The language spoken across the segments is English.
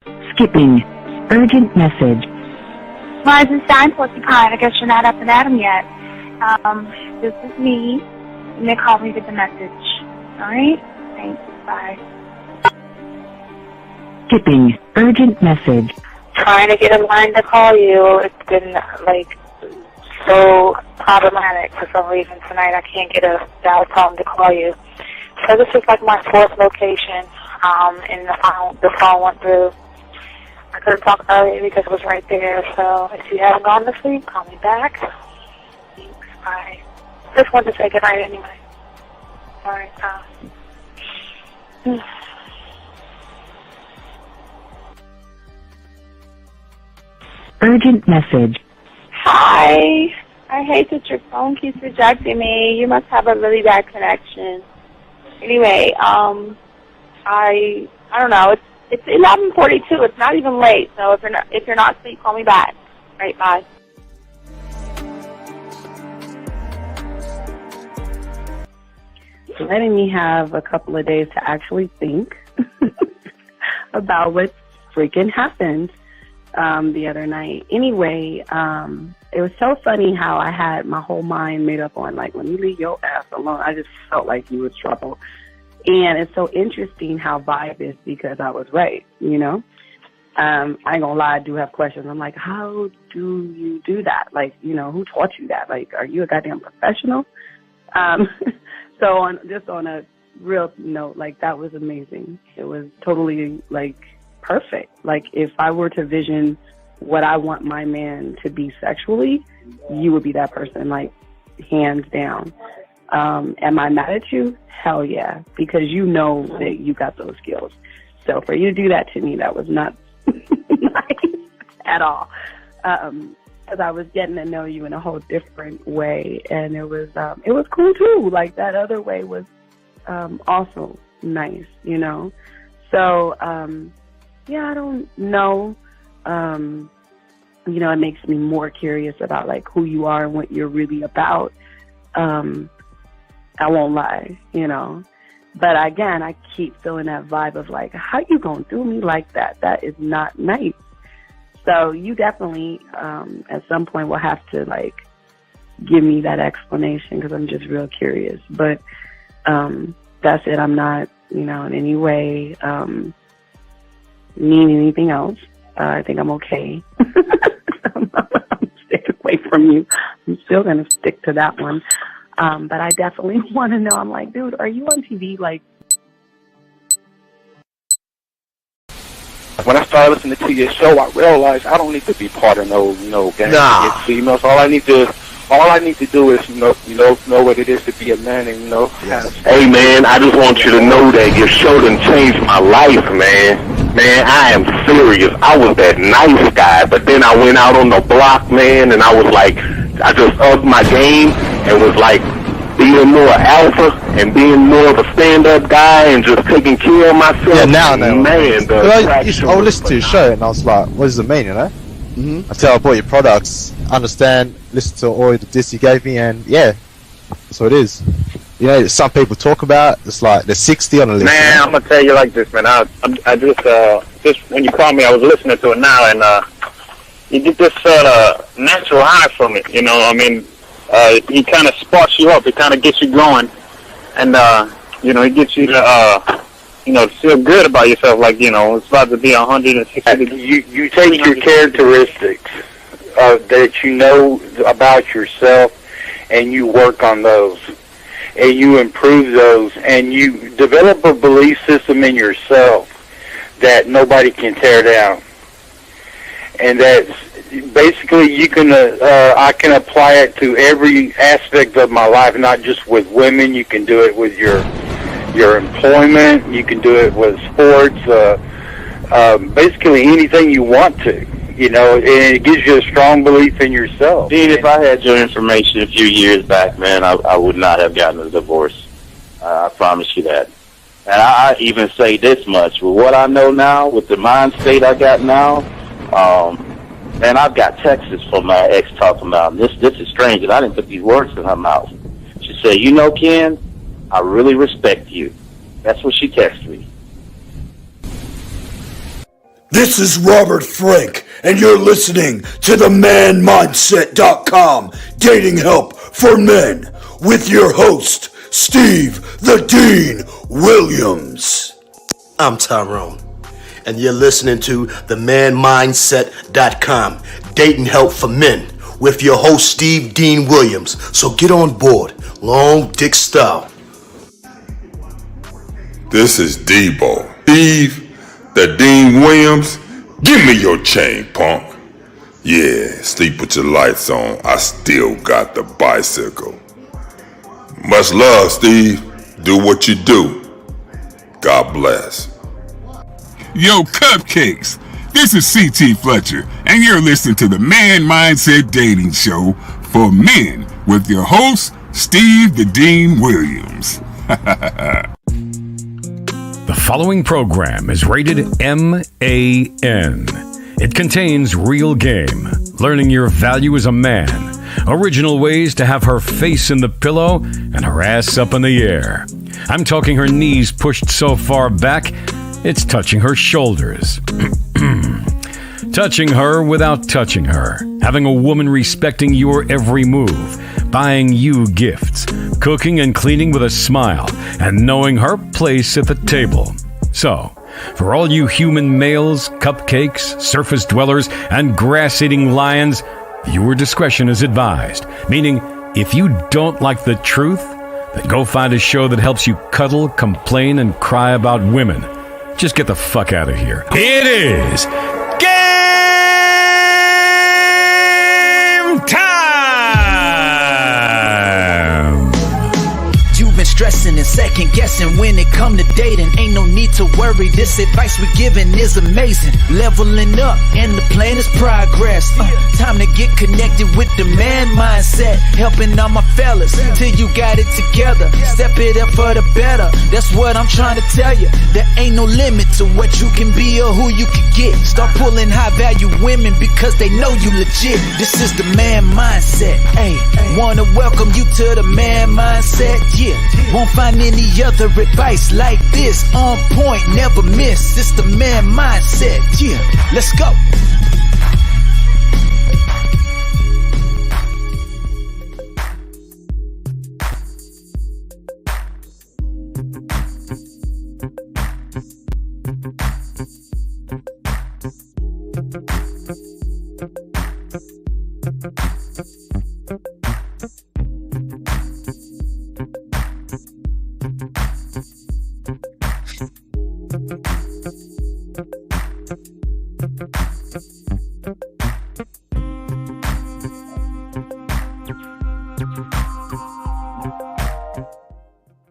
Skipping. Urgent message. Rising Stein, Porcupine. I guess you're not up and at 'em yet. This is me. And they called me with the message. Alright? Thanks. Bye. Skipping. Urgent message. Trying to get a line to call you. It's been, so problematic for some reason tonight. I can't get a dial tone to call you. So this is like my fourth location, and the phone went through. I couldn't talk earlier because it was right there, so if you haven't gone to sleep, call me back. Thanks, bye. Just wanted to say goodnight anyway. Alright, Urgent message. Hi. I hate that your phone keeps rejecting me. You must have a really bad connection. Anyway, I don't know. It's 11:42. It's not even late. So if you're not asleep, call me back. All right, bye. Letting me have a couple of days to actually think about what freaking happened the other night. Anyway, it was so funny how I had my whole mind made up on, like, let me leave your ass alone. I just felt like you was trouble. And it's so interesting how vibe is because I was right, you know? I ain't gonna lie, I do have questions. I'm like, how do you do that? Like, you know, who taught you that? Like, are you a goddamn professional? So on a real note, like, that was amazing. It was totally, like, perfect. Like, if I were to vision what I want my man to be sexually, you would be that person, like, hands down. Am I mad at you? Hell yeah, because you know that you got those skills. So for you to do that to me, that was not nice at all. Because I was getting to know you in a whole different way, and it was cool too. Like, that other way was also nice, you know. So yeah, I don't know. You know, it makes me more curious about, like, who you are and what you're really about. I won't lie, you know. But again, I keep feeling that vibe of, like, how you gonna do me like that? That is not nice. So you definitely, at some point, will have to, like, give me that explanation because I'm just real curious. But that's it. I'm not, you know, in any way mean anything else. I think I'm okay. I'm staying away from you. I'm still going to stick to that one. But I definitely want to know. I'm like, dude, are you on TV? Like, when I started listening to your show, I realized I don't need to be part of no gang against females. All I need to do is know what it is to be a man, and Hey man, I just want you to know that your show done changed my life, man. Man, I am serious. I was that nice guy, but then I went out on the block, man, and I was like, I just upped my game and was like being more alpha and being more of a stand-up guy and just taking care of myself. Yeah, now I know. Man, I would listen to your show and I was like, what does it mean, you know? mm-hmm. Until I bought your products, understand, listen to all the discs you gave me, and yeah, that's what it is. You know, some people talk about, it's like they're 60 on the list. Man, you know? I'm gonna tell you like this, man. I just when you called me, I was listening to it now, and you get this natural high from it. You know, I mean, he kind of sparks you up. It kind of gets you going, and you know, it gets you to to feel good about yourself. Like, you know, it's about to be 160. You take your characteristics that you know about yourself, and you work on those, and you improve those, and you develop a belief system in yourself that nobody can tear down. And that's basically you can. I can apply it to every aspect of my life, not just with women. You can do it with your employment. You can do it with sports. Basically anything you want to. You know, and it gives you a strong belief in yourself. Dean, if I had your information a few years back, man, I would not have gotten a divorce. I promise you that. And I even say this much. With what I know now, with the mind state I got now, and I've got texts from my ex talking about, this is strange, and I didn't put these words in her mouth. She said, you know, Ken, I really respect you. That's what she texted me. This is Robert Frank, and you're listening to the ManMindset.com Dating Help for Men with your host, Steve the Dean Williams. I'm Tyrone, and you're listening to the ManMindset.com Dating Help for Men with your host, Steve Dean Williams. So get on board, long dick style. This is Debo. Steve the Dean Williams, give me your chain, punk. Yeah, sleep with your lights on. I still got the bicycle. Much love, Steve. Do what you do. God bless. Yo, cupcakes. This is C.T. Fletcher, and you're listening to the Man Mindset Dating Show for Men with your host, Steve the Dean Williams. The following program is rated MAN. It contains real game, learning your value as a man, original ways to have her face in the pillow and her ass up in the air. I'm talking her knees pushed so far back, it's touching her shoulders. Touching her without touching her. Having a woman respecting your every move. Buying you gifts. Cooking and cleaning with a smile. And knowing her place at the table. So, for all you human males, cupcakes, surface dwellers, and grass-eating lions, viewer discretion is advised. Meaning, if you don't like the truth, then go find a show that helps you cuddle, complain, and cry about women. Just get the fuck out of here. It is game time! You've been stressing and second guessing when it come to dating. Ain't no need to worry, this advice we're giving is amazing. Leveling up and the plan is progress. Time to get connected with the man mindset. Helping all my fellas till you got it together. Step it up for the better, that's what I'm trying to tell you. There ain't no limit to what you can be or who you can get. Start pulling high value women because they know you legit. This is the man mindset. Hey, wanna welcome you to the man mindset. Yeah, won't find any other advice like this. On point, never miss. It's the man mindset. Yeah, let's go.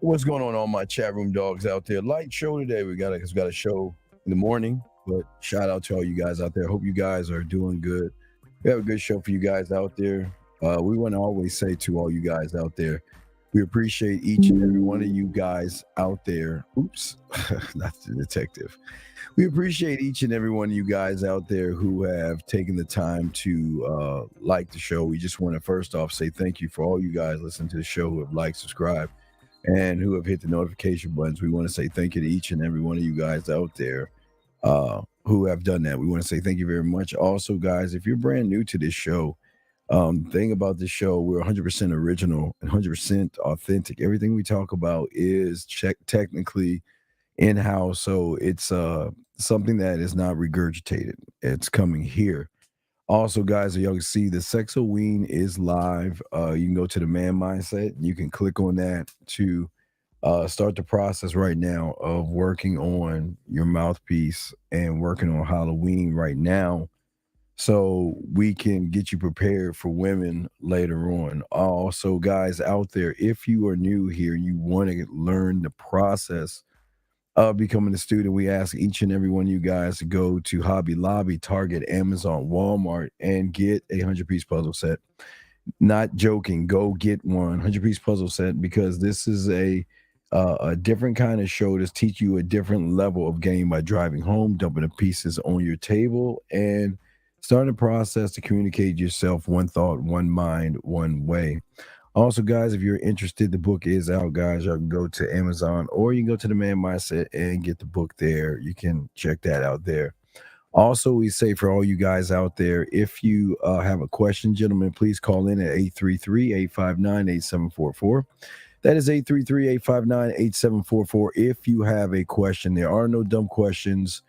What's going on, all my chat room dogs out there? Light show today. We got a show in the morning, but shout out to all you guys out there. Hope you guys are doing good. We have a good show for you guys out there. We want to always say to all you guys out there, we appreciate each and every one of you guys out there. Oops, not the detective. We appreciate each and every one of you guys out there who have taken the time to like the show. We just want to first off say thank you for all you guys listening to the show who have liked, subscribed, and who have hit the notification buttons. We want to say thank you to each and every one of you guys out there who have done that. We want to say thank you very much. Also, guys, if you're brand new to this show, thing about this show, we're 100% original and 100% authentic. Everything we talk about is technically in-house, so it's something that is not regurgitated. It's coming here. Also, guys, as y'all can see, the Sexoween is live. You can go to the Man Mindset. You can click on that to start the process right now of working on your mouthpiece and working on Halloween right now, so we can get you prepared for women later on. Also, guys out there, if you are new here, you want to learn the process of becoming a student, we ask each and every one of you guys to go to Hobby Lobby, Target, Amazon, Walmart, and get a 100-piece puzzle set. Not joking, go get one 100-piece puzzle set, because this is a different kind of show to teach you a different level of game by driving home, dumping the pieces on your table, and starting a process to communicate yourself one thought, one mind, one way. Also, guys, if you're interested, the book is out, guys. Y'all can go to Amazon or you can go to the Man Mindset and get the book there. You can check that out there. Also, we say for all you guys out there, if you have a question, gentlemen, please call in at 833-859-8744. That is 833-859-8744. If you have a question, there are no dumb questions.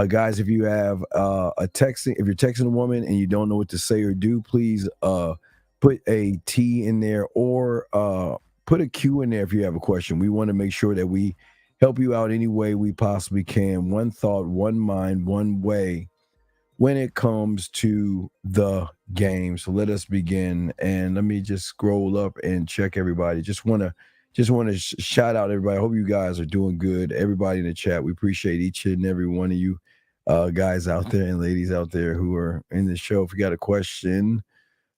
Guys, if you have if you're texting a woman and you don't know what to say or do, please put a T in there or put a Q in there if you have a question. We want to make sure that we help you out any way we possibly can. One thought, one mind, one way when it comes to the game. So let us begin. And let me just scroll up and check everybody. Just want to shout out everybody. I hope you guys are doing good. Everybody in the chat, we appreciate each and every one of you guys out there and ladies out there who are in the show. If you got a question,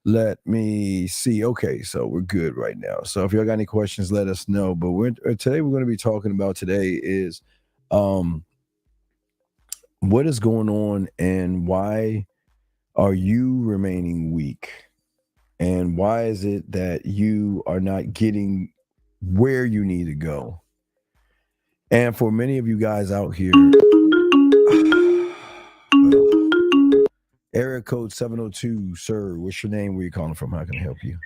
let me see. Okay, so we're good right now. So if y'all got any questions, let us know. But today we're going to be talking about is what is going on and why are you remaining weak? And why is it that you are not getting where you need to go? And for many of you guys out here, area code 702, sir, what's your name? Where you calling from? How can I help you?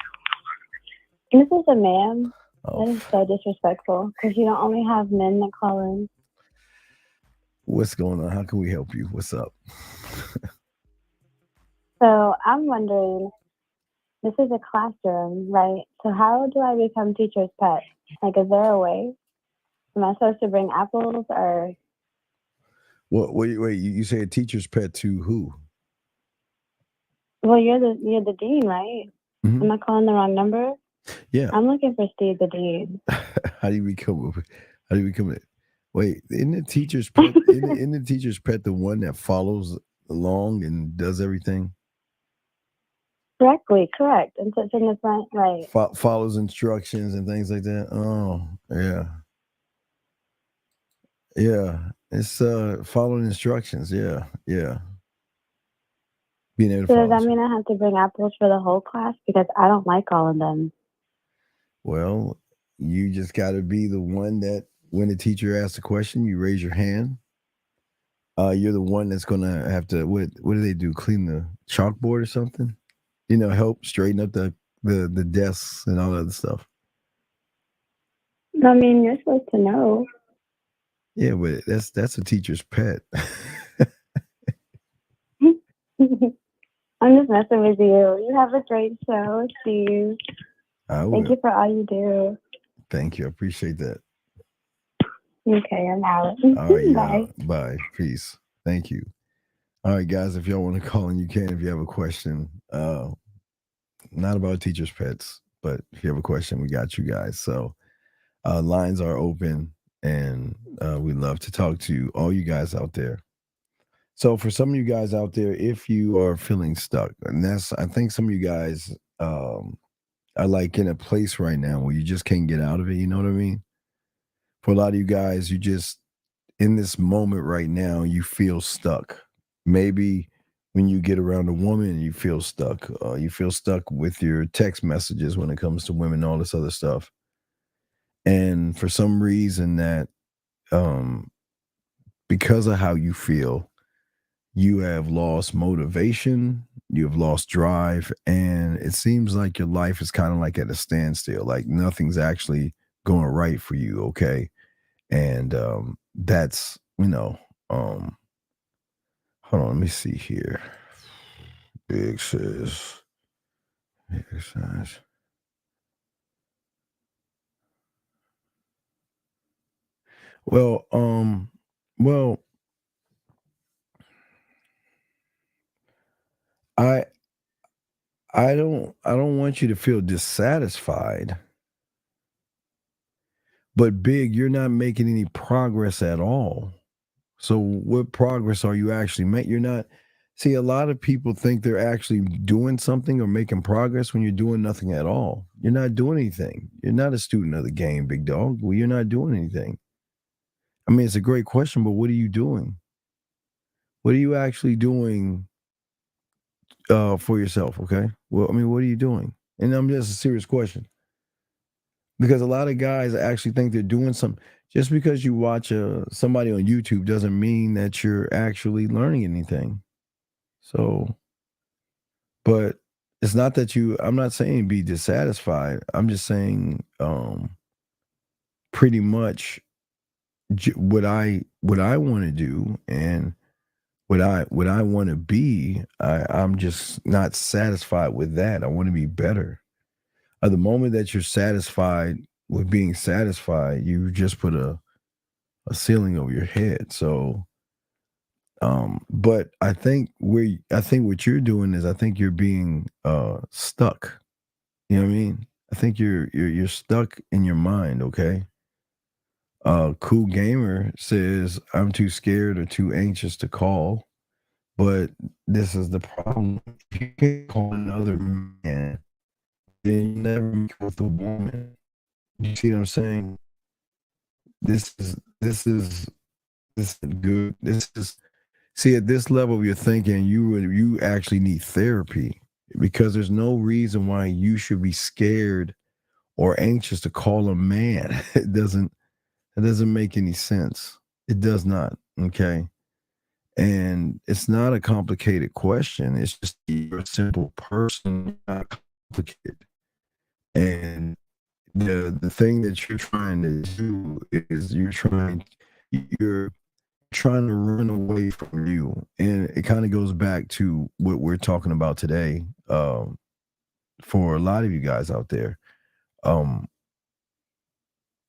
This is a man. That is so disrespectful because you don't only have men that call in. What's going on? How can we help you? What's up? So I'm wondering, this is a classroom, right? So how do I become teacher's pet? Like, is there a way? Am I supposed to bring apples or? Well, wait. You say a teacher's pet to who? Well, you're the dean, right? Mm-hmm. Am I calling the wrong number? Yeah. I'm looking for Steve the Dean. How do you become it? Wait, isn't the teacher's pet isn't the teacher's pet the one that follows along and does everything? Correct. And sits in the front, right? Follows instructions and things like that. Oh, yeah. Yeah. It's following instructions. Yeah. Being able to So follow. does that mean I have to bring apples for the whole class? Because I don't like all of them. Well, you just got to be the one that when the teacher asks a question, you raise your hand. You're the one that's going to have to, what do they do? Clean the chalkboard or something? Help straighten up the desks and all that other stuff. I mean, you're supposed to know. Yeah, but that's a teacher's pet. I'm just messing with you. You have a great show, Steve. Thank you for all you do. Thank you. I appreciate that. Okay, I'm out. All right, Bye. Bye. Peace. Thank you. All right, guys, if y'all want to call in, you can if you have a question. Not about teachers' pets, but if you have a question, we got you guys. So lines are open, and we'd love to talk to all you guys out there. So for some of you guys out there, if you are feeling stuck, and I think some of you guys are like in a place right now where you just can't get out of it. You know what I mean? For a lot of you guys, you just, in this moment right now, you feel stuck. Maybe when you get around a woman, you feel stuck. You feel stuck with your text messages when it comes to women, all this other stuff. And for some reason that, because of how you feel, you have lost motivation, you have lost drive, and it seems like your life is kind of like at a standstill, like nothing's actually going right for you, okay? And that's, hold on, let me see here. Big sis. Well, I don't want you to feel dissatisfied. But Big, you're not making any progress at all. So what progress are you actually making? You're not. See, a lot of people think they're actually doing something or making progress when you're doing nothing at all. You're not doing anything. You're not a student of the game, big dog. Well, you're not doing anything. I mean, it's a great question, but what are you doing? What are you actually doing for yourself? Okay. Well, I mean, what are you doing? And I'm just a serious question. Because a lot of guys actually think they're doing something. Just because you watch somebody on YouTube doesn't mean that you're actually learning anything. So, but it's not that I'm not saying be dissatisfied. I'm just saying pretty much what I want to do and what I want to be, I'm just not satisfied with that. I want to be better. At the moment that you're satisfied with being satisfied, you just put a ceiling over your head. So, but I think what you're doing is I think you're being stuck. You know what I mean? I think you're stuck in your mind. Okay. Cool Gamer says I'm too scared or too anxious to call. But this is the problem. If you can't call another man, then you never meet with a woman. You see what I'm saying? This is good. This is see at this level of your thinking, you actually need therapy because there's no reason why you should be scared or anxious to call a man. It doesn't make any sense. It does not. Okay. And it's not a complicated question. It's just you're a simple person, not complicated. And the thing that you're trying to do is you're trying to run away from you. And it kind of goes back to what we're talking about today, for a lot of you guys out there.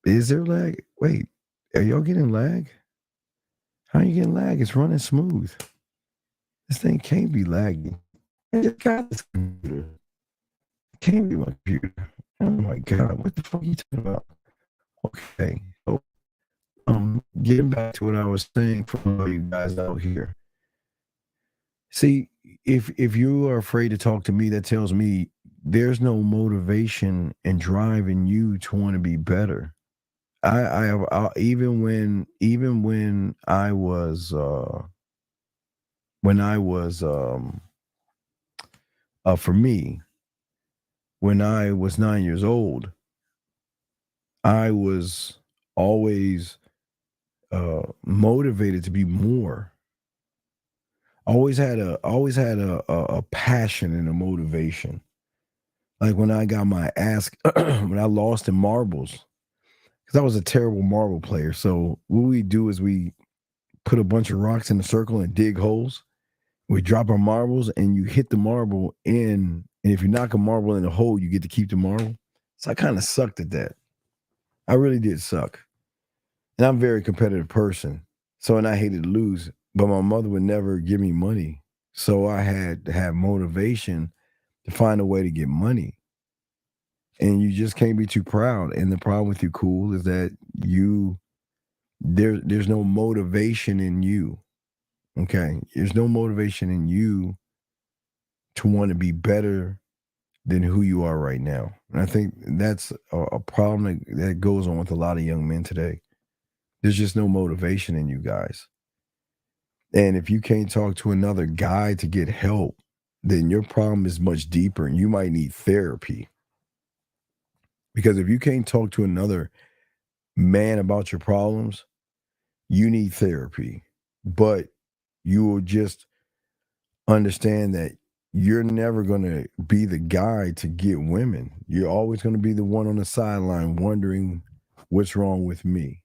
Is there lag? Wait, are y'all getting lag? How are you getting lag? It's running smooth. This thing can't be laggy. I just got this computer. It can't be my computer. Oh my God, what the fuck are you talking about? Okay, so getting back to what I was saying for all you guys out here. See, if you are afraid to talk to me, that tells me there's no motivation and drive in you to want to be better. Even when I was for me, when I was 9 years old, I was always motivated to be more. Always had a passion and a motivation. Like when I got my ass when I lost in marbles, because I was a terrible marble player. So what we do is we put a bunch of rocks in a circle and dig holes. We drop our marbles and you hit the marble in, and if you knock a marble in a hole, you get to keep the marble. So I kind of sucked at that. I really did suck. And I'm a very competitive person. So, and I hated to lose, but my mother would never give me money. So I had to have motivation to find a way to get money. And you just can't be too proud. And the problem with you, Cool, is that there's no motivation in you. Okay. There's no motivation in you to want to be better than who you are right now. And I think that's a problem that goes on with a lot of young men today. There's just no motivation in you guys. And if you can't talk to another guy to get help, then your problem is much deeper and you might need therapy. Because if you can't talk to another man about your problems, you need therapy. But you will just understand that you're never going to be the guy to get women. You're always going to be the one on the sideline wondering what's wrong with me.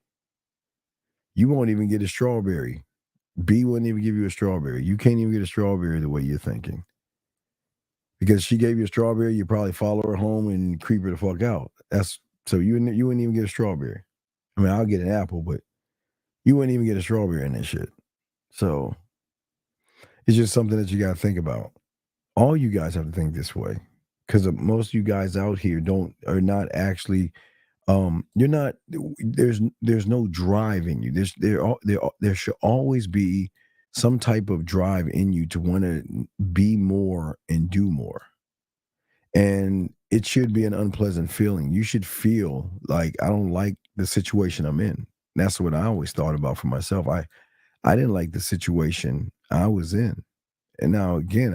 You won't even get a strawberry. B wouldn't even give you a strawberry. You can't even get a strawberry the way you're thinking. Because she gave you a strawberry, you probably follow her home and creep her the fuck out. So you wouldn't even get a strawberry. I mean, I'll get an apple, but you wouldn't even get a strawberry in that shit. So it's just something that you got to think about. All you guys have to think this way, because most of you guys out here are not actually. You're not. There's no drive in you. There should always be some type of drive in you to want to be more and do more. And it should be an unpleasant feeling. You should feel like I don't like the situation I'm in. That's what I always thought about for myself. I didn't like the situation I was in. And now again,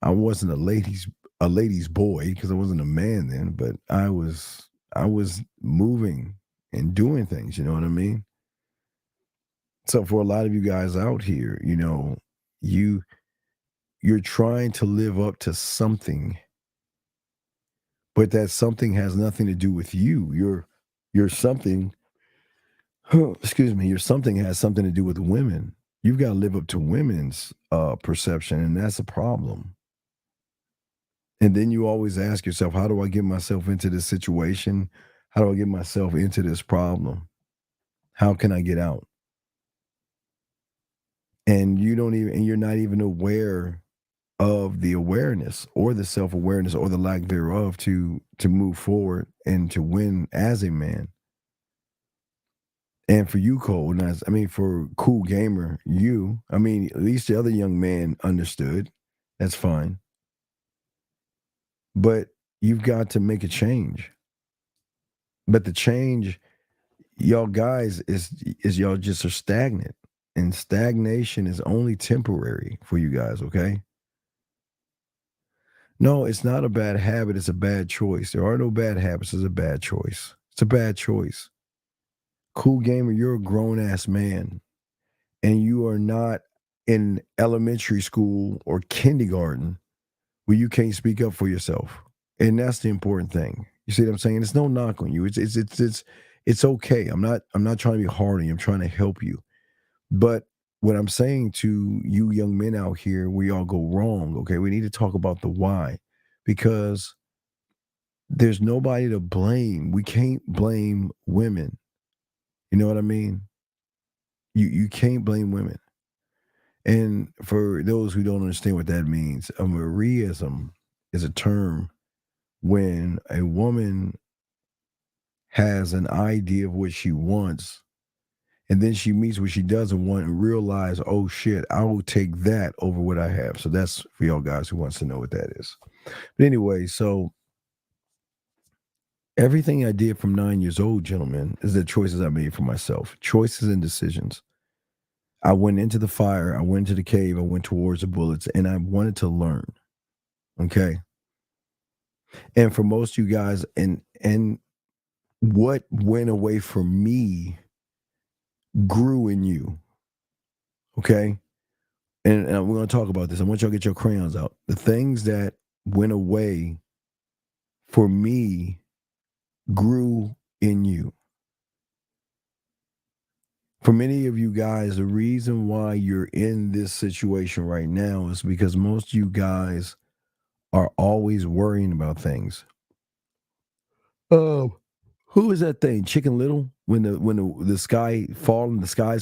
I wasn't a lady's boy because I wasn't a man then, but I was moving and doing things, you know what I mean? So for a lot of you guys out here, you know, you're trying to live up to something, but that something has nothing to do with you. Your something, excuse me, your something has something to do with women. You've got to live up to women's perception, and that's a problem. And then you always ask yourself, how do I get myself into this situation? How do I get myself into this problem? How can I get out? And you're not even aware of the awareness or the self-awareness or the lack thereof to move forward and to win as a man. And for you, Cole, for Cool Gamer, at least the other young man understood. That's fine. But you've got to make a change. But the change, y'all guys, is y'all just are stagnant. And stagnation is only temporary for you guys, okay? No, it's not a bad habit. It's a bad choice. There are no bad habits. It's a bad choice. It's a bad choice. Cool Gamer, you're a grown-ass man. And you are not in elementary school or kindergarten where you can't speak up for yourself. And that's the important thing. You see what I'm saying? It's no knock on you. It's okay. I'm not trying to be hard on you. I'm trying to help you. But what I'm saying to you young men out here, we all go wrong, okay? We need to talk about the why, because there's nobody to blame. We can't blame women. You know what I mean? You can't blame women. And for those who don't understand what that means, a Mariaism is a term when a woman has an idea of what she wants, and then she meets what she doesn't want and realize, oh shit, I will take that over what I have. So that's for y'all guys who wants to know what that is. But anyway, so everything I did from 9 years old, gentlemen, is the choices I made for myself. Choices and decisions. I went into the fire, I went into the cave, I went towards the bullets, and I wanted to learn. Okay. And for most of you guys, and what went away from me grew in you. Okay. And we're going to talk about this. I want y'all to get your crayons out. The things that went away for me grew in you. For many of you guys, the reason why you're in this situation right now is because most of you guys are always worrying about things. Who is that thing? Chicken Little? When the sky's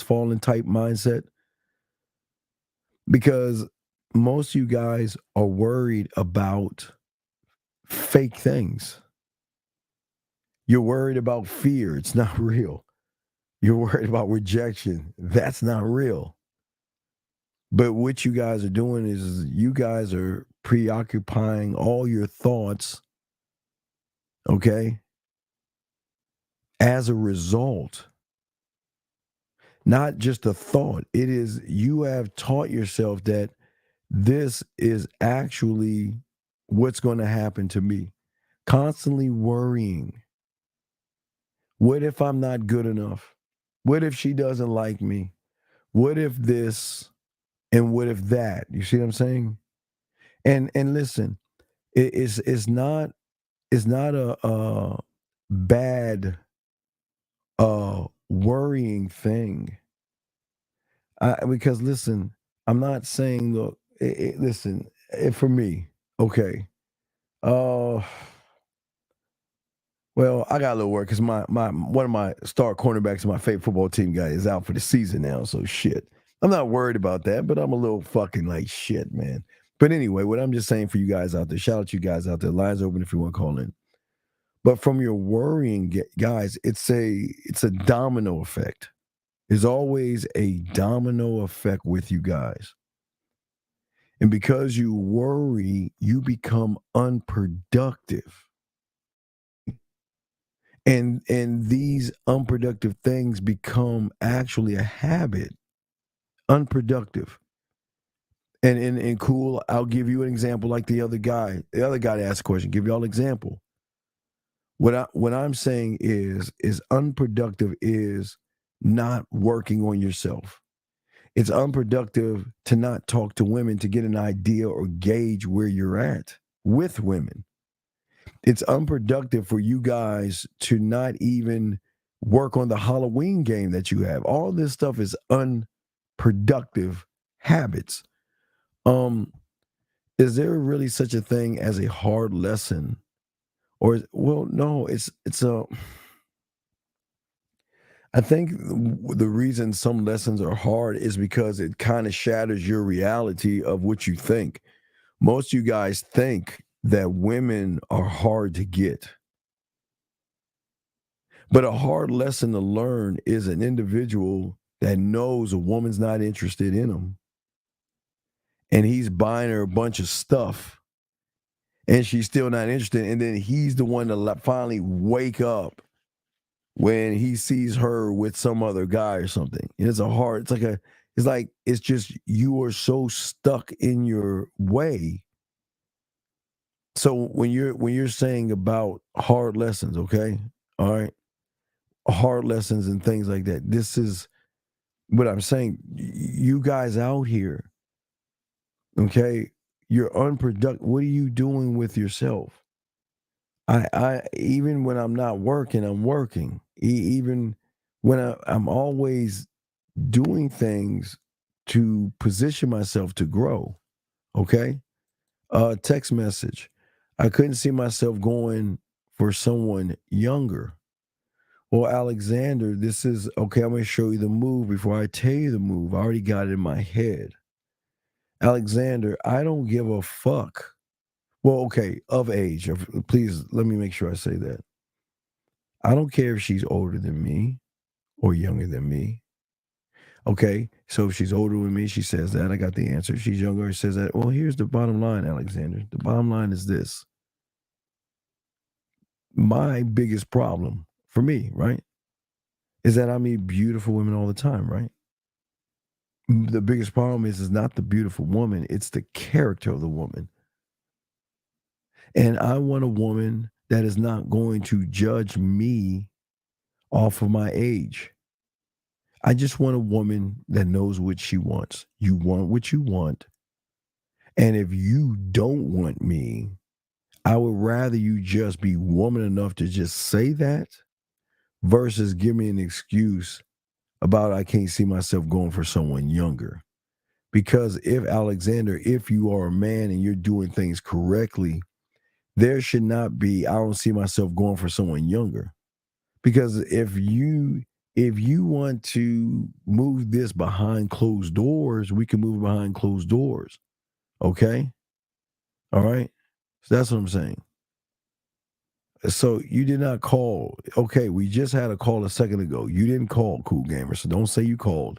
falling type mindset? Because most of you guys are worried about fake things. You're worried about fear. It's not real. You're worried about rejection. That's not real. But what you guys are doing is you guys are preoccupying all your thoughts, okay, as a result. Not just a thought. It is, you have taught yourself that this is actually what's going to happen to me. Constantly worrying. What if I'm not good enough? What if she doesn't like me? What if this and what if that? You see what I'm saying? And listen, it's not a bad worrying thing. Because listen, I'm not saying, look, listen, for me, okay. Well, I got a little work because my one of my star cornerbacks of my favorite football team guy is out for the season now. So shit, I'm not worried about that, but I'm a little fucking like shit, man. But anyway, what I'm just saying for you guys out there, shout out to you guys out there. Lines open if you want to call in. But from your worrying, guys, it's a domino effect. There's always a domino effect with you guys. And because you worry, you become unproductive. And these unproductive things become actually a habit. Unproductive. And cool, I'll give you an example like the other guy. The other guy asked a question. Give y'all an example. What I'm saying is unproductive is not working on yourself. It's unproductive to not talk to women to get an idea or gauge where you're at with women. It's unproductive for you guys to not even work on the Halloween game that you have. All this stuff is unproductive habits. Is there really such a thing as a hard lesson? Or, well, no, it's a, I think the reason some lessons are hard is because it kind of shatters your reality of what you think. Most of you guys think that women are hard to get. But a hard lesson to learn is an individual that knows a woman's not interested in him. And he's buying her a bunch of stuff. And she's still not interested. And then he's the one to finally wake up when he sees her with some other guy or something. And it's just you are so stuck in your way. So when you're saying about hard lessons, okay? All right. Hard lessons and things like that. This is what I'm saying. You guys out here, okay? You're unproductive. What are you doing with yourself? I even when I'm not working, I'm working. Even when I'm always doing things to position myself to grow. Okay? Text message. I couldn't see myself going for someone younger. Well, Alexander, this is okay. I'm going to show you the move before I tell you the move. I already got it in my head. Alexander, I don't give a fuck. Well, okay, of age. Please let me make sure I say that. I don't care if she's older than me or younger than me. Okay, so if she's older than me, she says that. I got the answer. If she's younger, she says that. Well, here's the bottom line, Alexander. The bottom line is this. My biggest problem for me, right, is that I meet beautiful women all the time, right? The biggest problem is not the beautiful woman. It's the character of the woman. And I want a woman that is not going to judge me off of my age. I just want a woman that knows what she wants. You want what you want. And if you don't want me, I would rather you just be woman enough to just say that versus give me an excuse about I can't see myself going for someone younger. Because if you are a man and you're doing things correctly, there should not be, I don't see myself going for someone younger. Because if you want to move this behind closed doors, we can move behind closed doors. Okay? All right? So that's what I'm saying. So you did not call. Okay, we just had a call a second ago. You didn't call, Cool Gamer. So don't say you called.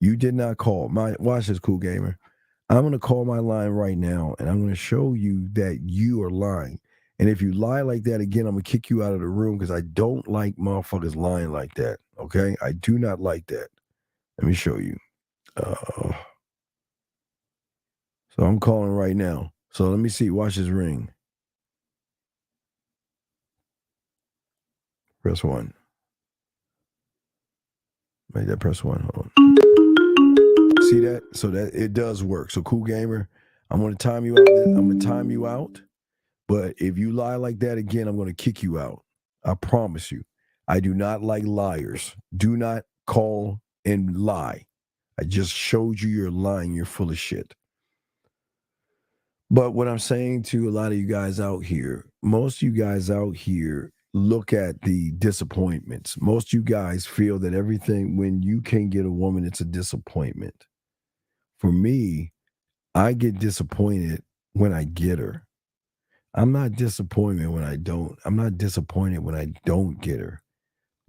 You did not call. Watch this, Cool Gamer. I'm going to call my line right now, and I'm going to show you that you are lying. And if you lie like that again, I'm going to kick you out of the room because I don't like motherfuckers lying like that. Okay? I do not like that. Let me show you. So I'm calling right now. So let me see. Watch this ring. Press 1. Make that press 1. Hold on. See that? So that it does work. So Cool Gamer, I'm going to time you out. I'm going to time you out. But if you lie like that again, I'm going to kick you out. I promise you. I do not like liars. Do not call and lie. I just showed you you're lying. You're full of shit. But what I'm saying to a lot of you guys out here, most of you guys out here look at the disappointments. Most of you guys feel that everything, when you can't get a woman, it's a disappointment. For me, I get disappointed when I get her. I'm not disappointed when I don't. I'm not disappointed when I don't get her.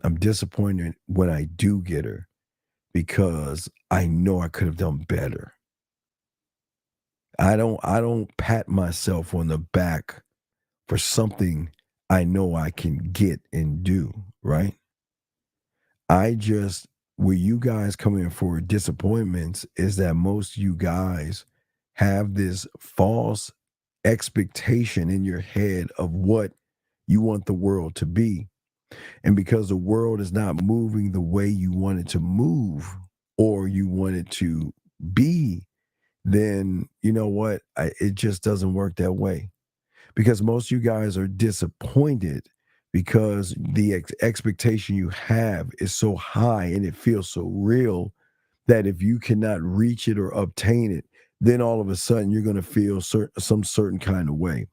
I'm disappointed when I do get her because I know I could have done better. I don't pat myself on the back for something I know I can get and do, right? Where you guys come in for disappointments is that most of you guys have this false expectation in your head of what you want the world to be. And because the world is not moving the way you want it to move or you want it to be, then you know what? It just doesn't work that way. Because most of you guys are disappointed because the expectation you have is so high and it feels so real that if you cannot reach it or obtain it, then all of a sudden you're going to feel some certain kind of way.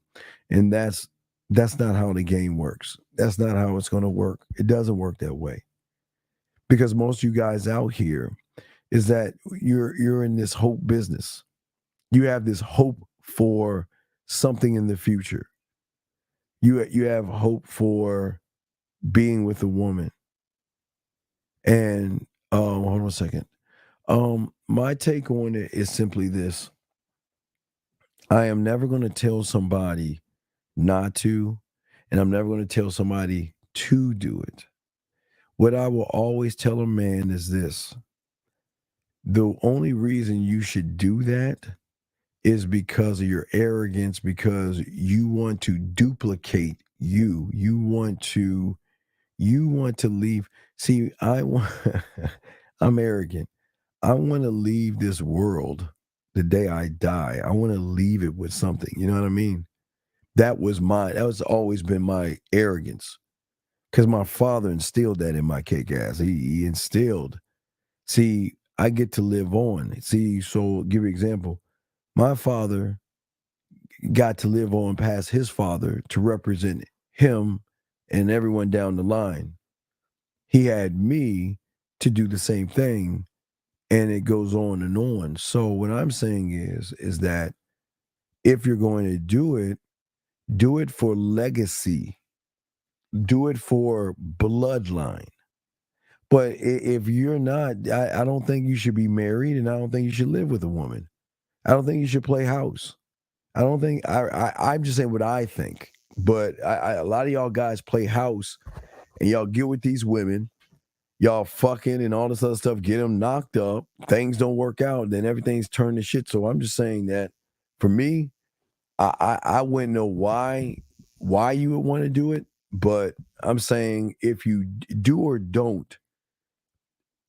And that's not how the game works. That's not how it's going to work. It doesn't work that way. Because most of you guys out here is that you're in this hope business. You have this hope for something in the future. You have hope for being with a woman. And hold on a second. My take on it is simply this. I am never going to tell somebody not to, and I'm never going to tell somebody to do it. What I will always tell a man is this. The only reason you should do that is because of your arrogance, because you want to duplicate you. You want to leave. See, I'm arrogant. I want to leave this world the day I die. I want to leave it with something. You know what I mean? That was always been my arrogance. Because my father instilled that in my kick ass. He instilled. See, I get to live on. See, so give you an example. My father got to live on past his father to represent him and everyone down the line. He had me to do the same thing, and it goes on and on. So what I'm saying is that if you're going to do it for legacy. Do it for bloodline. But if you're not, I don't think you should be married, and I don't think you should live with a woman. I don't think you should play house. I don't think, I'm just saying what I think. But a lot of y'all guys play house, and y'all get with these women. Y'all fucking and all this other stuff, get them knocked up. Things don't work out, then everything's turned to shit. So I'm just saying that for me, I wouldn't know why you would want to do it. But I'm saying if you do or don't,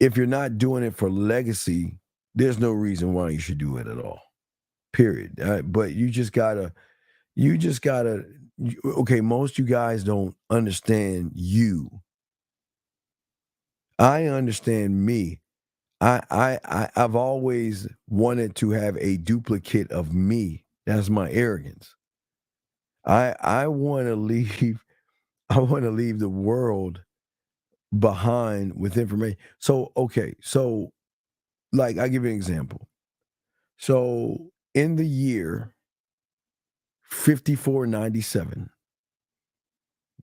if you're not doing it for legacy, there's no reason why you should do it at all. Period. But you just gotta, okay, most you guys don't understand you. I understand me. I've always wanted to have a duplicate of me. That's my arrogance. I want to leave. I want to leave the world behind with information. So, okay. So, like, I'll give you an example. So, in the year 5497,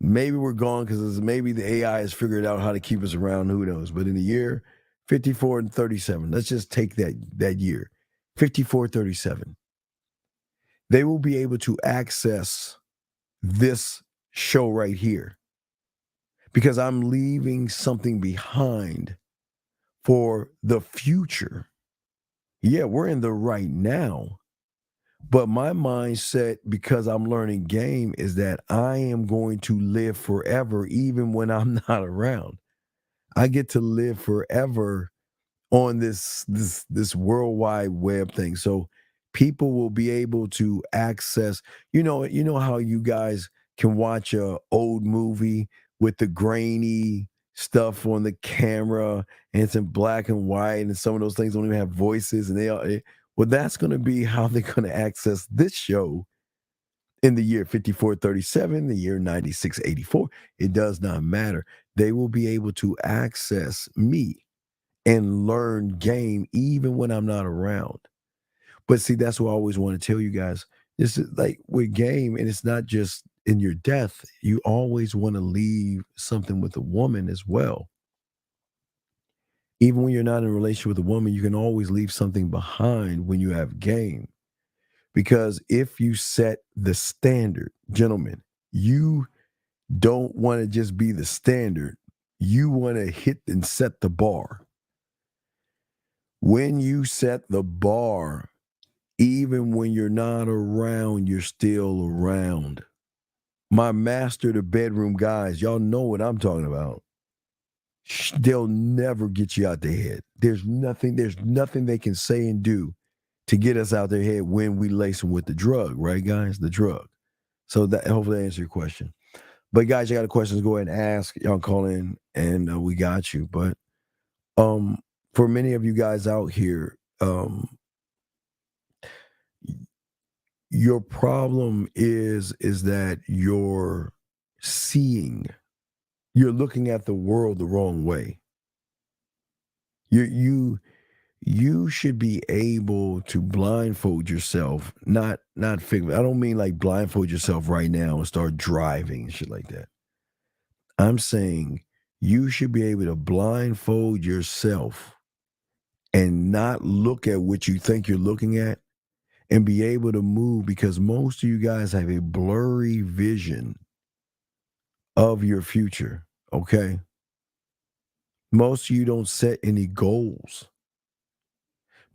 maybe we're gone because maybe the AI has figured out how to keep us around. Who knows? But in the year 5437, let's just take that year, 5437, they will be able to access this show right here. Because I'm leaving something behind for the future. Yeah, we're in the right now. But my mindset, because I'm learning game, is that I am going to live forever, even when I'm not around. I get to live forever on this worldwide web thing. So people will be able to access, you know how you guys can watch a old movie with the grainy stuff on the camera and it's in black and white and some of those things don't even have voices and well, that's going to be how they're going to access this show in the year 5437, the year 9684. It does not matter. They will be able to access me and learn game even when I'm not around. But see, that's what I always want to tell you guys. This is like with game, and it's not just in your death. You always want to leave something with a woman as well. Even when you're not in a relationship with a woman, you can always leave something behind when you have game. Because if you set the standard, gentlemen, you don't want to just be the standard. You want to hit and set the bar. When you set the bar, even when you're not around, you're still around. my master the bedroom guys, y'all know what I'm talking about. They'll never get you out their head. There's nothing they can say and do to get us out their head when we lace them with the drug, right, guys? The drug. So that hopefully that answers your question. But guys, you got questions, go ahead and ask. Y'all call in and we got you. But for many of you guys out here, your problem is that you're looking at the world the wrong way. You should be able to blindfold yourself, not figure. I don't mean like blindfold yourself right now and start driving and shit like that. I'm saying you should be able to blindfold yourself and not look at what you think you're looking at and be able to move, because most of you guys have a blurry vision of your future, okay? Most of you don't set any goals.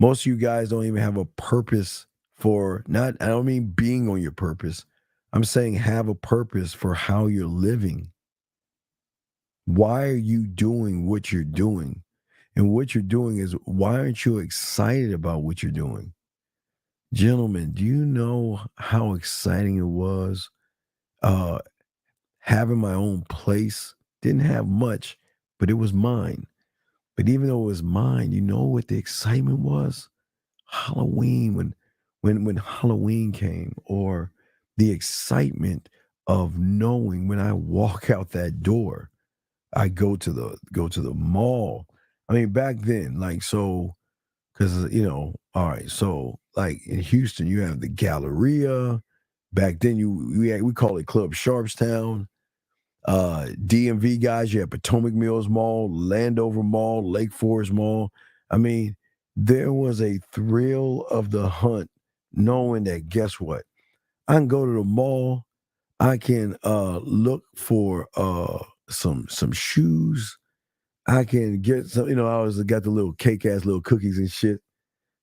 Most of you guys don't even have a purpose for, I don't mean being on your purpose. I'm saying have a purpose for how you're living. Why are you doing what you're doing? And what you're doing is, why aren't you excited about what you're doing? Gentlemen, do you know how exciting it was having my own place? Didn't have much, but it was mine. But even though it was mine, you know what the excitement was? Halloween, when Halloween came, or the excitement of knowing when I walk out that door, I go to the mall. I mean, back then, like, so, because all right, so like in Houston, you have the Galleria. Back then, we call it Club Sharpstown. DMV guys, you had Potomac Mills Mall, Landover Mall, Lake Forest Mall. I mean, there was a thrill of the hunt, knowing that, guess what? I can go to the mall. I can look for some shoes. I can get some, I always got the little cake ass little cookies and shit.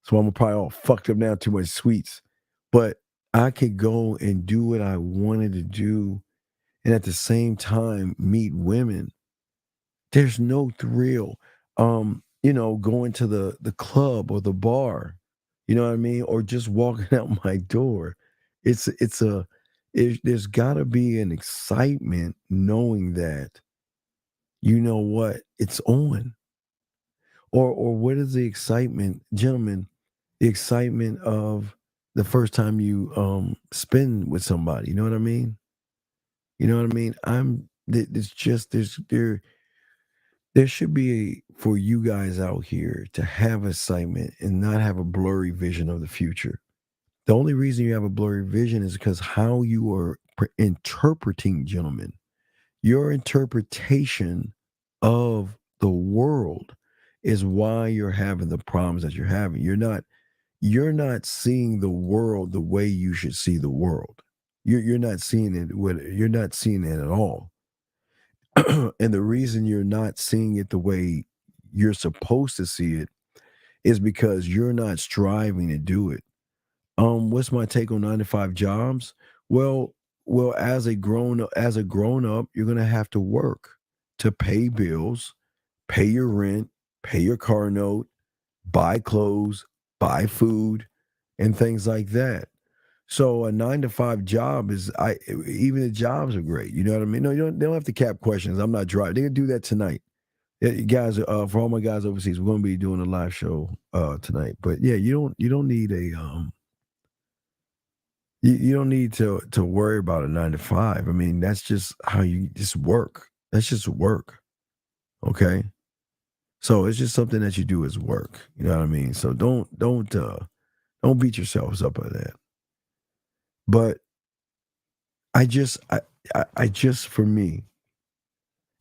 So I'm probably all fucked up now, too much sweets. But I could go and do what I wanted to do, and at the same time meet women. There's no thrill. Going to the club or the bar, you know what I mean? Or just walking out my door. There's gotta be an excitement knowing that, you know what, it's on. Or what is the excitement, gentlemen? The excitement of the first time you spend with somebody. You know what I mean? You know what I mean? It's just there should be for you guys out here to have excitement and not have a blurry vision of the future. The only reason you have a blurry vision is because how you are interpreting, gentlemen. Your interpretation of the world is why you're having the problems that you're having. You're not seeing the world the way you should see the world. You're not seeing it. You're not seeing it at all. And the reason you're not seeing it the way you're supposed to see it is because you're not striving to do it. What's my take on 9 to 5 jobs? Well, as a grown up, you're gonna have to work to pay bills, pay your rent, pay your car note, buy clothes, buy food, and things like that. So a 9 to 5 job even the jobs are great. You know what I mean? No, they don't have to cap questions. I'm not driving. They can do that tonight. Yeah, guys, for all my guys overseas, we're gonna be doing a live show tonight. But yeah, you don't need you don't need to worry about a 9 to 5. I mean, that's just how you just work. That's just work. Okay. So it's just something that you do as work. You know what I mean? So don't beat yourselves up on that. But I just for me,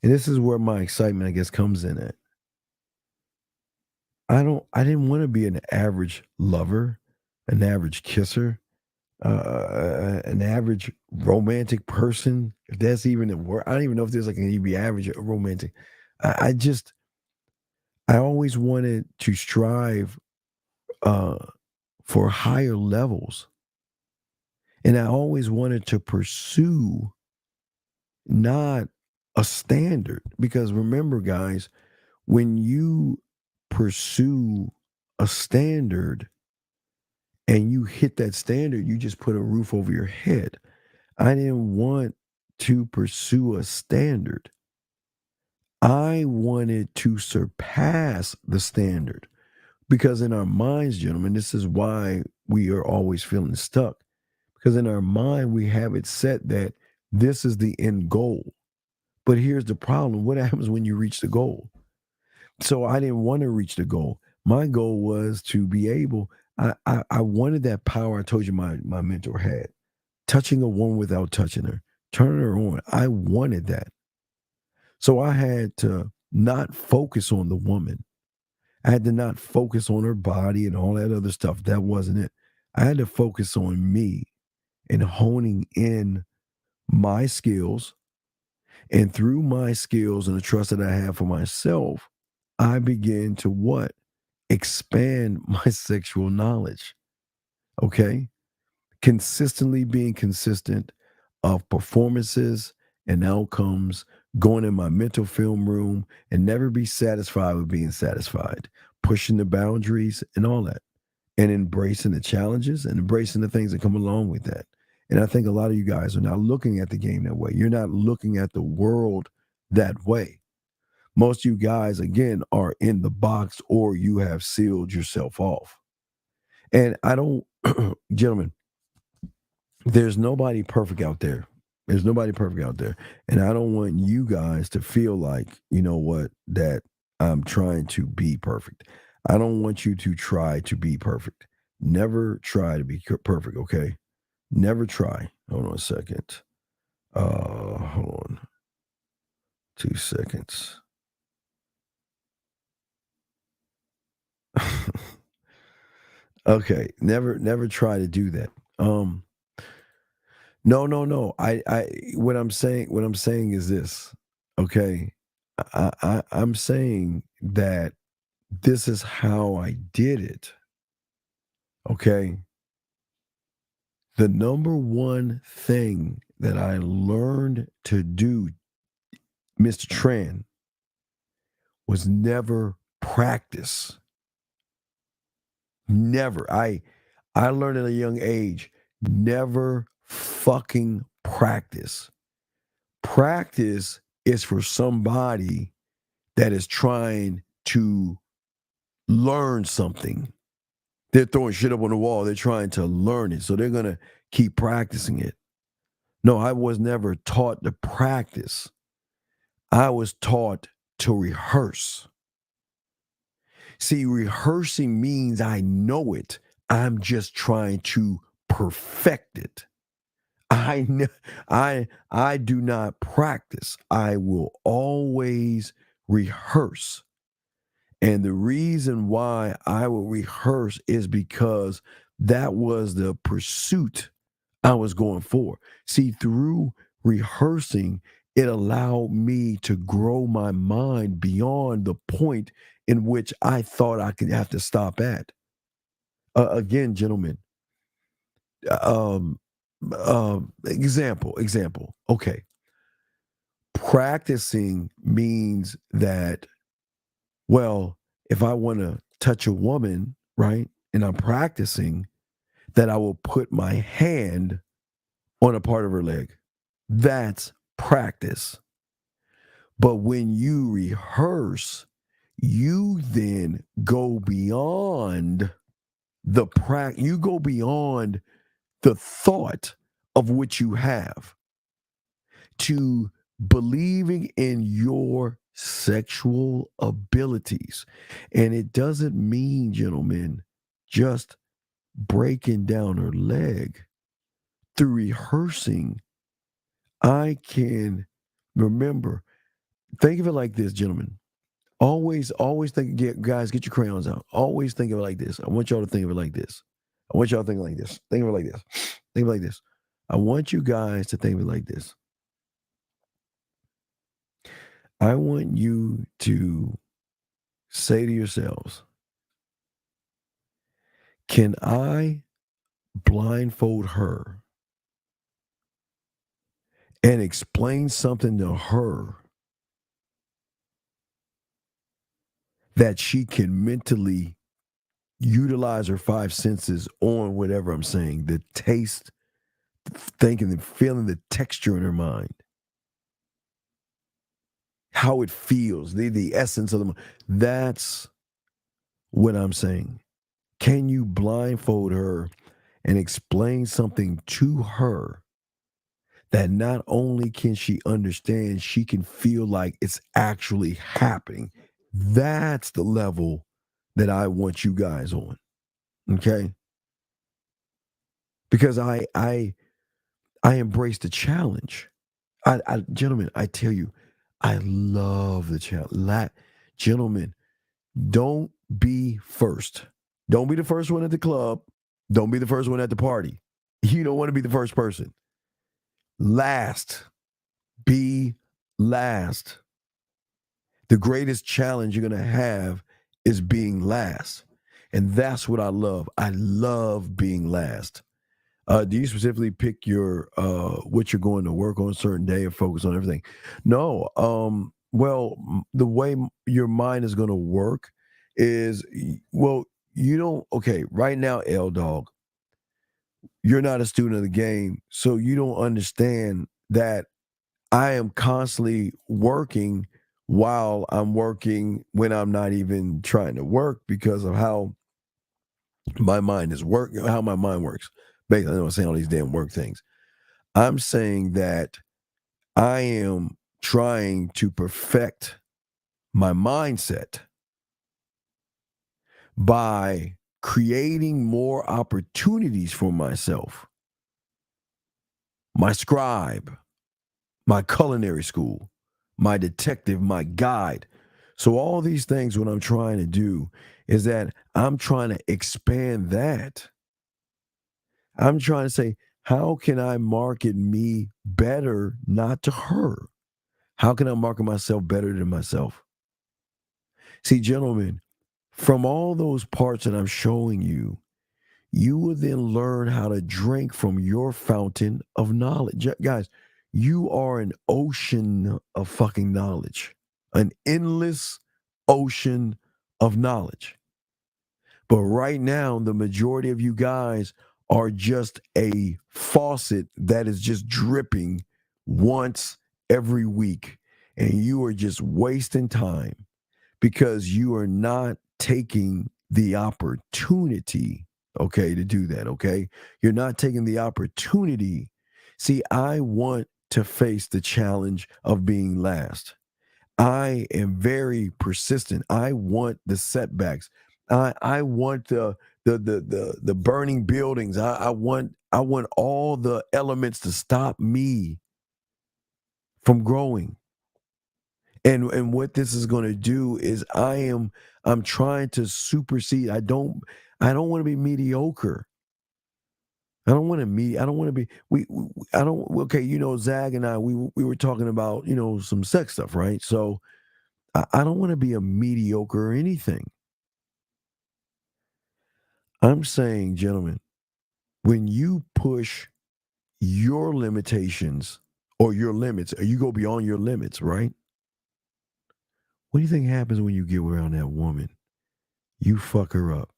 and this is where my excitement, I guess, comes in at. I didn't want to be an average lover, an average kisser, an average romantic person. If that's even a word, I don't even know if there's like an be average or romantic. I always wanted to strive for higher levels. And I always wanted to pursue not a standard. Because remember, guys, when you pursue a standard and you hit that standard, you just put a roof over your head. I didn't want to pursue a standard. I wanted to surpass the standard. Because in our minds, gentlemen, this is why we are always feeling stuck. Because in our mind, we have it set that this is the end goal. But here's the problem. What happens when you reach the goal? So I didn't want to reach the goal. My goal was to be able, I wanted that power I told you my mentor had. Touching a woman without touching her, turning her on. I wanted that. So I had to not focus on the woman. I had to not focus on her body and all that other stuff. That wasn't it. I had to focus on me and honing in my skills. And through my skills and the trust that I have for myself, I began to what? Expand my sexual knowledge. Okay? Consistently being consistent of performances and outcomes, going in my mental film room and never be satisfied with being satisfied, pushing the boundaries and all that, and embracing the challenges and embracing the things that come along with that. And I think a lot of you guys are not looking at the game that way. You're not looking at the world that way. Most of you guys, again, are in the box or you have sealed yourself off. And I don't, gentlemen, there's nobody perfect out there. There's nobody perfect out there. And I don't want you guys to feel like, you know what, that I'm trying to be perfect. I don't want you to try to be perfect. Never try to be perfect, okay? Never try. Hold on a second. Hold on. 2 seconds. Okay, never try to do that. No. What I'm saying is this. Okay, I'm saying that this is how I did it. Okay, the number one thing that I learned to do, Mr. Tran, was never practice. Never. I learned at a young age, never fucking practice. Practice is for somebody that is trying to learn something. They're throwing shit up on the wall. They're trying to learn it. So they're going to keep practicing it. No, I was never taught to practice. I was taught to rehearse. See, rehearsing means I know it. I'm just trying to perfect it. I do not practice. I will always rehearse. And the reason why I will rehearse is because that was the pursuit I was going for. See, through rehearsing, it allowed me to grow my mind beyond the point in which I thought I could have to stop at. Again, gentlemen, example. Okay. Practicing means that, well, if I want to touch a woman, right, and I'm practicing, that I will put my hand on a part of her leg. That's practice. But when you rehearse, you then go beyond you go beyond the thought of which you have to believing in your sexual abilities. And it doesn't mean, gentlemen, just breaking down her leg. Through rehearsing, I can remember. Think of it like this, gentlemen. Always think, guys, get your crayons out. Always think of it like this. I want y'all to think of it like this. I want y'all to think like this. Think of it like this. Think of it like this. I want you guys to think of it like this. I want you to say to yourselves, can I blindfold her and explain something to her that she can mentally utilize her five senses on whatever I'm saying, the taste, thinking, and feeling, the texture in her mind, how it feels, the essence of them. That's what I'm saying. Can you blindfold her and explain something to her that not only can she understand, she can feel like it's actually happening? That's the level that I want you guys on. Okay? Because I embrace the challenge. Gentlemen, I tell you, I love the challenge. Gentlemen, don't be first. Don't be the first one at the club. Don't be the first one at the party. You don't want to be the first person. Last. Be last. The greatest challenge you're going to have is being last. And that's what I love. I love being last. Do you specifically pick your what you're going to work on a certain day and focus on everything? No. Well, the way your mind is going to work is, well, you don't. Okay, right now, L Dog, you're not a student of the game, so you don't understand that I am constantly working while I'm working when I'm not even trying to work, because of how my mind is working, how my mind works. Basically, I don't say all these damn work things. I'm saying that I am trying to perfect my mindset by creating more opportunities for myself. My scribe, my culinary school, my detective, my guide. So all these things, what I'm trying to do is that I'm trying to expand that. I'm trying to say, how can I market me better, not to her? How can I market myself better than myself? See, gentlemen, from all those parts that I'm showing you, you will then learn how to drink from your fountain of knowledge. Guys, you are an ocean of fucking knowledge, an endless ocean of knowledge. But right now, the majority of you guys are just a faucet that is just dripping once every week. And you are just wasting time because you are not taking the opportunity, okay, to do that, okay? You're not taking the opportunity. See, I want to face the challenge of being last. I am very persistent. I want the setbacks. I want the burning buildings. I want all the elements to stop me from growing. And what this is going to do is I'm trying to supersede. I don't want to be mediocre. I don't want to be I don't. Okay, Zag and I, we were talking about, some sex stuff, right? So I don't want to be a mediocre or anything. I'm saying, gentlemen, when you push your limitations or your limits, or you go beyond your limits, right? What do you think happens when you get around that woman? You fuck her up.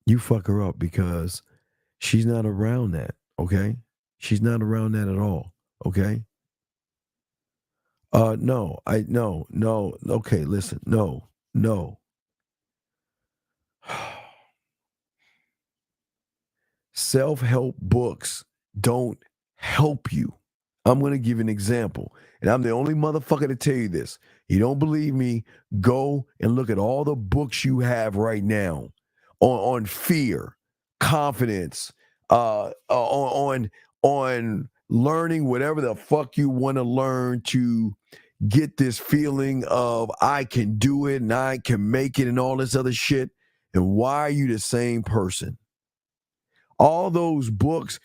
You fuck her up because she's not around that, okay? She's not around that at all, okay? No. Okay, listen. No. Self-help books don't help you. I'm going to give an example, and I'm the only motherfucker to tell you this. You don't believe me? Go and look at all the books you have right now on fear, confidence, on learning whatever the fuck you want to learn to get this feeling of I can do it and I can make it and all this other shit. And why are you the same person? All those books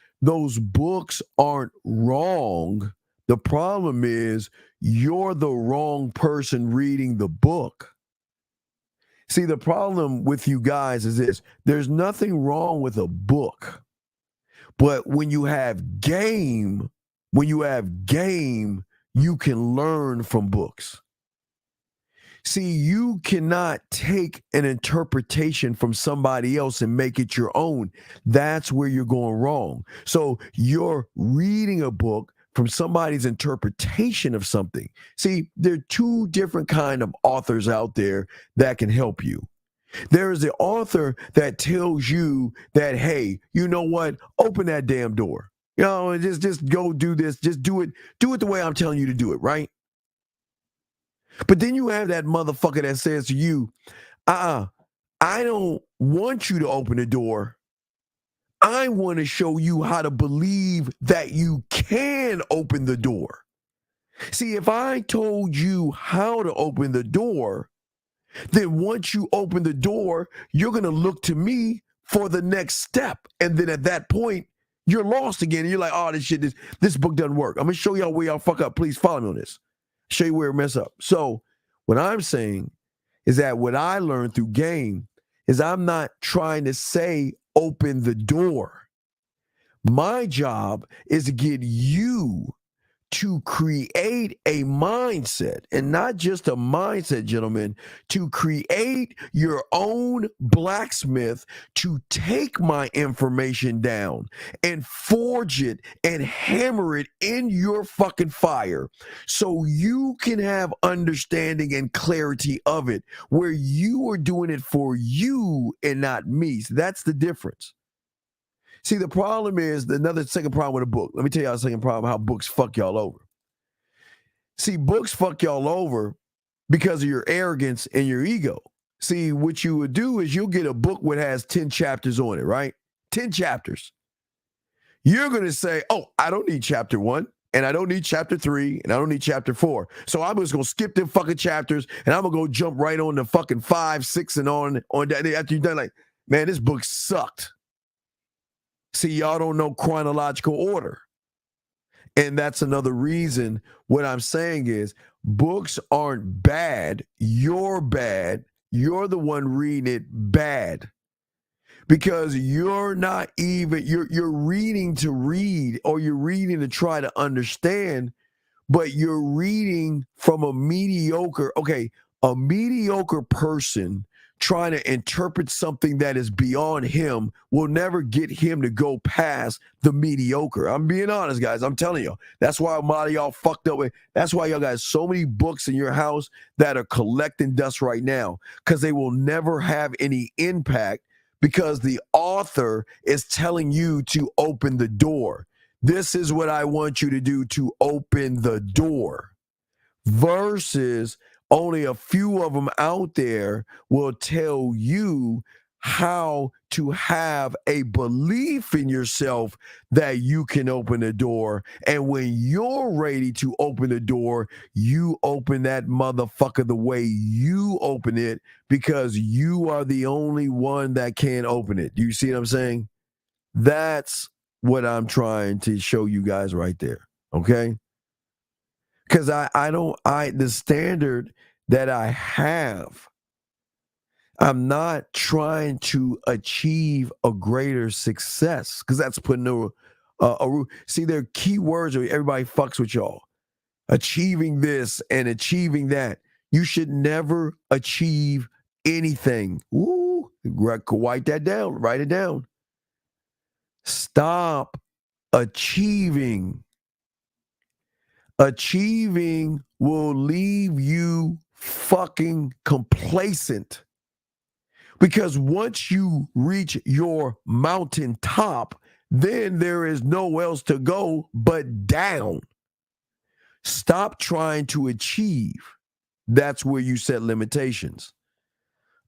aren't wrong. The problem is you're the wrong person reading the book. See, the problem with you guys is this. There's nothing wrong with a book. But when you have game, When you have game, you can learn from books. See, you cannot take an interpretation from somebody else and make it your own. That's where you're going wrong. So you're reading a book from somebody's interpretation of something. See, there are two different kind of authors out there that can help you. There is the author that tells you that, hey, you know what? Open that damn door. You know, and just go do this. Just do it the way I'm telling you to do it, right? But then you have that motherfucker that says to you, I don't want you to open the door. I want to show you how to believe that you can open the door. See, if I told you how to open the door, then once you open the door, you're going to look to me for the next step. And then at that point, you're lost again. And you're like, oh, this book doesn't work. I'm going to show y'all where y'all fuck up. Please follow me on this. Show you where it mess up. So what I'm saying is that what I learned through game is I'm not trying to say open the door. My job is to get you to create a mindset, and not just a mindset, gentlemen, to create your own blacksmith to take my information down and forge it and hammer it in your fucking fire so you can have understanding and clarity of it, where you are doing it for you and not me. So that's the difference. See, the problem is second problem with a book. Let me tell y'all the second problem, how books fuck y'all over. See, books fuck y'all over because of your arrogance and your ego. See, what you would do is you'll get a book that has 10 chapters on it, right? 10 chapters. You're going to say, oh, I don't need chapter 1, and I don't need chapter 3, and I don't need chapter 4. So I'm just going to skip them fucking chapters, and I'm going to go jump right on to fucking 5, 6, and on that. After you're done, like, man, this book sucked. See, y'all don't know chronological order. And that's another reason. What I'm saying is books aren't bad. You're bad. You're the one reading it bad. Because you're not even, you're reading to read, or you're reading to try to understand, but you're reading from a mediocre person trying to interpret something that is beyond him will never get him to go past the mediocre. I'm being honest, guys. I'm telling you. That's why a lot of y'all fucked up with. That's why y'all got so many books in your house that are collecting dust right now, because they will never have any impact, because the author is telling you to open the door. This is what I want you to do, to open the door. Versus only a few of them out there will tell you how to have a belief in yourself that you can open the door. And when you're ready to open the door, you open that motherfucker the way you open it, because you are the only one that can open it. Do you see what I'm saying? That's what I'm trying to show you guys right there. Okay? Because the standard that I have, I'm not trying to achieve a greater success, because that's putting see, there are key words where everybody fucks with y'all. Achieving this and achieving that. You should never achieve anything. Ooh, write that down. Write it down. Stop achieving. Achieving will leave you fucking complacent, because once you reach your mountaintop, then there is nowhere else to go but down. Stop trying to achieve. That's where you set limitations.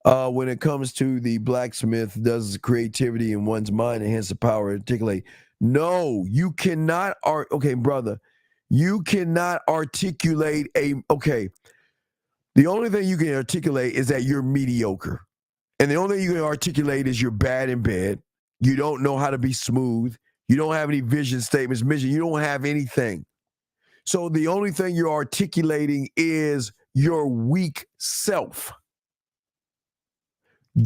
When it comes to the blacksmith, does creativity in one's mind enhance the power to articulate? No, you cannot. Okay, brother. You cannot articulate the only thing you can articulate is that you're mediocre. And the only thing you can articulate is you're bad in bed. You don't know how to be smooth. You don't have any vision statements, mission. You don't have anything. So the only thing you're articulating is your weak self.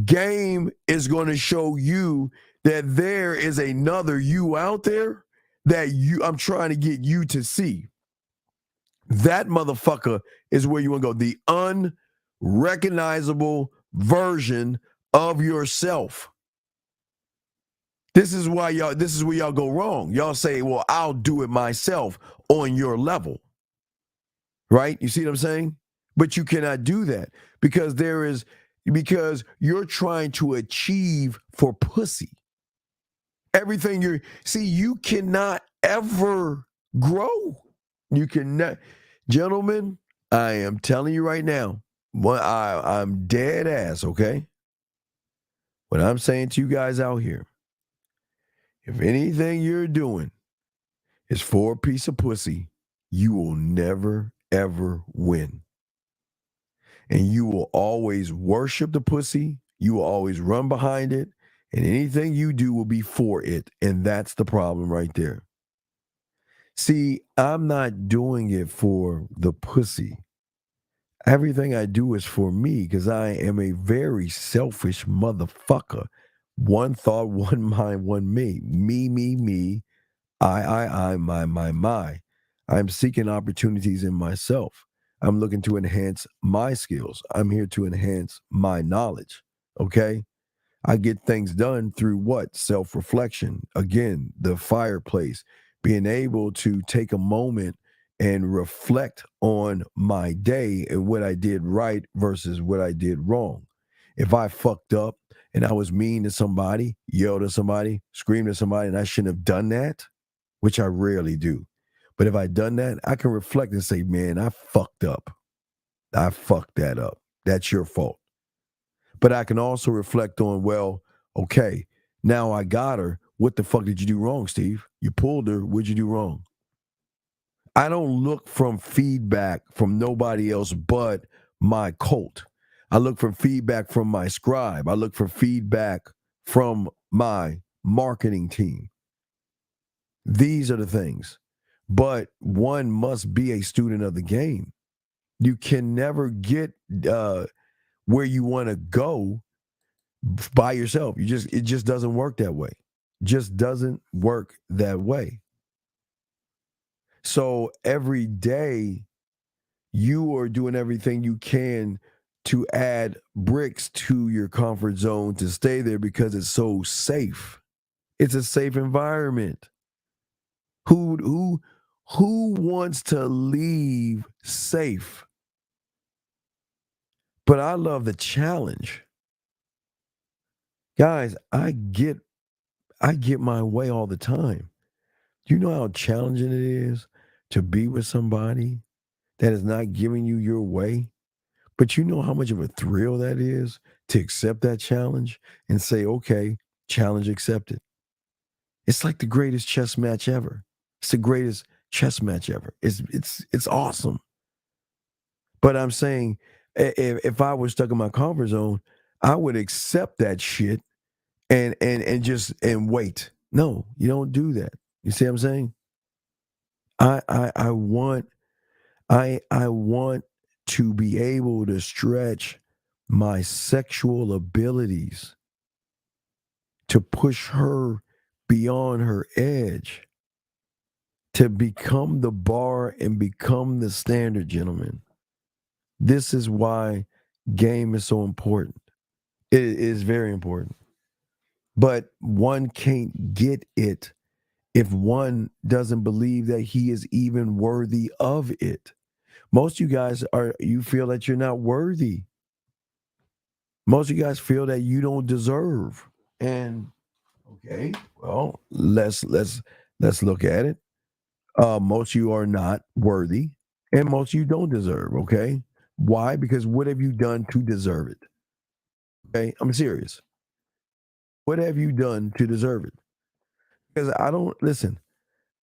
Game is going to show you that there is another you out there that I'm trying to get you to see. That motherfucker is where you want to go. The unrecognizable version of yourself. This is why this is where y'all go wrong. Y'all say, well, I'll do it myself on your level. Right? You see what I'm saying? But you cannot do that because you're trying to achieve for pussy. Everything you cannot ever grow. You cannot. Gentlemen, I am telling you right now, I'm dead ass, okay? What I'm saying to you guys out here, if anything you're doing is for a piece of pussy, you will never, ever win. And you will always worship the pussy. You will always run behind it. And anything you do will be for it. And that's the problem right there. See, I'm not doing it for the pussy. Everything I do is for me because I am a very selfish motherfucker. One thought, one mind, one me. Me. I, my. I'm seeking opportunities in myself. I'm looking to enhance my skills. I'm here to enhance my knowledge. Okay? I get things done through what? Self-reflection. Again, the fireplace. Being able to take a moment and reflect on my day and what I did right versus what I did wrong. If I fucked up and I was mean to somebody, yelled at somebody, screamed at somebody, and I shouldn't have done that, which I rarely do. But if I done that, I can reflect and say, man, I fucked up. I fucked that up. That's your fault. But I can also reflect on, well, okay, now I got her. What the fuck did you do wrong, Steve? You pulled her. What'd you do wrong? I don't look from feedback from nobody else but my cult. I look for feedback from my scribe. I look for feedback from my marketing team. These are the things. But one must be a student of the game. You can never get where you want to go by yourself. It just doesn't work that way. Just doesn't work that way. So every day you are doing everything you can to add bricks to your comfort zone to stay there because it's so safe. It's a safe environment. Who wants to leave safe? But I love the challenge. Guys, I get my way all the time. Do you know how challenging it is to be with somebody that is not giving you your way? But you know how much of a thrill that is to accept that challenge and say, okay, challenge accepted. It's like the greatest chess match ever. It's the greatest chess match ever. It's awesome. But I'm saying if I was stuck in my comfort zone, I would accept that shit and wait. No, you don't do that. You see what I'm saying? I want to be able to stretch my sexual abilities to push her beyond her edge, to become the bar and become the standard, gentlemen. This is why game is so important. It is very important. But one can't get it if one doesn't believe that he is even worthy of it. Most of you guys you feel that you're not worthy. Most of you guys feel that you don't deserve. And okay, well, let's look at it. Most of you are not worthy, and most of you don't deserve, okay? Why? Because what have you done to deserve it? Okay, I'm serious. What have you done to deserve it? Because I don't listen.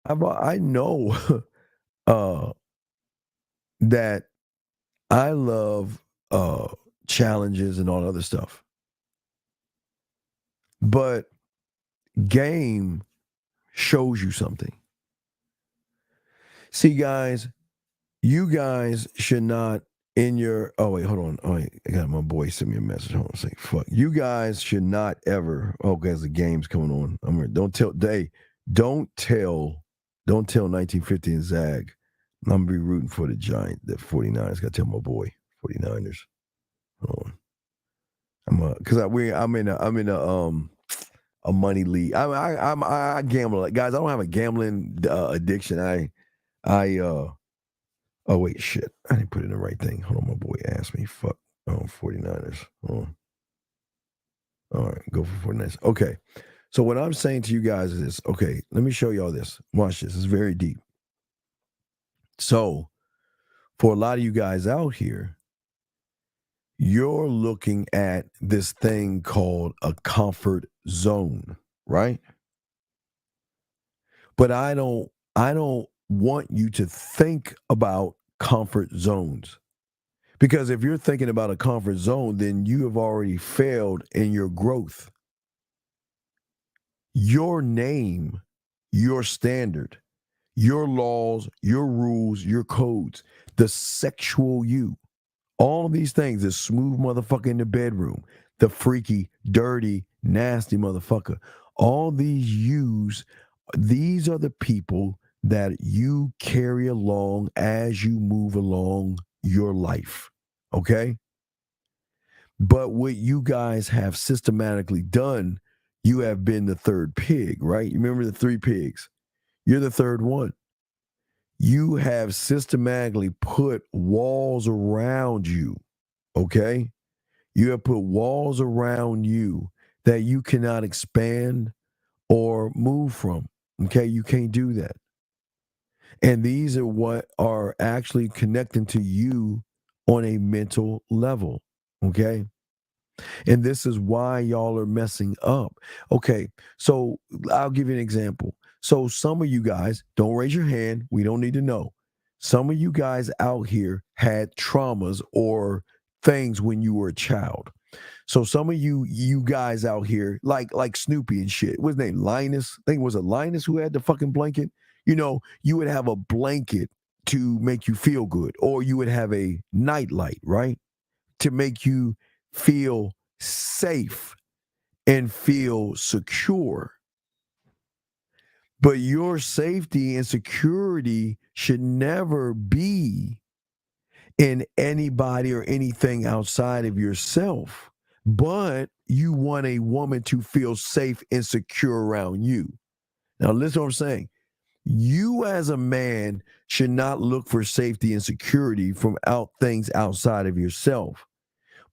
I know that I love challenges and all other stuff, but game shows you something. See, guys, you guys should not in your. Oh wait, hold on. Oh wait, I got my boy send me a message. Hold on, say fuck. You guys should not ever. Oh, guys, the game's coming on. Don't tell Day. Don't tell 1950 and Zag. I'm gonna be rooting for the Giant, the 49ers. Gotta tell my boy, 49ers. Hold on. I'm in a money league. I gamble. Guys, I don't have a gambling addiction. Oh wait, shit. I didn't put in the right thing. Hold on, my boy asked me. Fuck. 49ers. Hold on. All right, go for 49ers. Okay. So what I'm saying to you guys is this. Okay, let me show y'all this. Watch this. It's very deep. So for a lot of you guys out here, you're looking at this thing called a comfort zone, right? But I don't want you to think about comfort zones. Because if you're thinking about a comfort zone, then you have already failed in your growth. Your name, your standard, your laws, your rules, your codes, the sexual you, all of these things, the smooth motherfucker in the bedroom, the freaky, dirty, nasty motherfucker, all these yous, these are the people that you carry along as you move along your life. Okay? But what you guys have systematically done, you have been the third pig, right? You remember the three pigs? You're the third one. You have systematically put walls around you, okay? You have put walls around you that you cannot expand or move from, okay? You can't do that. And these are what are actually connecting to you on a mental level, okay? And this is why y'all are messing up. Okay, so I'll give you an example. So some of you guys, don't raise your hand. We don't need to know. Some of you guys out here had traumas or things when you were a child. So some of you guys out here, like Snoopy and shit. What's his name? Linus? I think it was a Linus who had the fucking blanket. You know, you would have a blanket to make you feel good, or you would have a nightlight, right? To make you feel safe and feel secure. But your safety and security should never be in anybody or anything outside of yourself. But you want a woman to feel safe and secure around you. Now, listen to what I'm saying. You as a man should not look for safety and security from things outside of yourself.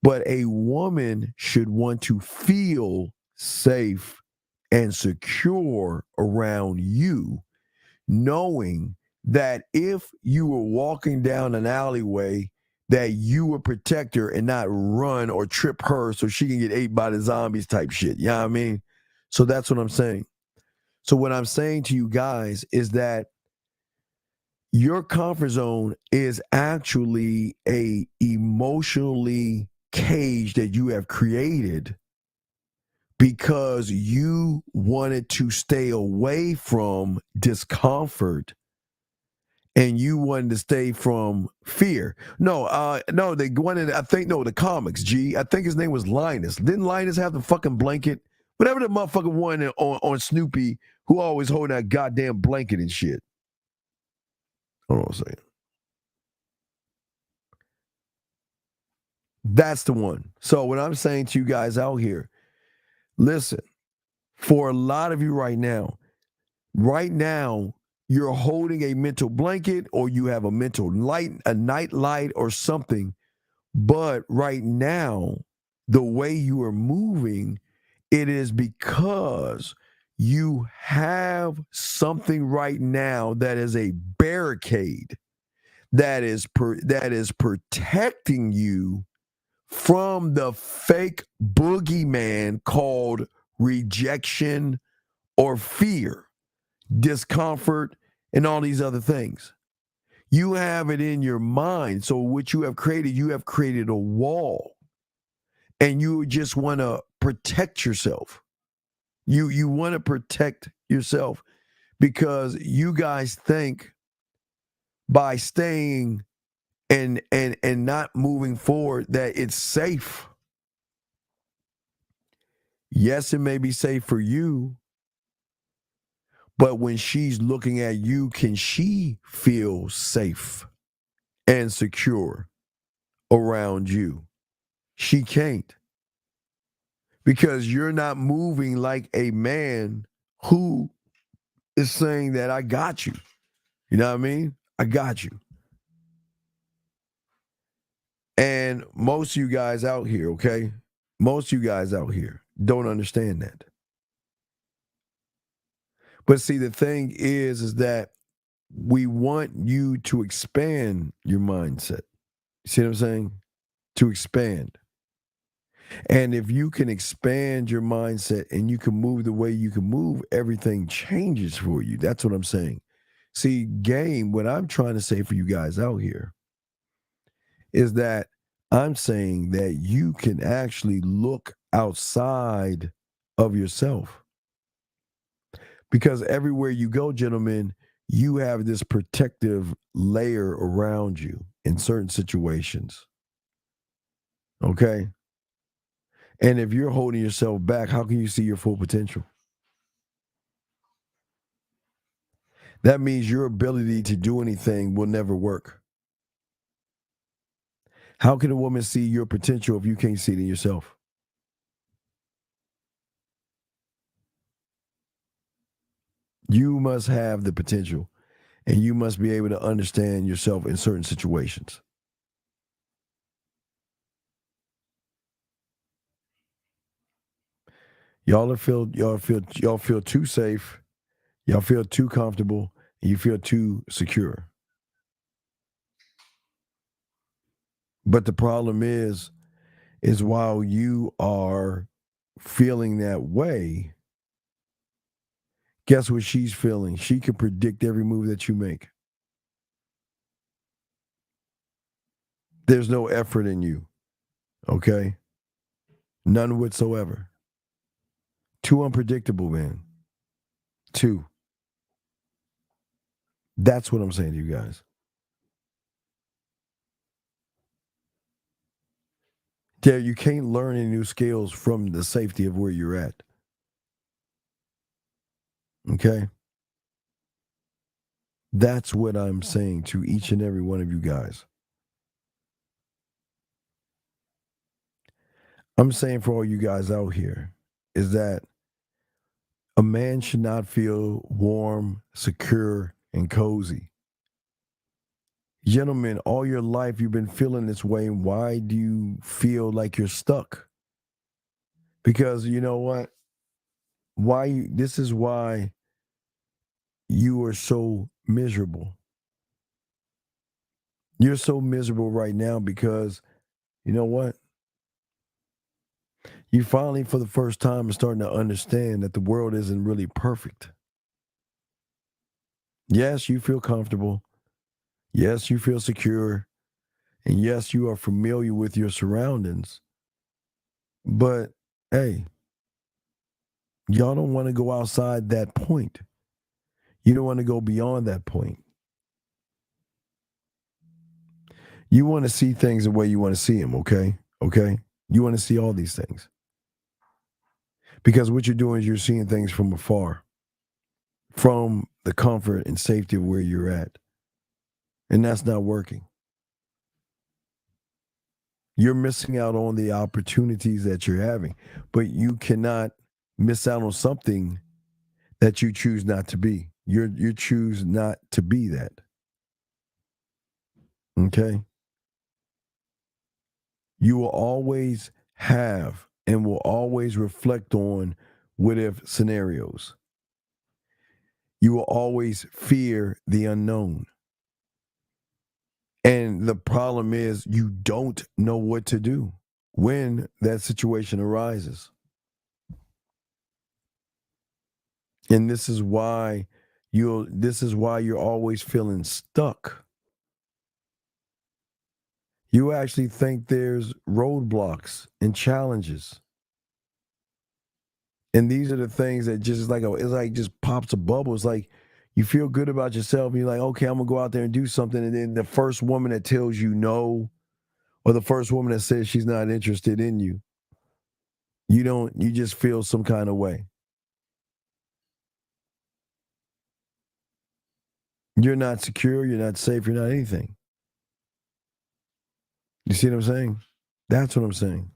But a woman should want to feel safe and secure around you, knowing that if you were walking down an alleyway, that you would protect her and not run or trip her so she can get ate by the zombies type shit. You know what I mean? So that's what I'm saying. So what I'm saying to you guys is that your comfort zone is actually a emotionally cage that you have created because you wanted to stay away from discomfort and you wanted to stay from fear. No, they wanted, the comics, I think his name was Linus. Didn't Linus have the fucking blanket? Whatever the motherfucker wanted on Snoopy, who always holding that goddamn blanket and shit. Hold on a second. That's the one. So what I'm saying to you guys out here, listen, for a lot of you right now, you're holding a mental blanket or you have a mental light, a night light or something. But right now, the way you are moving, it is because you have something right now that is a barricade that is protecting you from the fake boogeyman called rejection or fear, discomfort, and all these other things. You have it in your mind. So what you have created a wall. And you just want to protect yourself. You want to protect yourself because you guys think by staying and not moving forward that it's safe. Yes, it may be safe for you, But when she's looking at you, can she feel safe and secure around you? She can't. Because you're not moving like a man who is saying that I got you. You know what I mean? I got you. And most of you guys out here, okay? Most of you guys out here don't understand that. But see, the thing is that we want you to expand your mindset. See what I'm saying? To expand. And if you can expand your mindset and you can move the way you can move, everything changes for you. That's what I'm saying. See, game, what I'm trying to say for you guys out here is that I'm saying that you can actually look outside of yourself. Because everywhere you go, gentlemen, you have this protective layer around you in certain situations. Okay? And if you're holding yourself back, how can you see your full potential? That means your ability to do anything will never work. How can a woman see your potential if you can't see it in yourself? You must have the potential, and you must be able to understand yourself in certain situations. Y'all feel too safe, y'all feel too comfortable, and you feel too secure. But the problem is while you are feeling that way, guess what she's feeling? She can predict every move that you make. There's no effort in you, okay? None whatsoever. Too unpredictable, man. Too. That's what I'm saying to you guys. Yeah, you can't learn any new skills from the safety of where you're at. Okay? That's what I'm saying to each and every one of you guys. I'm saying for all you guys out here is that a man should not feel warm, secure, and cozy. Gentlemen, all your life you've been feeling this way. Why do you feel like you're stuck? Because you know what? This is why you are so miserable. You're so miserable right now because you know what? You finally, for the first time, are starting to understand that the world isn't really perfect. Yes, you feel comfortable. Yes, you feel secure. And yes, you are familiar with your surroundings. But hey, y'all don't want to go outside that point. You don't want to go beyond that point. You want to see things the way you want to see them, okay? Okay? You want to see all these things. Because what you're doing is you're seeing things from afar, from the comfort and safety of where you're at. And that's not working. You're missing out on the opportunities that you're having, but you cannot miss out on something that you choose not to be. You choose not to be that. Okay? You will always have and will always reflect on what if scenarios. You will always fear the unknown. And the problem is you don't know what to do when that situation arises. And this is why you're always feeling stuck. You actually think there's roadblocks and challenges. And these are the things that just it's like just pops a bubble. It's like you feel good about yourself and you're like, okay, I'm gonna go out there and do something. And then the first woman that tells you no, or the first woman that says she's not interested in you, you just feel some kind of way. You're not secure, you're not safe, you're not anything. You see what I'm saying? That's what I'm saying.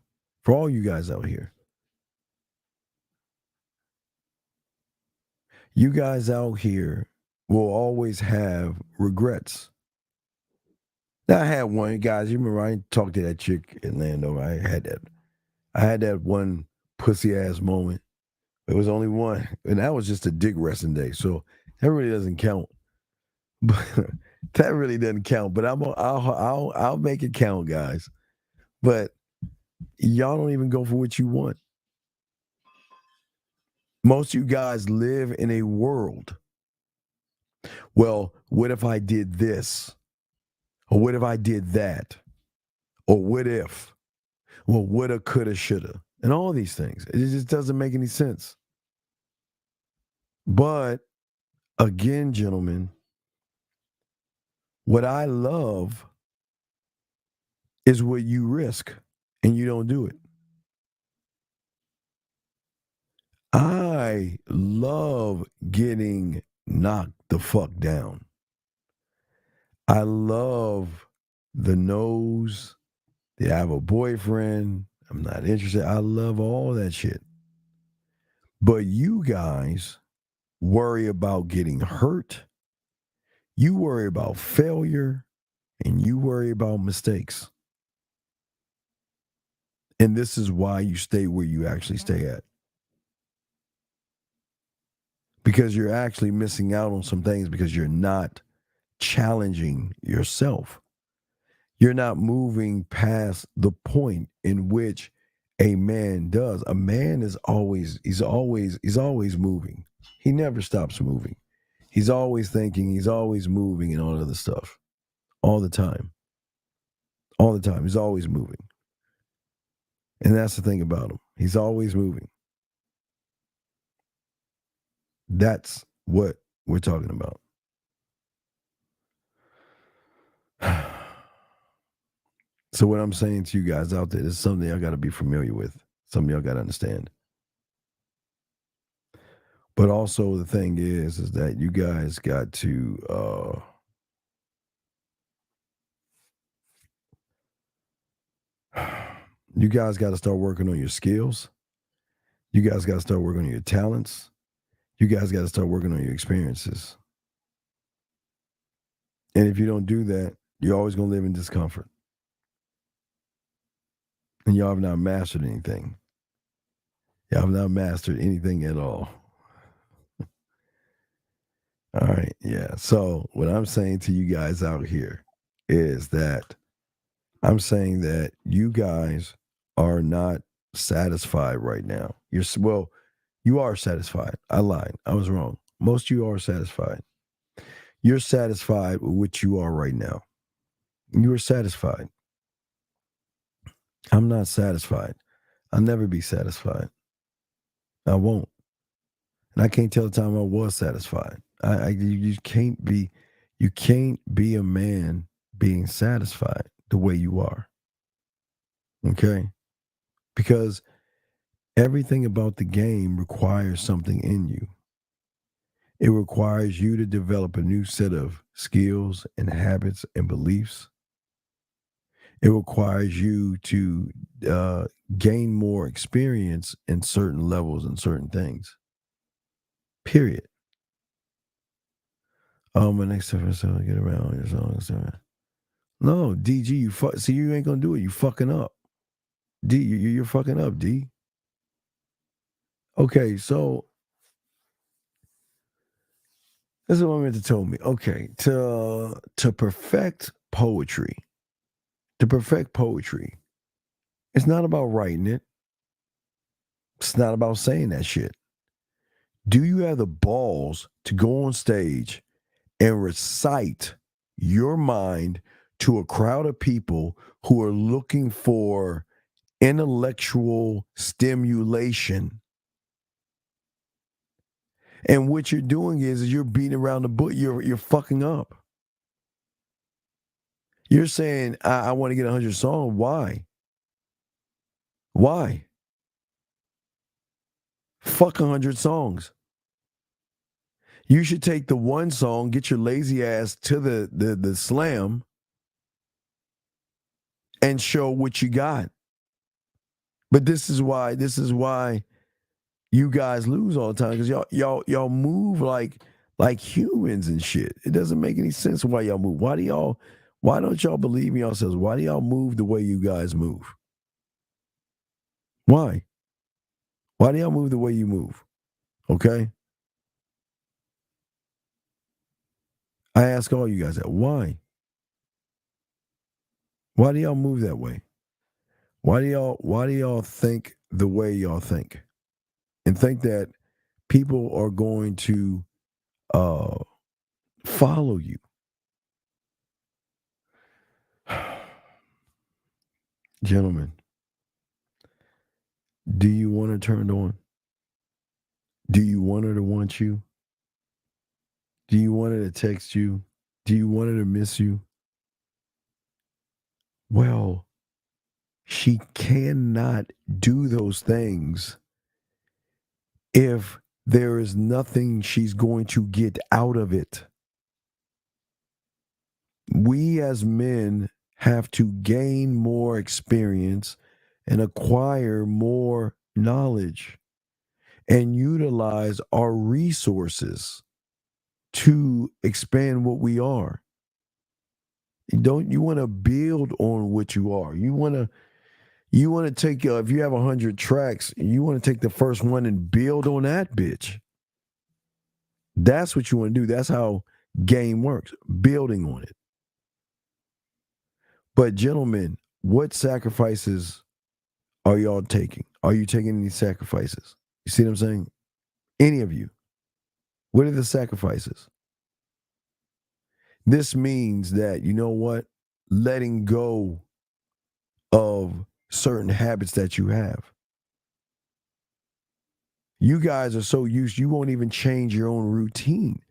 For all you guys out here. You guys out here will always have regrets. Now, I had one, guys. You remember I talked to that chick in Landover. I had that one pussy ass moment. It was only one, and that was just a dick resting day. So that really doesn't count. But that really doesn't count. But I'll make it count, guys. But y'all don't even go for what you want. Most of you guys live in a world. Well, what if I did this? Or what if I did that? Or what if? Well, woulda, coulda, shoulda. And all these things. It just doesn't make any sense. But again, gentlemen, what I love is what you risk and you don't do it. I love getting knocked the fuck down. I love the nose. Did I have a boyfriend? I'm not interested. I love all that shit. But you guys worry about getting hurt. You worry about failure. And you worry about mistakes. And this is why you stay where you actually stay at. Because you're actually missing out on some things because you're not challenging yourself. You're not moving past the point in which a man does. A man is always moving. He never stops moving. He's always thinking, he's always moving and all other stuff. All the time. All the time. He's always moving. And that's the thing about him. He's always moving. That's what we're talking about. So what I'm saying to you guys out there is something y'all got to be familiar with. Something y'all got to understand. But also the thing is that you guys got to you guys got to start working on your skills. You guys got to start working on your talents. You guys got to start working on your experiences. And if you don't do that, you're always going to live in discomfort. And y'all have not mastered anything. Y'all have not mastered anything at all. All right, yeah. So what I'm saying to you guys out here is that I'm saying that you guys are not satisfied right now. You are satisfied. I lied. I was wrong. Most of you are satisfied. You're satisfied with what you are right now. You are satisfied. I'm not satisfied. I'll never be satisfied. I won't. And I can't tell the time I was satisfied. You can't be a man being satisfied the way you are. Okay? Because everything about the game requires something in you. It requires you to develop a new set of skills and habits and beliefs. It requires you to gain more experience in certain levels and certain things. Period. My next step is to get around your song. No, DG, you ain't gonna do it. You fucking up. D, you're fucking up, D. Okay, so this is what I meant to tell me. Okay, to perfect poetry, it's not about writing it. It's not about saying that shit. Do you have the balls to go on stage and recite your mind to a crowd of people who are looking for intellectual stimulation? And what you're doing is you're beating around the bush. You're fucking up. You're saying, I want to get 100 songs. Why? Why? Fuck 100 songs. You should take the one song, get your lazy ass to the slam, and show what you got. But this is why you guys lose all the time, because y'all move like humans and shit. It doesn't make any sense why y'all move. Why don't y'all believe in yourselves? Why do y'all move the way you guys move? Why? Why do y'all move the way you move? Okay? I ask all you guys that. Why? Why do y'all move that way? Why do y'all think the way y'all think? And think that people are going to follow you? Gentlemen, do you want her turned on? Do you want her to want you? Do you want her to text you? Do you want her to miss you? Well, she cannot do those things if there is nothing she's going to get out of it. We as men have to gain more experience and acquire more knowledge and utilize our resources to expand what we are. You want to build on what you are. You want to take, if you have 100 tracks, you want to take the first one and build on that bitch. That's what you want to do. That's how game works, building on it. But gentlemen, what sacrifices are y'all taking? Are you taking any sacrifices? You see what I'm saying? Any of you? What are the sacrifices? This means that, you know what? Letting go of certain habits that you have. You guys are so used, you won't even change your own routine.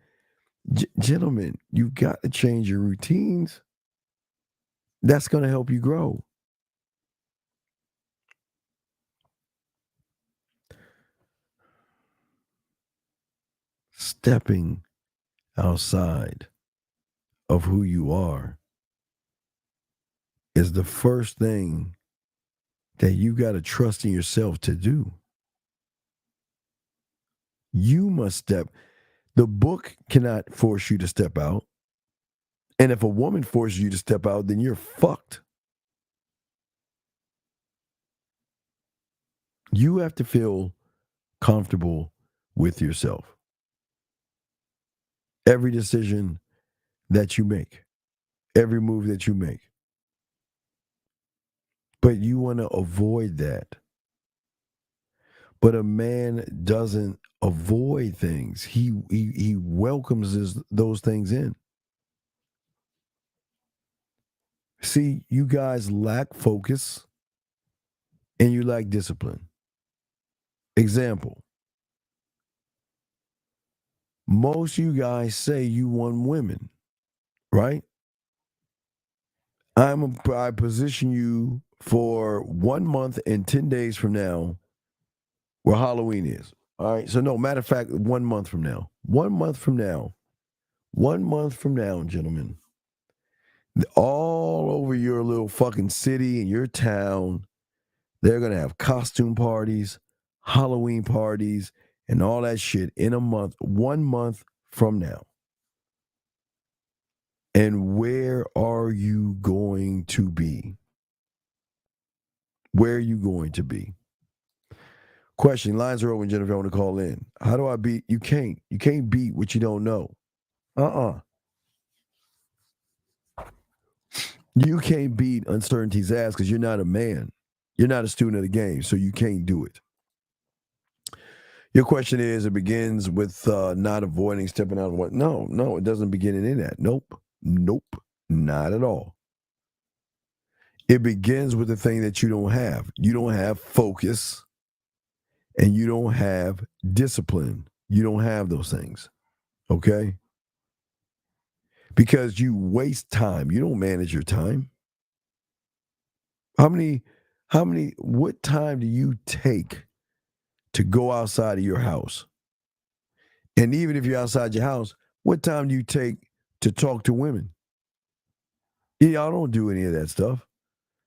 Gentlemen, you've got to change your routines. That's going to help you grow. Stepping outside of who you are is the first thing that you got to trust in yourself to do. You must step. The book cannot force you to step out. And if a woman forces you to step out, then you're fucked. You have to feel comfortable with yourself. Every decision that you make, every move that you make. But you want to avoid that. But a man doesn't avoid things. He welcomes those things in. See, you guys lack focus and you lack discipline. Example. Most of you guys say you want women, right? I position you for 1 month and 10 days from now where Halloween is. All right. So no, matter of fact, 1 month from now. 1 month from now. 1 month from now, gentlemen. All over your little fucking city and your town, they're going to have costume parties, Halloween parties, and all that shit in a month, 1 month from now. And where are you going to be? Where are you going to be? Question, lines are open, Jennifer, I want to call in. How do I beat? You can't beat what you don't know. You can't beat uncertainty's ass because you're not a man. You're not a student of the game, so you can't do it. Your question is, it begins with not avoiding stepping out of what? No, it doesn't begin in that. Nope, not at all. It begins with the thing that you don't have. You don't have focus and you don't have discipline. You don't have those things, okay? Because you waste time. You don't manage your time. What time do you take to go outside of your house And even if you're outside your house, what time do you take to talk to women? Y'all don't do any of that stuff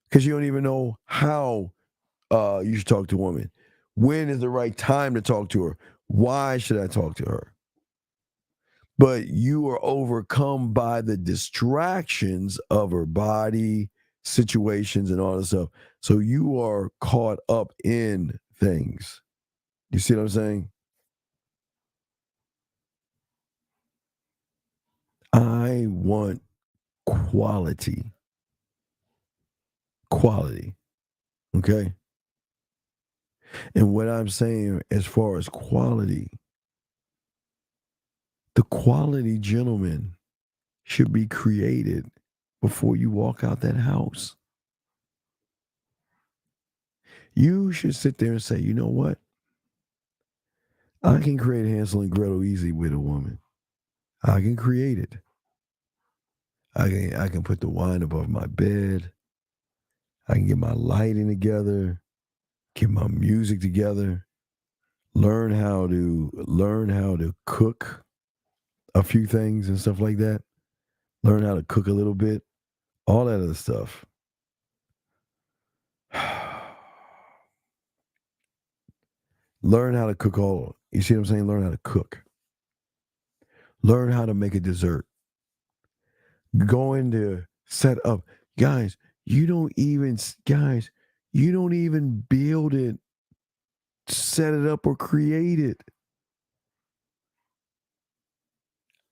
because you don't even know how you should talk to a woman. When is the right time to talk to her? Why should I talk to her? But you are overcome by the distractions of her body, situations, and all this stuff. So you are caught up in things. You see what I'm saying? I want quality. Quality. Okay? And what I'm saying as far as quality, the quality gentleman should be created before you walk out that house. You should sit there and say, you know what? I can create Hansel and Gretel easy with a woman. I can create it. I can put the wine above my bed. I can get my lighting together, get my music together, learn how to cook a few things and stuff like that. Learn how to cook a little bit. All that other stuff. Learn how to cook you see what I'm saying? Learn how to cook. Learn how to make a dessert. Going to set up. Guys, you don't even build it, set it up, or create it.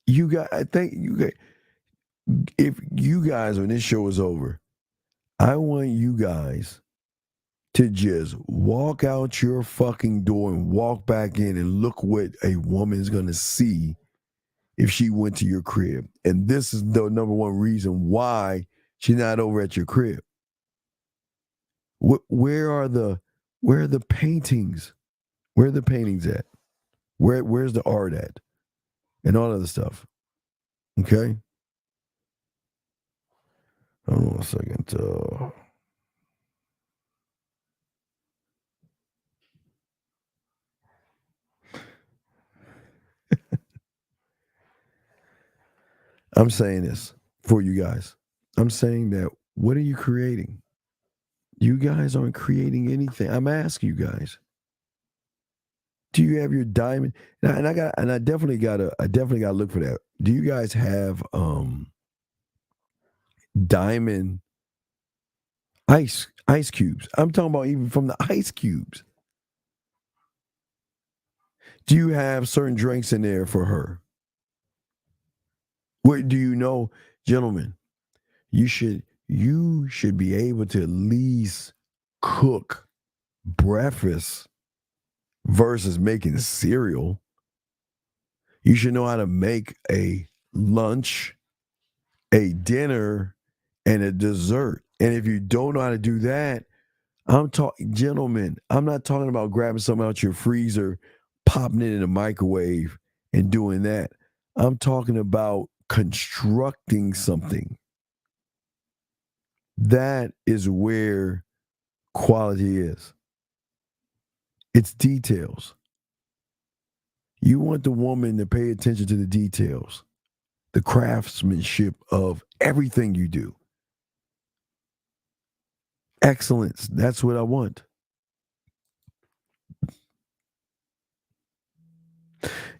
I think you guys, if you guys, when this show is over, I want you guys to just walk out your fucking door and walk back in and look what a woman is going to see if she went to your crib. And this is the number one reason why she's not over at your crib. Where are the paintings? Where are the paintings at? Where's the art at? And all other stuff. Okay? Hold on a second. I'm saying this for you guys. I'm saying that what are you creating? You guys aren't creating anything. I'm asking you guys. Do you have your diamond? And I definitely gotta look for that. Do you guys have diamond ice cubes? I'm talking about even from the ice cubes. Do you have certain drinks in there for her? What do you know, gentlemen? You should be able to at least cook breakfast versus making cereal. You should know how to make a lunch, a dinner, and a dessert. And if you don't know how to do that, gentlemen, I'm not talking about grabbing something out your freezer, popping it in the microwave and doing that. I'm talking about constructing something. That is where quality is. It's details. You want the woman to pay attention to the details, the craftsmanship of everything you do. Excellence. That's what I want.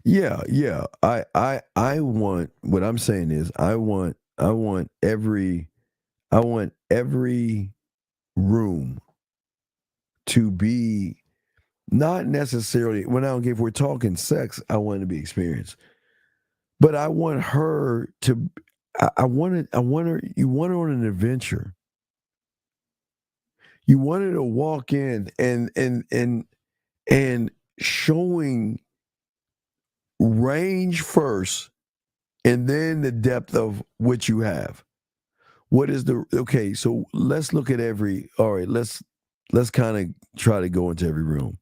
Yeah. I want, what I'm saying is I want every room to be not necessarily, if we're talking sex, I want it to be experienced. But I want her to, you want her on an adventure. You want her to walk in and showing range first and then the depth of what you have. What is okay, so let's look at let's kind of try to go into every room.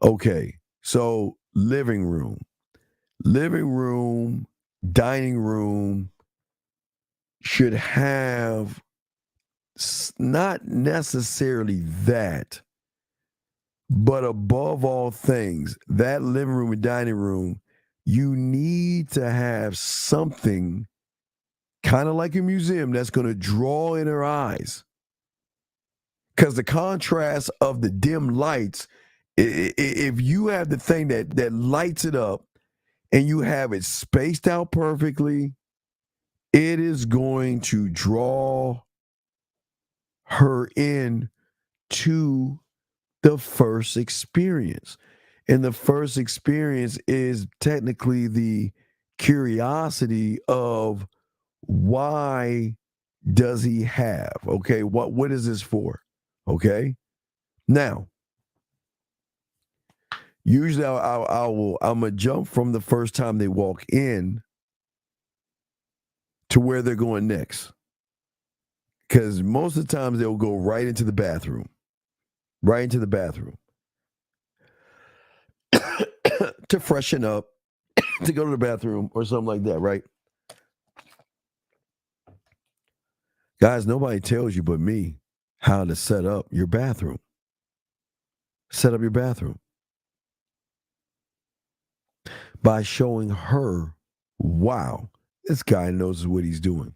Okay, so living room, dining room should have not necessarily that, but above all things, that living room and dining room you need to have something kind of like a museum that's going to draw in her eyes. Because the contrast of the dim lights, if you have the thing that lights it up and you have it spaced out perfectly, it is going to draw her in to the first experience. And the first experience is technically the curiosity of why does he have? Okay, what is this for? Okay. Now, usually I'm gonna jump from the first time they walk in to where they're going next. Because most of the times they'll go right into the bathroom. Right into the bathroom. To freshen up, to go to the bathroom or something like that, right? Guys, nobody tells you but me how to set up your bathroom. Set up your bathroom. By showing her, wow, this guy knows what he's doing.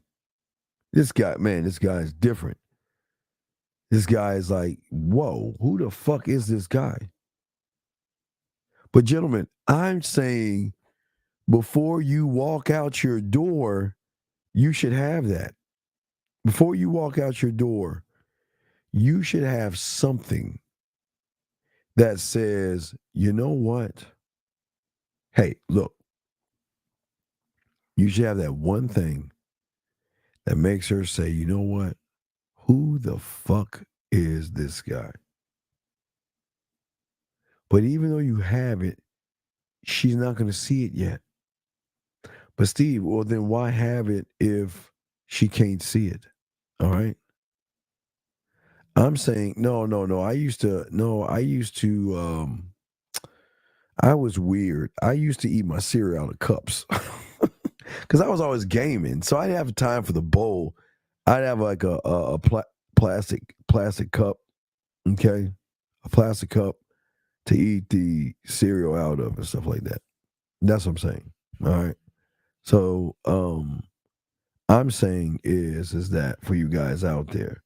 This guy is different. This guy is like, whoa, who the fuck is this guy? But gentlemen, I'm saying before you walk out your door, you should have that. Before you walk out your door, you should have something that says, you know what? Hey, look, you should have that one thing that makes her say, you know what? Who the fuck is this guy? But even though you have it, she's not going to see it yet. But Steve, well, then why have it if she can't see it? All right. I'm saying, no. I was weird. I used to eat my cereal out of cups because I was always gaming. So I didn't have time for the bowl. I'd have like a plastic cup, okay? A plastic cup to eat the cereal out of and stuff like that. That's what I'm saying. All right. So I'm saying is that for you guys out there,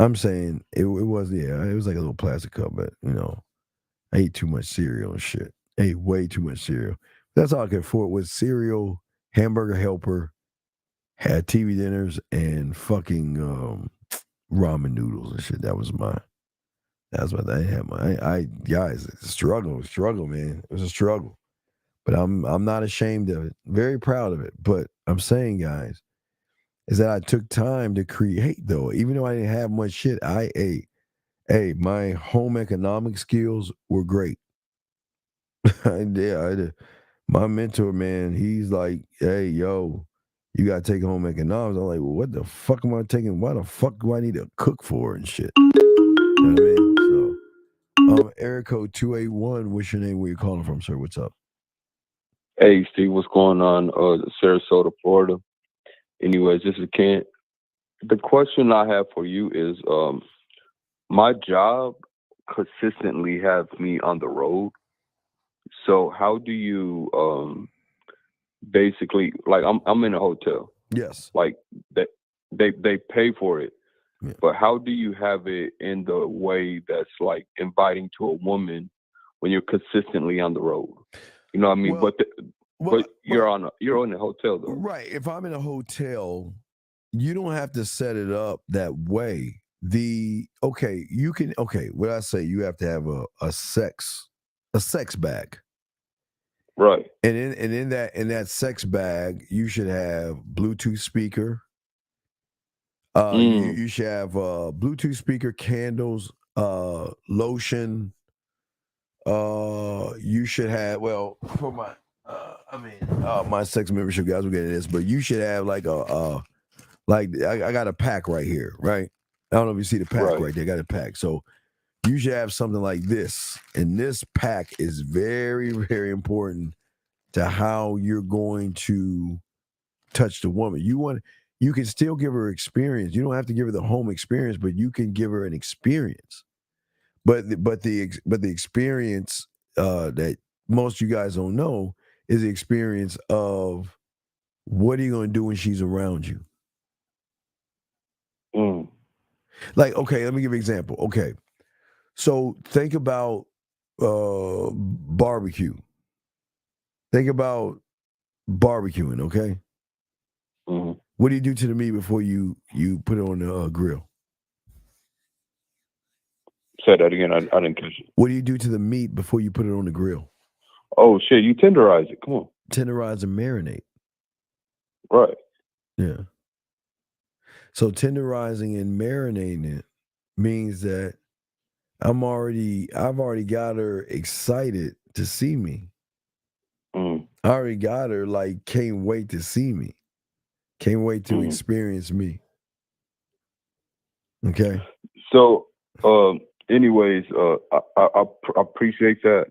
I'm saying it was like a little plastic cup, but I ate too much cereal and shit. I ate way too much cereal. That's all I could afford was cereal, hamburger helper, had TV dinners, and fucking ramen noodles and shit. That was what I had. Guys, it's a struggle, man. It was a struggle. But I'm not ashamed of it. Very proud of it. But I'm saying, guys, is that I took time to create, though. Even though I didn't have much shit, I ate. Hey, my home economic skills were great. My mentor, man, he's like, hey, yo, you got to take home economics. I'm like, well, what the fuck am I taking? Why the fuck do I need to cook for and shit? You know what I mean? So, area code 281, what's your name? Where you calling from, sir? What's up? Hey, Steve, what's going on? Sarasota, Florida. Anyways, this is Kent. The question I have for you is, my job consistently has me on the road. So how do you basically, like, I'm in a hotel. Yes. Like they pay for it. Yeah. But how do you have it in the way that's like inviting to a woman when you're consistently on the road? You know what I mean? But you're in a hotel though. Right. If I'm in a hotel, you don't have to set it up that way. What I say, you have to have a sex bag. Right. And in that sex bag, you should have Bluetooth speaker. You should have Bluetooth speaker, candles, lotion. You should have, well, for my my sex membership guys will get this, but you should have like I got a pack right here, right? I don't know if you see the pack right there. I got a pack. So you should have something like this. And this pack is very, very important to how you're going to touch the woman. You can still give her experience. You don't have to give her the home experience, but you can give her an experience. But the experience that most of you guys don't know is the experience of what are you going to do when she's around you? Like, okay, let me give you an example. Okay, so think about barbecue. Think about barbecuing, okay? What do you do to the meat before you put it on the grill? Say that again. I didn't catch it. What do you do to the meat before you put it on the grill? Oh, shit. You tenderize it. Come on. Tenderize and marinate. Right. Yeah. So tenderizing and marinating it means that I've already got her excited to see me. I already got her like can't wait to see me. Can't wait to experience me. Okay. So, anyways, I appreciate that.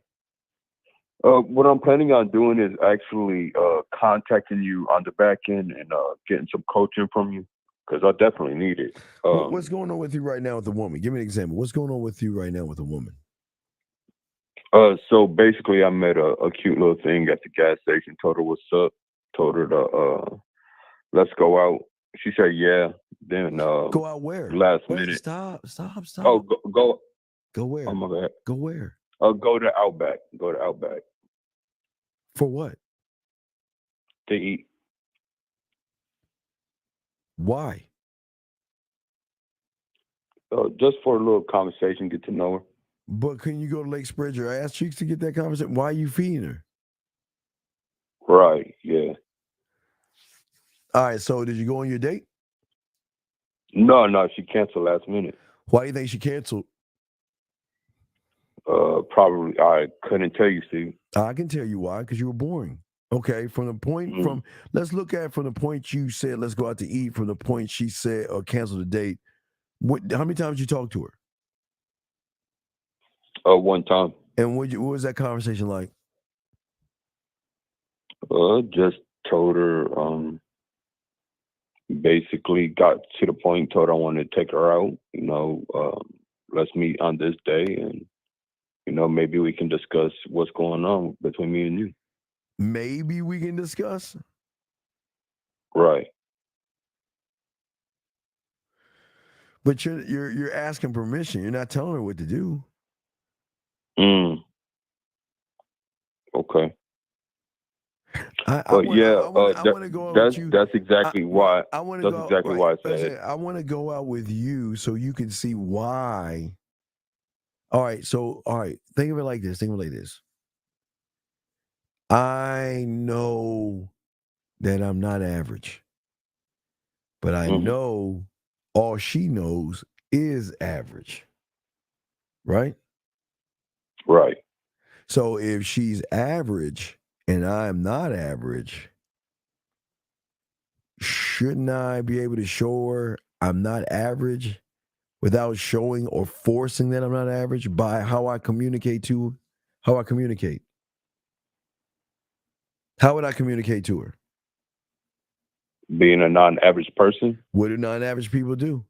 What I'm planning on doing is actually contacting you on the back end and getting some coaching from you because I definitely need it. What's going on with you right now with a woman? Give me an example. What's going on with you right now with a woman? So basically, I met a cute little thing at the gas station. Told her what's up. Told her to let's go out. She said yeah. Then go out where? Last Wait, minute. Stop. Oh, go where? Oh my bad. Go where? Go to Outback. Go to Outback. For what? To eat. Why? Just for a little conversation, get to know her. But can you go to Lake Spread your ass cheeks to get that conversation? Why are you feeding her? Right, yeah. All right, so did you go on your date? No, she canceled last minute. Why do you think she canceled? Probably, I couldn't tell you, Steve. I can tell you why, because you were boring. Okay, from the point let's look at from the point you said let's go out to eat, from the point she said or cancel the date. How many times you talked to her? One time. And what was that conversation like? Just told her, basically got to the point, told her I wanted to take her out, let's meet on this day and, maybe we can discuss what's going on between me and you. Maybe we can discuss? Right. But you're asking permission. You're not telling her what to do. Okay. I want to go out with you. That's exactly why. I want to go. That's exactly why I said. I want to go out with you so you can see why. All right. Think of it like this. I know that I'm not average, but I know all she knows is average. Right? Right. So if she's average and I'm not average, shouldn't I be able to show her I'm not average without showing or forcing that I'm not average by how I communicate to how I communicate? How would I communicate to her? Being a non-average person? What do non-average people do?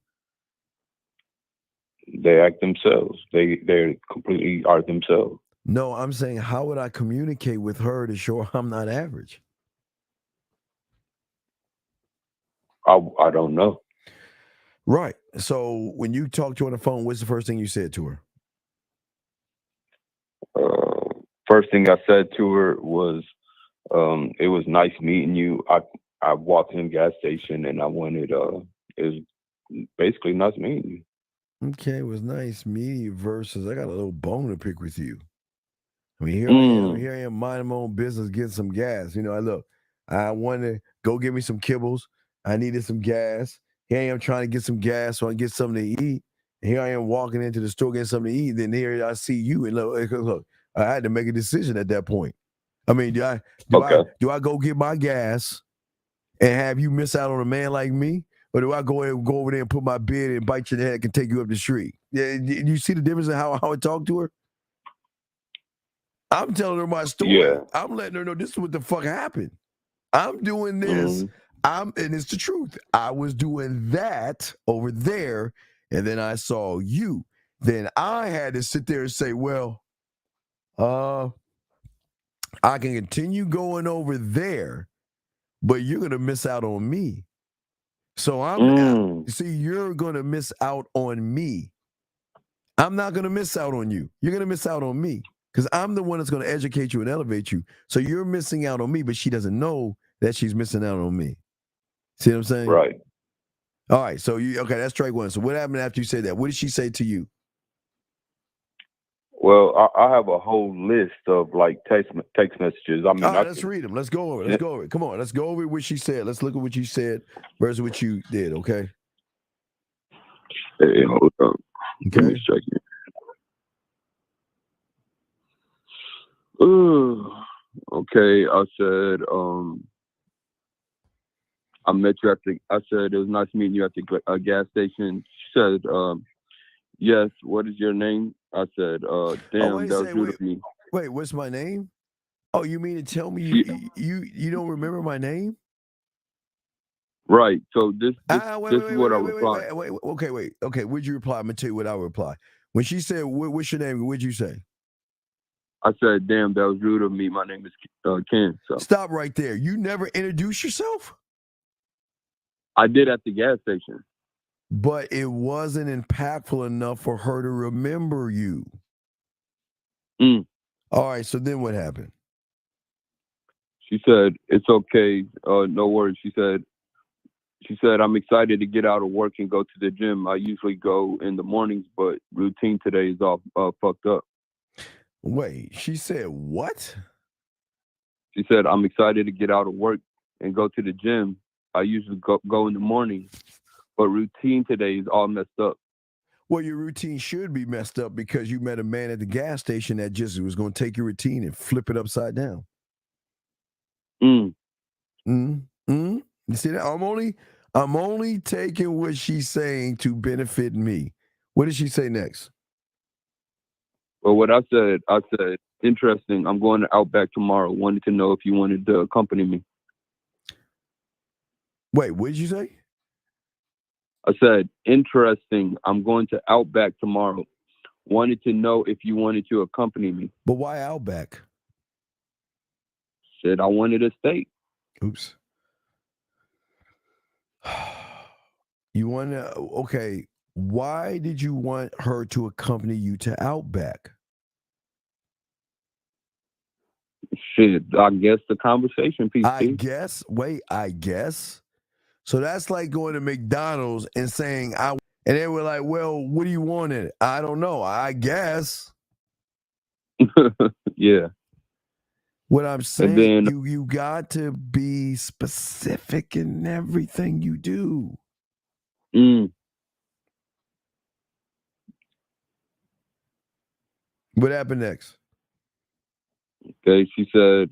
They act themselves. They completely are themselves. No, I'm saying how would I communicate with her to show her I'm not average? I don't know. Right. So when you talked to her on the phone, what's the first thing you said to her? First thing I said to her was, it was nice meeting you. I walked in the gas station and I wanted, it was basically nice meeting you. Okay, it was nice meeting you versus I got a little bone to pick with you. I mean, here I am minding my own business, getting some gas. I wanted to go get me some kibbles. I needed some gas. Here I am trying to get some gas so I can get something to eat. And here I am walking into the store getting something to eat. Then here I see you, and look, I had to make a decision at that point. I mean, do I go get my gas and have you miss out on a man like me? Or do I go over there and put my bid and bite your neck and take you up the street? Yeah, you see the difference in how I talk to her? I'm telling her my story. Yeah. I'm letting her know this is what the fuck happened. I'm doing this. And it's the truth. I was doing that over there, and then I saw you. Then I had to sit there and say, well, I can continue going over there, but you're going to miss out on me. So see, you're going to miss out on me. I'm not going to miss out on you. You're going to miss out on me because I'm the one that's going to educate you and elevate you. So you're missing out on me, but she doesn't know that she's missing out on me. See what I'm saying? Right. All right. So okay, that's strike one. So what happened after you said that? What did she say to you? Well, I have a whole list of like text messages. I mean, all right, let's read them. Let's go over it. Let's go over it. Come on, let's go over what she said. Let's look at what you said versus what you did. Okay. Hey, hold up. Okay. Let me check it. Okay. I said, I met you I said it was nice meeting you at the gas station. She said, yes. What is your name? I said, damn, that was rude of me. Wait, what's my name? Oh, you mean to tell me you don't remember my name? Right. So this is what I replied. Wait. Okay, would you reply? I'm gonna tell you what I would reply. When she said, "What's your name?" What'd you say? I said, "Damn, that was rude of me. My name is Ken." So stop right there. You never introduced yourself. I did at the gas station, but it wasn't impactful enough for her to remember you. All right. So then what happened? She said, "It's okay. No worries." She said, "I'm excited to get out of work and go to the gym. I usually go in the mornings, but routine today is all fucked up." Wait, she said what? She said, "I'm excited to get out of work and go to the gym. I usually go in the morning, but routine today is all messed up." Well, your routine should be messed up because you met a man at the gas station that just was going to take your routine and flip it upside down. You see that? I'm only taking what she's saying to benefit me. What did she say next? Well, what I said, interesting. I'm going to Outback tomorrow. Wanted to know if you wanted to accompany me. Wait, what did you say? I said, interesting. I'm going to Outback tomorrow. Wanted to know if you wanted to accompany me. But why Outback? Said I wanted a steak. Oops. You want to, okay. Why did you want her to accompany you to Outback? Shit, I guess the conversation piece. I guess. So that's like going to McDonald's and saying, and they were like, well, what do you want in it? I don't know. I guess. Yeah. What I'm saying, you got to be specific in everything you do. What happened next? Okay, she said,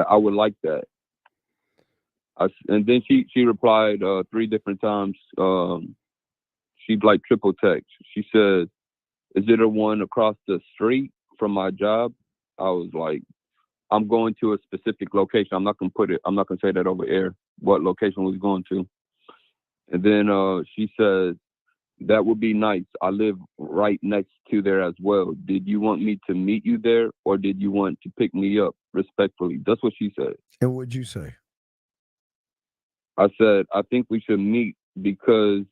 I would like that. And then she replied 3 different times. She like triple text. She said, "Is it a one across the street from my job?" I was like, "I'm going to a specific location. I'm not gonna say that over air. What location was going to?" And then she said, "That would be nice. I live right next to there as well. Did you want me to meet you there, or did you want to pick me up respectfully?" That's what she said. And what'd you say? I said, "I think we should meet because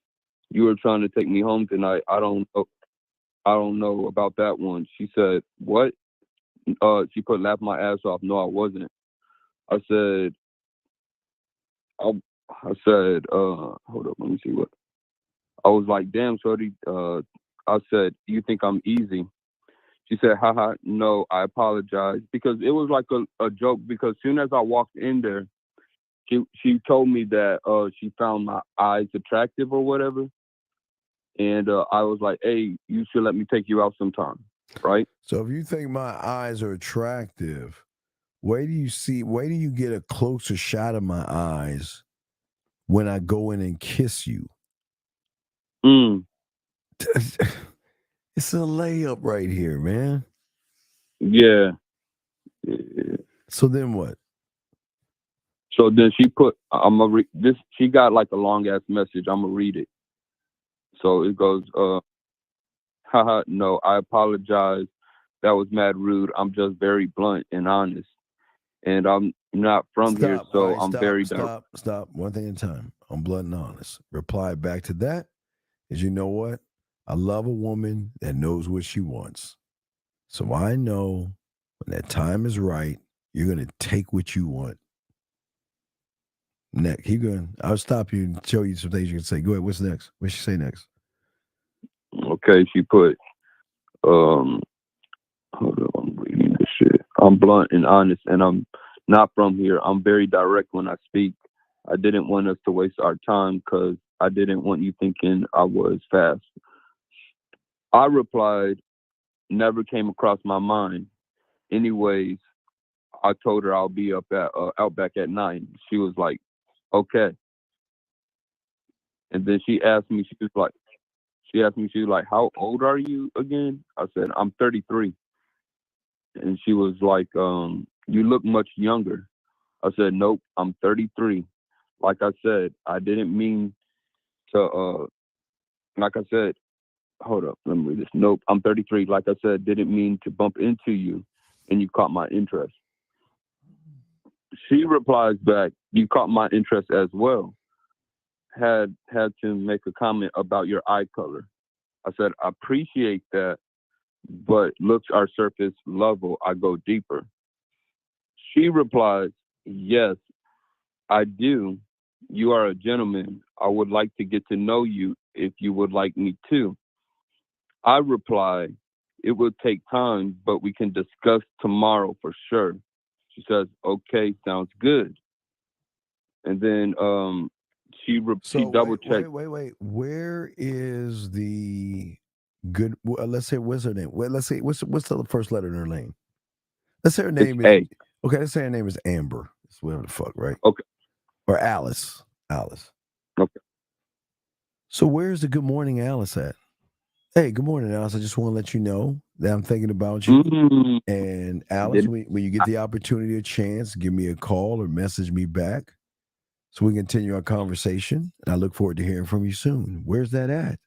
you were trying to take me home tonight. I don't know about that one." She said, "What?" She put laugh my ass off. No, I wasn't. I said, hold up, let me see what. I was like, "Damn, shorty." I said, "You think I'm easy?" She said, "Haha, no, I apologize." Because it was like a joke, because soon as I walked in there, she told me that she found my eyes attractive or whatever. And I was like, "Hey, you should let me take you out sometime." Right? So if you think my eyes are attractive, where do you get a closer shot of my eyes when I go in and kiss you? It's a layup right here, man. Yeah. So then what? So then she put, she got like a long ass message. I'm gonna read it. So it goes, "Haha, no, I apologize. that was mad rude. I'm just very blunt and honest, and I'm not from here, Stop. so All right, I'm very direct. stop. One thing at a time. I'm blunt and honest. Reply back to that is, you know what? I love a woman that knows what she wants. So I know when that time is right, you're going to take what you want. Next, keep going. I'll stop you and show you some things you can say. Go ahead. What's next? What she say next? Okay, she put, hold on, I'm reading this shit. I'm blunt and honest, and I'm not from here. I'm very direct when I speak. I didn't want us to waste our time because I didn't want you thinking I was fast. I replied, never came across my mind. Anyways, I told her I'll be up at Outback at 9. She was like, okay. And then she asked me, she was like, how old are you again? I said, I'm 33. And she was like, you look much younger. I said, nope, I'm 33. Like I said, I didn't mean to, like I said, hold up, let me read this. Nope, I'm 33. Like I said, didn't mean to bump into you, and you caught my interest. She replies back, you caught my interest as well. Had to make a comment about your eye color. I said, I appreciate that, but looks are surface level. I go deeper. She replies, yes, I do. You are a gentleman. I would like to get to know you if you would like me to. I reply, it will take time, but we can discuss tomorrow for sure. She says, okay, sounds good. And then she double checked. Wait. Where is the good? Let's say, what's her name? Well, let's say, what's the first letter in her name? Let's say her name is A. Okay. Let's say her name is Amber. It's whatever the fuck, right? Okay. Or Alice. Alice. Okay. So where's the good morning, Alice at? Hey, good morning, Alice. I just want to let you know that I'm thinking about you. Mm-hmm. And Alice, when you get the opportunity or chance, give me a call or message me back so we can continue our conversation. And I look forward to hearing from you soon. Where's that at?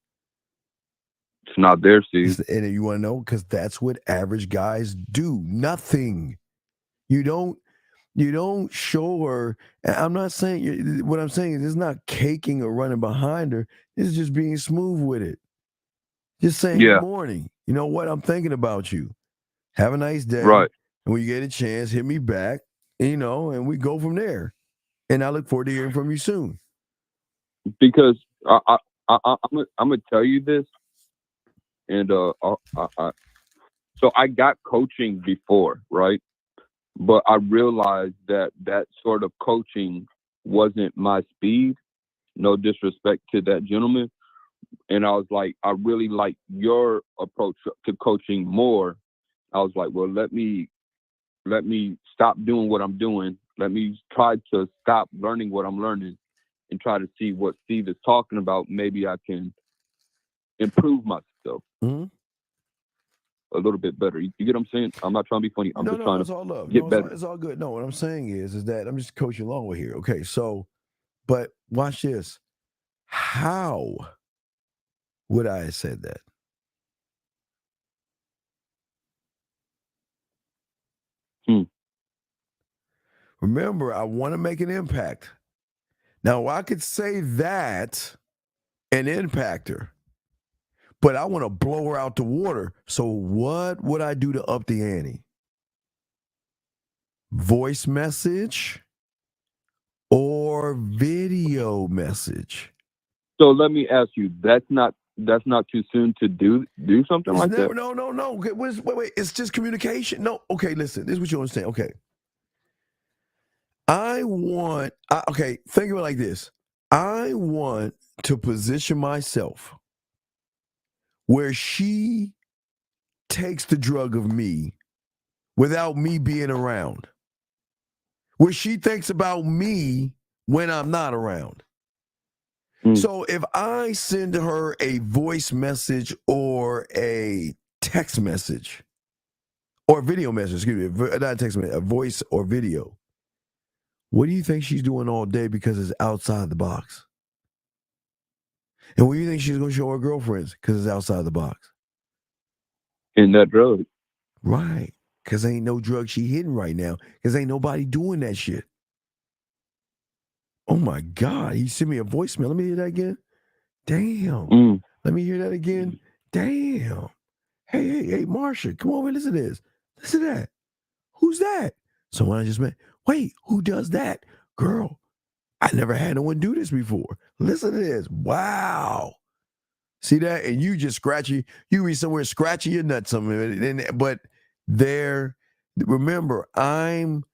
It's not there, Steve. And you want to know? Because that's what average guys do. Nothing. You don't show her. I'm not saying, what I'm saying is it's not caking or running behind her. It's just being smooth with it. Just saying good morning. You know what? I'm thinking about you. Have a nice day. Right. And when you get a chance, hit me back, and we go from there. And I look forward to hearing from you soon. Because I'm gonna tell you this, and so I got coaching before, right? But I realized that sort of coaching wasn't my speed. No disrespect to that gentleman. And I was like, I really like your approach to coaching more. I was like, well, let me stop doing what I'm doing. Let me try to stop learning what I'm learning and try to see what Steve is talking about. Maybe I can improve myself a little bit better. You get what I'm saying? I'm not trying to be funny. I'm just trying it's all to love. get better. It's all good. No, what I'm saying is that I'm just coaching along with here. Okay, so, but watch this. How would I have said that? Remember, I want to make an impact. Now, I could say that and impact her, but I want to blow her out the water. So what would I do to up the ante? Voice message or video message? So let me ask you, that's not too soon to do something like that? No. Okay, wait. It's just communication. No, okay, listen. This is what you understand. Okay. Think of it like this. I want to position myself where she takes the drug of me without me being around. Where she thinks about me when I'm not around. So if I send her a voice message or a text message or video message, excuse me, not a text message, a voice or video, what do you think she's doing all day because it's outside the box? And what do you think she's going to show her girlfriends because it's outside the box? In that drug. Right. Because ain't no drug she hitting right now. Because ain't nobody doing that shit. Oh, my God. He sent me a voicemail. Let me hear that again. Damn. Let me hear that again. Damn. Hey, Marsha, come over and listen to this. Listen to that. Who's that? Someone I just met. Wait, who does that? Girl, I never had no one do this before. Listen to this. Wow. See that? And you just you be somewhere scratching your nuts. But remember, I'm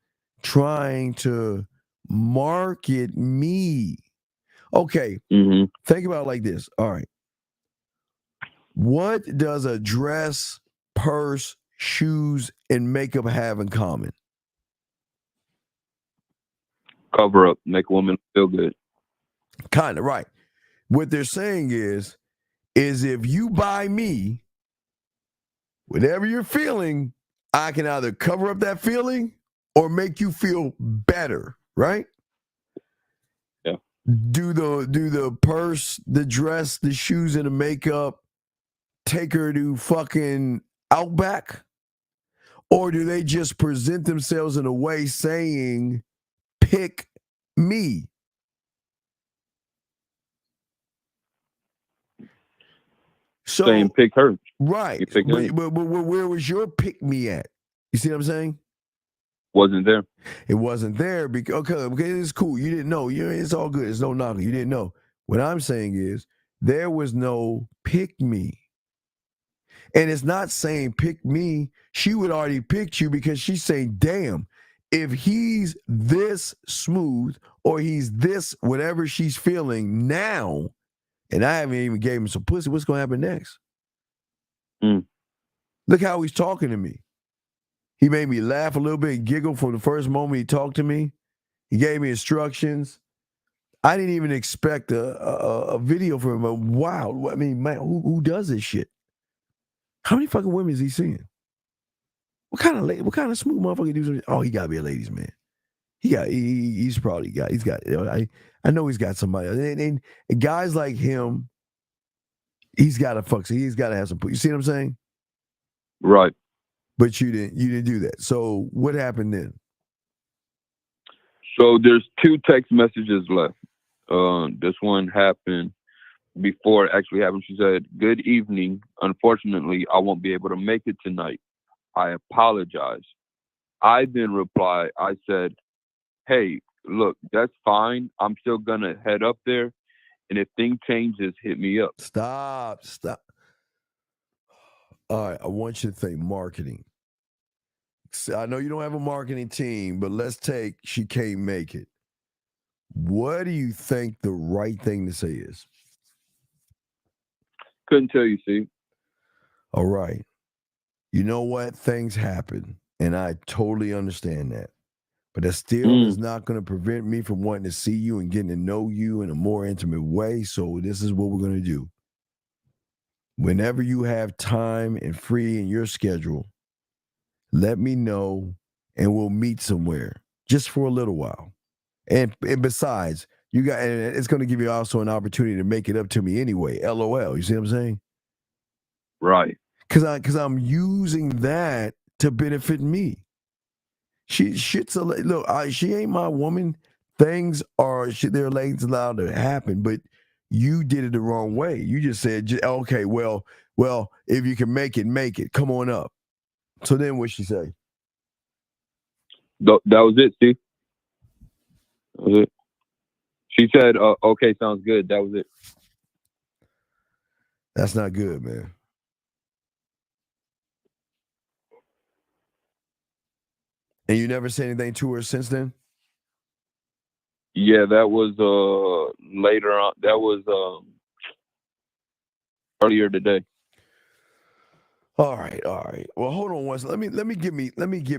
trying to market me. Okay. Think about it like this. All right. What does a dress, purse, shoes, and makeup have in common? Cover up, make a woman feel good. Kind of, right. What they're saying is if you buy me, whatever you're feeling, I can either cover up that feeling or make you feel better, right? Yeah. Do the purse, the dress, the shoes, and the makeup take her to fucking Outback? Or do they just present themselves in a way saying, pick me? So, saying pick her. Right. But where was your pick me at? You see what I'm saying? Wasn't there. It wasn't there because, okay, it's cool. You didn't know. It's all good. It's no knocking. You didn't know. What I'm saying is there was no pick me. And it's not saying pick me. She would already picked you because she's saying, damn, if he's this smooth or he's this whatever she's feeling now, and I haven't even gave him some pussy, what's going to happen next? Look how he's talking to me. He made me laugh a little bit and giggle from the first moment he talked to me. He gave me instructions. I didn't even expect a video from him. Wow. I mean, man, who does this shit? How many fucking women is he seeing? What kind of smooth motherfucker do? Oh, he gotta be a ladies' man. He's probably got. I know he's got somebody. And guys like him, he's got to fuck. He's got to have some. You see what I'm saying? Right. But you didn't do that. So what happened then? So there's 2 text messages left. This one happened before it actually happened. She said, "Good evening. Unfortunately, I won't be able to make it tonight. I apologize." I then replied, I said, "Hey, look, that's fine. I'm still gonna head up there. And if thing changes, hit me up." Stop. All right, I want you to think marketing. I know you don't have a marketing team, but let's take she can't make it. What do you think the right thing to say is? Couldn't tell you, see. All right. You know what? Things happen, and I totally understand that. But that still is not going to prevent me from wanting to see you and getting to know you in a more intimate way. So this is what we're going to do. Whenever you have time and free in your schedule, let me know, and we'll meet somewhere just for a little while. And besides, and it's going to give you also an opportunity to make it up to me anyway. LOL. You see what I'm saying? Right. Because I'm using that to benefit me. She ain't my woman. Things there are things allowed to happen, but you did it the wrong way. You just said, okay, well, if you can make it. Come on up. So then what'd she say? That was it, see? That was it. She said, okay, sounds good. That was it. That's not good, man. And you never said anything to her since then? Yeah, that was later on. That was earlier today. All right. Well, hold on one second. Let me get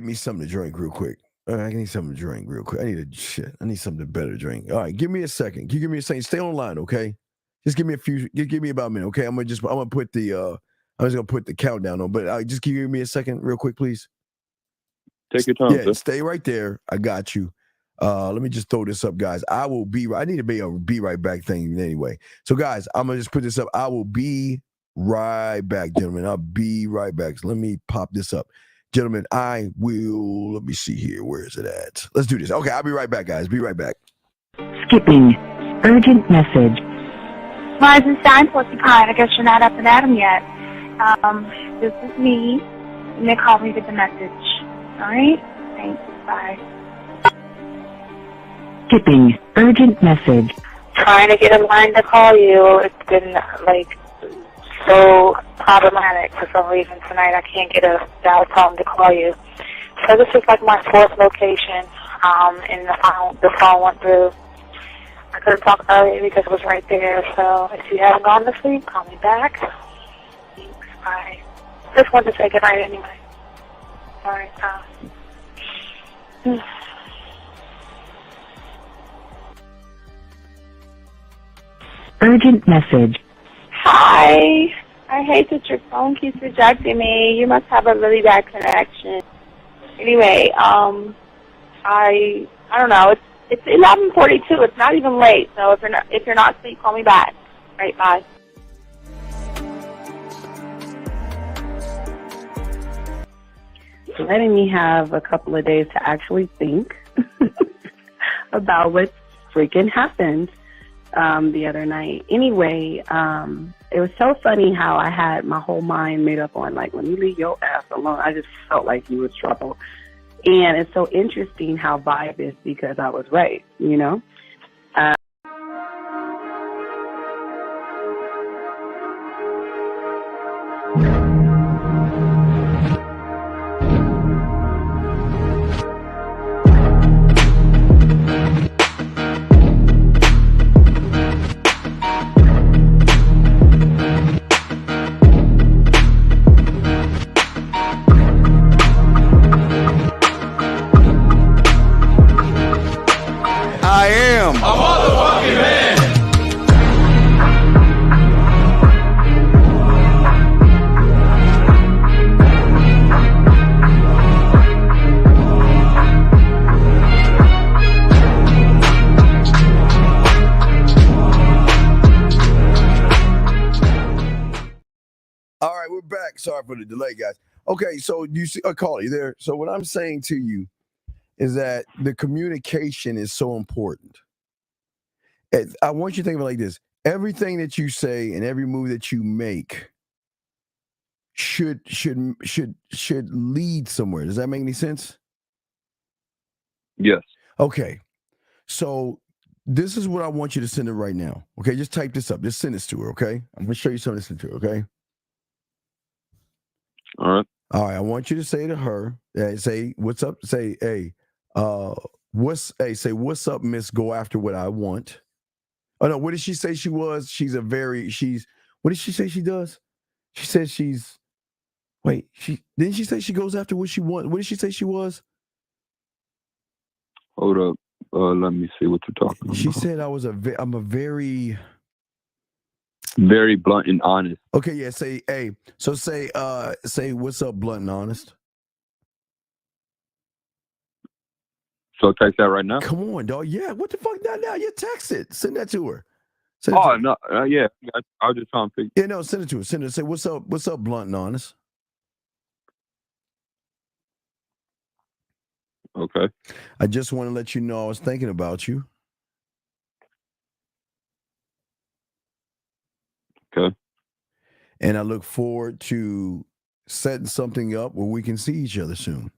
me something to drink real quick. I need something to drink real quick. I need something better to drink. All right, give me a second. Can you give me a second? Stay online, okay? Just give me about a minute, okay? I'm gonna put the countdown on, but just give me a second real quick, please. Take your time. Yeah, sir. Stay right there. I got you. Let me just throw this up, guys. I need to be a be right back thing anyway. So, guys, I'm gonna just put this up. I will be right back, gentlemen. I'll be right back. So let me pop this up. Gentlemen, I will, let me see here. Where is it at? Let's do this. Okay, I'll be right back, guys. Be right back. Skipping. Urgent message. Rising Shine Porcupine, I guess you're not up and at 'em yet. This is me. You may call me with the message. Alright? Thanks. Bye. Skipping. Urgent message. Trying to get a line to call you. It's been, so problematic for some reason tonight. I can't get a dial tone to call you. So this is my fourth location, and the phone went through. I couldn't talk earlier because it was right there. So if you haven't gone to sleep, call me back. Thanks. Bye. Just wanted to say goodnight anyway. All right. Urgent message. Hi. I hate that your phone keeps rejecting me. You must have a really bad connection. Anyway, I don't know. It's 11:42. It's not even late. So if you're not asleep, call me back. All right, bye. Letting me have a couple of days to actually think about what freaking happened the other night. Anyway, it was so funny how I had my whole mind made up on, let me leave your ass alone. I just felt like you was trouble. And it's so interesting how vibe is because I was right, you know? I am a motherfucking man. All right, we're back. Sorry for the delay, guys. Okay, so you see, call you there. So what I'm saying to you is that the communication is so important. And I want you to think of it like this. Everything that you say and every move that you make should lead somewhere. Does that make any sense? Yes. Okay. So this is what I want you to send her right now. Okay, just type this up. Just send this to her, okay? I'm gonna show you something to send to her, okay? All right. All right, I want you to say to her, say, what's up? Say, hey, say, what's up, miss? Go after what I want. Oh no, what did she say she was? What did she say she does? She says didn't she say she goes after what she wants? What did she say she was? Hold up. Let me see what you're talking about. She said I'm a very blunt and honest. Okay, yeah, say, hey, so say what's up, blunt and honest. So text that right now? Come on, dog. Yeah, what the fuck now? You text it. Send that to her. No, yeah. I was just trying to pick. Yeah, no, send it to her. Send it. Say, what's up, blunt and honest. Okay. I just want to let you know I was thinking about you. Okay. And I look forward to setting something up where we can see each other soon.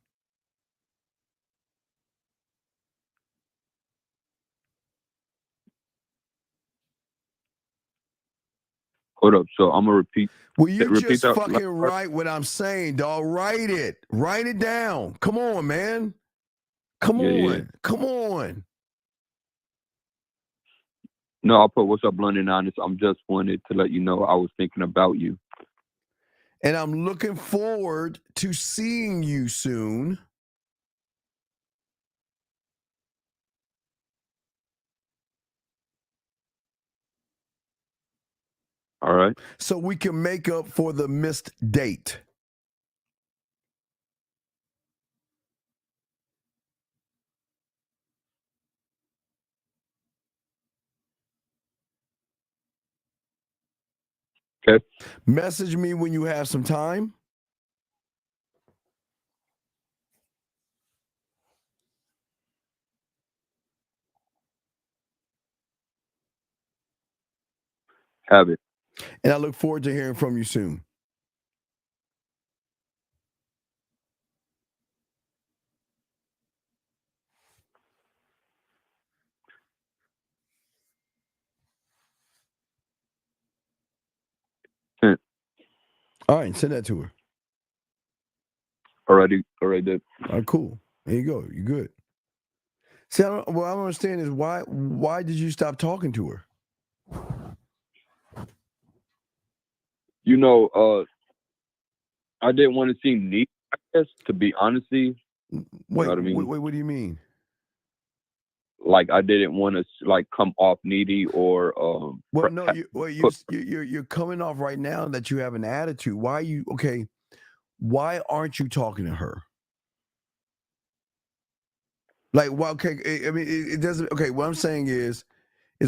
Hold up. So I'm gonna repeat. Will you repeat just that fucking write what I'm saying, dog? Write it. Write it down. Come on, man. Come on. Yeah. Come on. No, I'll put what's up, blunt and honest. I'm just wanted to let you know I was thinking about you. And I'm looking forward to seeing you soon. All right. So we can make up for the missed date. Okay. Message me when you have some time. Have it. And I look forward to hearing from you soon. All right, send that to her. Already did. All right, cool. There you go. You good. See, what I don't understand is why did you stop talking to her? You know, I didn't want to seem needy, I guess, to be honest. Wait, know what I mean? What do you mean? Like I didn't want to like come off needy or Well, no, you're coming off right now that you have an attitude. Why aren't you talking to her? Like, well, okay, I mean, it doesn't. Okay, what I'm saying is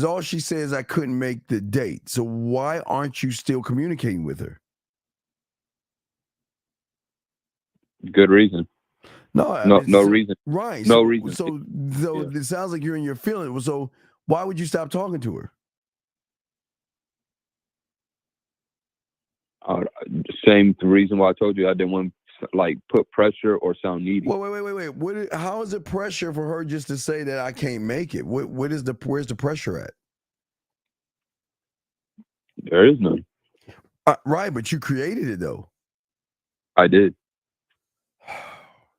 all she says I couldn't make the date. So why aren't you still communicating with her? Good reason. No reason. Right. No so, reason. So it sounds like you're in your feelings. So why would you stop talking to her? Same reason why I told you I didn't want to like put pressure or sound needy. Wait. How is it pressure for her just to say that I can't make it? Where's the pressure at? There is none. Right, but you created it though. I did.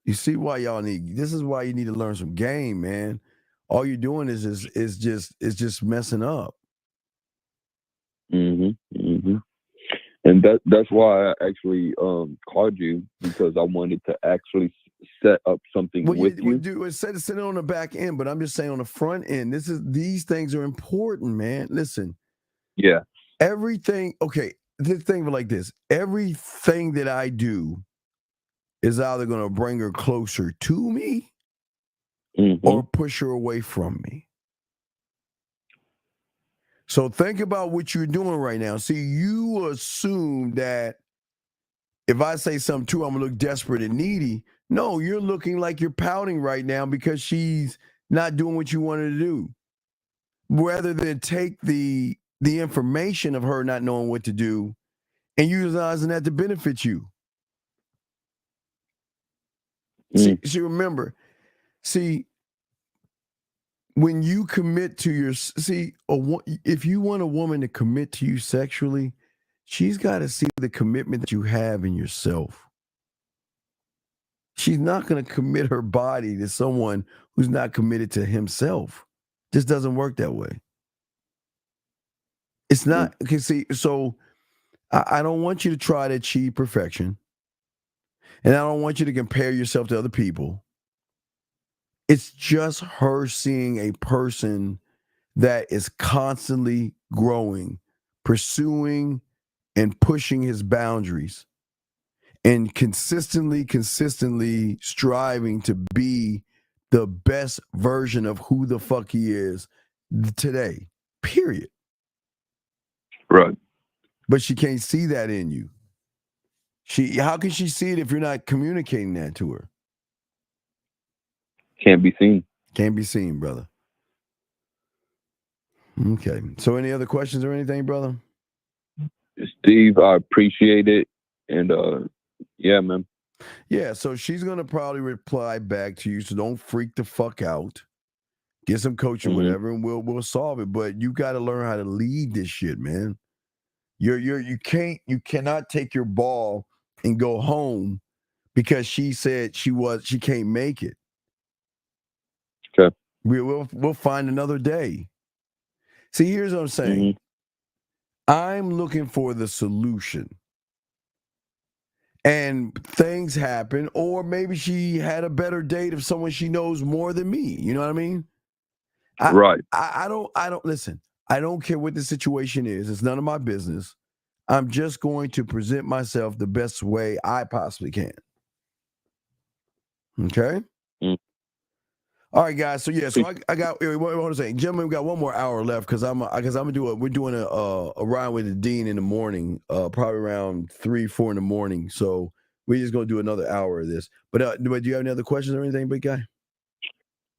You see why this is why you need to learn some game, man. All you're doing is just messing up. And that's why I actually called you, because I wanted to actually set up something with you. Set it on the back end, but I'm just saying on the front end, these things are important, man. Listen. Yeah. Everything, okay, this thing like this. Everything that I do is either going to bring her closer to me or push her away from me. So think about what you're doing right now. See, you assume that if I say something to her, I'm going to look desperate and needy. No, you're looking like you're pouting right now because she's not doing what you wanted to do. Rather than take the information of her not knowing what to do and utilizing that to benefit you. See, remember, when you commit to if you want a woman to commit to you sexually, she's got to see the commitment that you have in yourself. She's not going to commit her body to someone who's not committed to himself. Just doesn't work that way. It's not, okay, see, so I don't want you to try to achieve perfection. And I don't want you to compare yourself to other people. It's just her seeing a person that is constantly growing, pursuing and pushing his boundaries, and consistently striving to be the best version of who the fuck he is today, period. Right. But she can't see that in you. How can she see it if you're not communicating that to her? Can't be seen. Can't be seen, brother. Okay. So any other questions or anything, brother? Steve, I appreciate it. And yeah, man. Yeah, so she's going to probably reply back to you, so don't freak the fuck out. Get some coaching, whatever, and we'll solve it. But you got to learn how to lead this shit, man. You cannot take your ball and go home because she said she can't make it. Okay. We'll find another day. See, here's what I'm saying. I'm looking for the solution. And things happen, or maybe she had a better date of someone she knows more than me. You know what I mean? Right. I don't listen. I don't care what the situation is. It's none of my business. I'm just going to present myself the best way I possibly can. Okay? All right, guys. So yeah, I got. What was I saying, gentlemen? We got one more hour left because we're doing a ride with the dean in the morning, probably around 3-4 in the morning. So we're just gonna do another hour of this. But do you have any other questions or anything, big guy?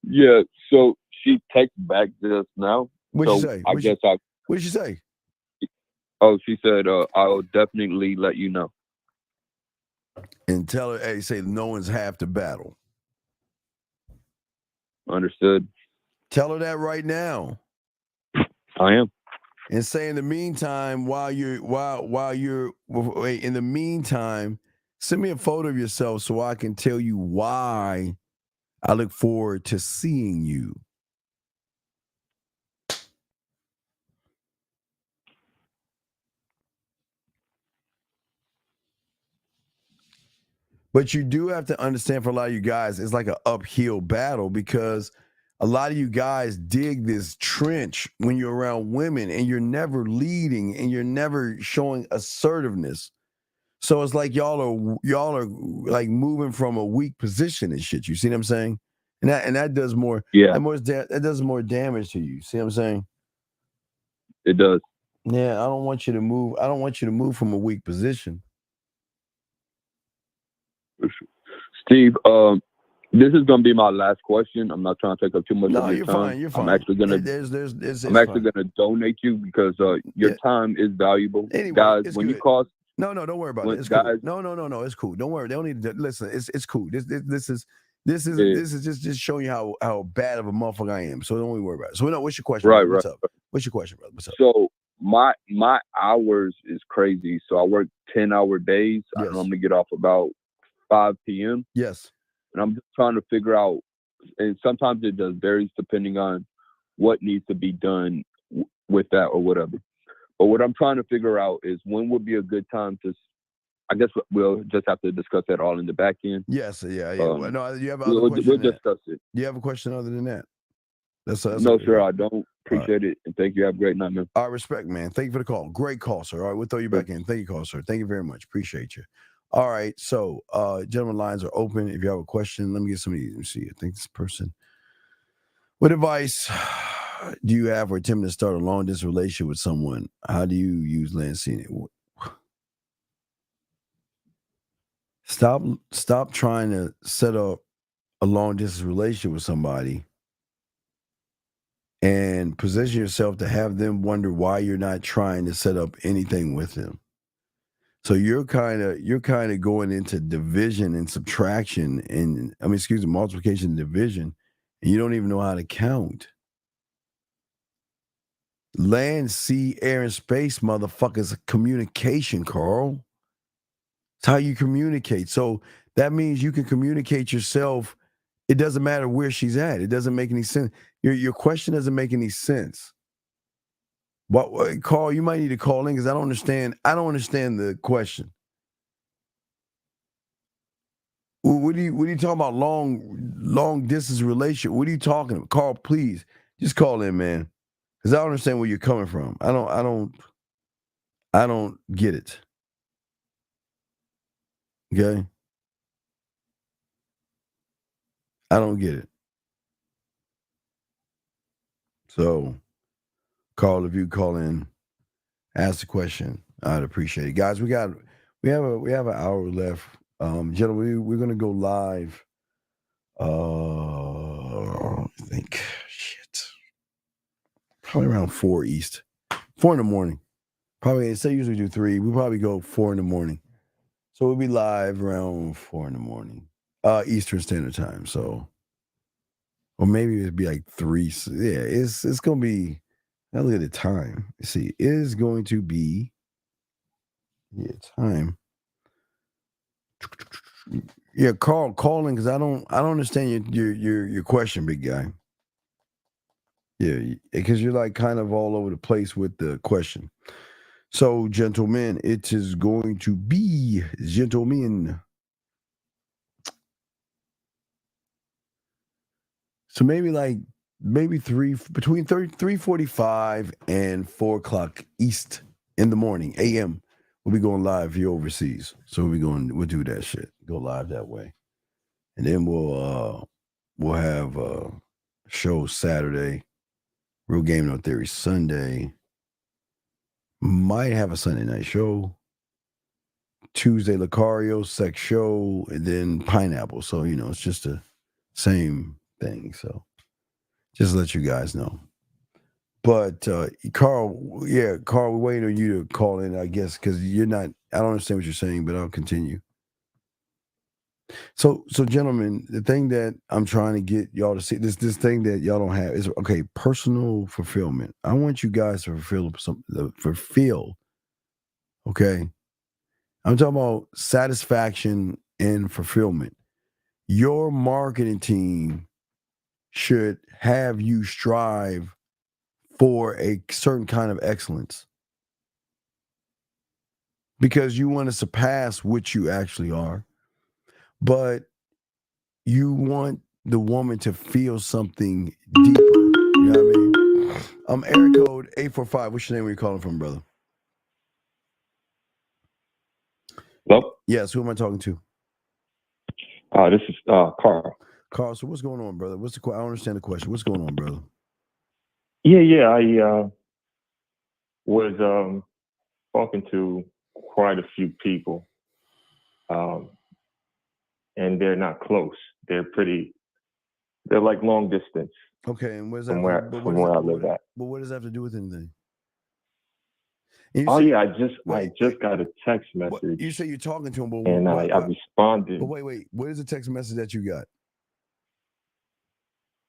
Yeah. So she texted back just now. What'd she say? What did she say? Oh, she said, I'll definitely let you know. And tell her, hey, say no one's half the battle. Understood. Tell her that right now. I am. And say in the meantime, in the meantime, send me a photo of yourself so I can tell you why I look forward to seeing you. But you do have to understand, for a lot of you guys, it's like an uphill battle because a lot of you guys dig this trench when you're around women and you're never leading and you're never showing assertiveness. So it's like y'all are like moving from a weak position and shit. You see what I'm saying? And that does more. Yeah. That does more damage to you. See what I'm saying? It does. Yeah, I don't want you to move. I don't want you to move from a weak position. Steve, this is gonna be my last question. I'm not trying to take up too much of your time. Fine. You're fine. I'm actually gonna gonna donate you because your time is valuable. Anyway, guys, when good. you call, no, don't worry about it. It's guys, cool. No, it's cool. Don't worry. They don't need to listen. It's cool. This is just showing you how bad of a motherfucker I am. So don't worry about it. So what's your question? Right, What's right. up? What's your question, brother? What's up? So my hours is crazy. So I work 10-hour days. Yes. I normally get off about 5 p.m. Yes. And I'm just trying to figure out, and sometimes it does varies depending on what needs to be done with that or whatever. But what I'm trying to figure out is when would be a good time to, I guess we'll just have to discuss that all in the back end. Yes, yeah. No, you have we'll discuss it. Do you have a question other than that? That's no, sir, I don't. Appreciate it. And thank you. Have a great night, man. I respect, man. Thank you for the call. Great call, sir. All right, we'll throw you back in. Thank you, call, sir. Thank you very much. Appreciate you. All right, so gentlemen, lines are open. If you have a question, let me get some of these. Let me see. I think this person. What advice do you have for attempting to start a long distance relationship with someone? How do you use Lansing? Stop trying to set up a long distance relationship with somebody and position yourself to have them wonder why you're not trying to set up anything with them. So you're kind of going into division and subtraction and multiplication and division, and you don't even know how to count. Land, sea, air, and space, motherfuckers, communication, Carl. It's how you communicate. So that means you can communicate yourself. It doesn't matter where she's at. It doesn't make any sense. Your question doesn't make any sense. What, Carl, you might need to call in because I don't understand the question. What are you talking about? Long distance relationship? What are you talking about? Carl, please just call in, man, because I don't understand where you're coming from. I don't get it. Okay, I don't get it. So, Carl, if you call in, ask the question, I'd appreciate it, guys. We have an hour left. Gentlemen, we're gonna go live. I think probably around 4 East, 4 in the morning. Probably they usually do 3. We probably go 4 in the morning. So we'll be live around 4 in the morning, Eastern Standard Time. So, or maybe it'd be like 3. Yeah, it's gonna be. Now look at the time. You see, it is going to be time. Yeah, call in because I don't understand your question, big guy. Yeah, because you're like kind of all over the place with the question. So, gentlemen, it is going to be gentlemen. So maybe between 3:45 and 4 o'clock East in the morning, AM. We'll be going live here overseas. So we'll do that shit. Go live that way. And then we'll have a show Saturday. Real Game No Theory Sunday. Might have a Sunday night show. Tuesday Lucario, Sex Show, and then Pineapple. So, it's just the same thing. So just to let you guys know. But Carl, Carl, we're waiting on you to call in, I guess, because you're not. I don't understand what you're saying, but I'll continue. So, gentlemen, the thing that I'm trying to get y'all to see, this thing that y'all don't have is personal fulfillment. I want you guys to fulfill. Okay, I'm talking about satisfaction and fulfillment. Your marketing team should have you strive for a certain kind of excellence because you want to surpass what you actually are, but you want the woman to feel something deeper. You know what I mean? Area code 845. What's your name? Where you calling from, brother? Hello? Yes, who am I talking to? This is Carl. Carl, so what's going on, brother? I don't understand the question. What's going on, brother? Yeah. I was talking to quite a few people, and they're not close. They're like long distance. Okay, and where's from that where I live at? But what does that have to do with anything? I just got a text message. You say you're talking to him, but and I responded. But wait. What is the text message that you got?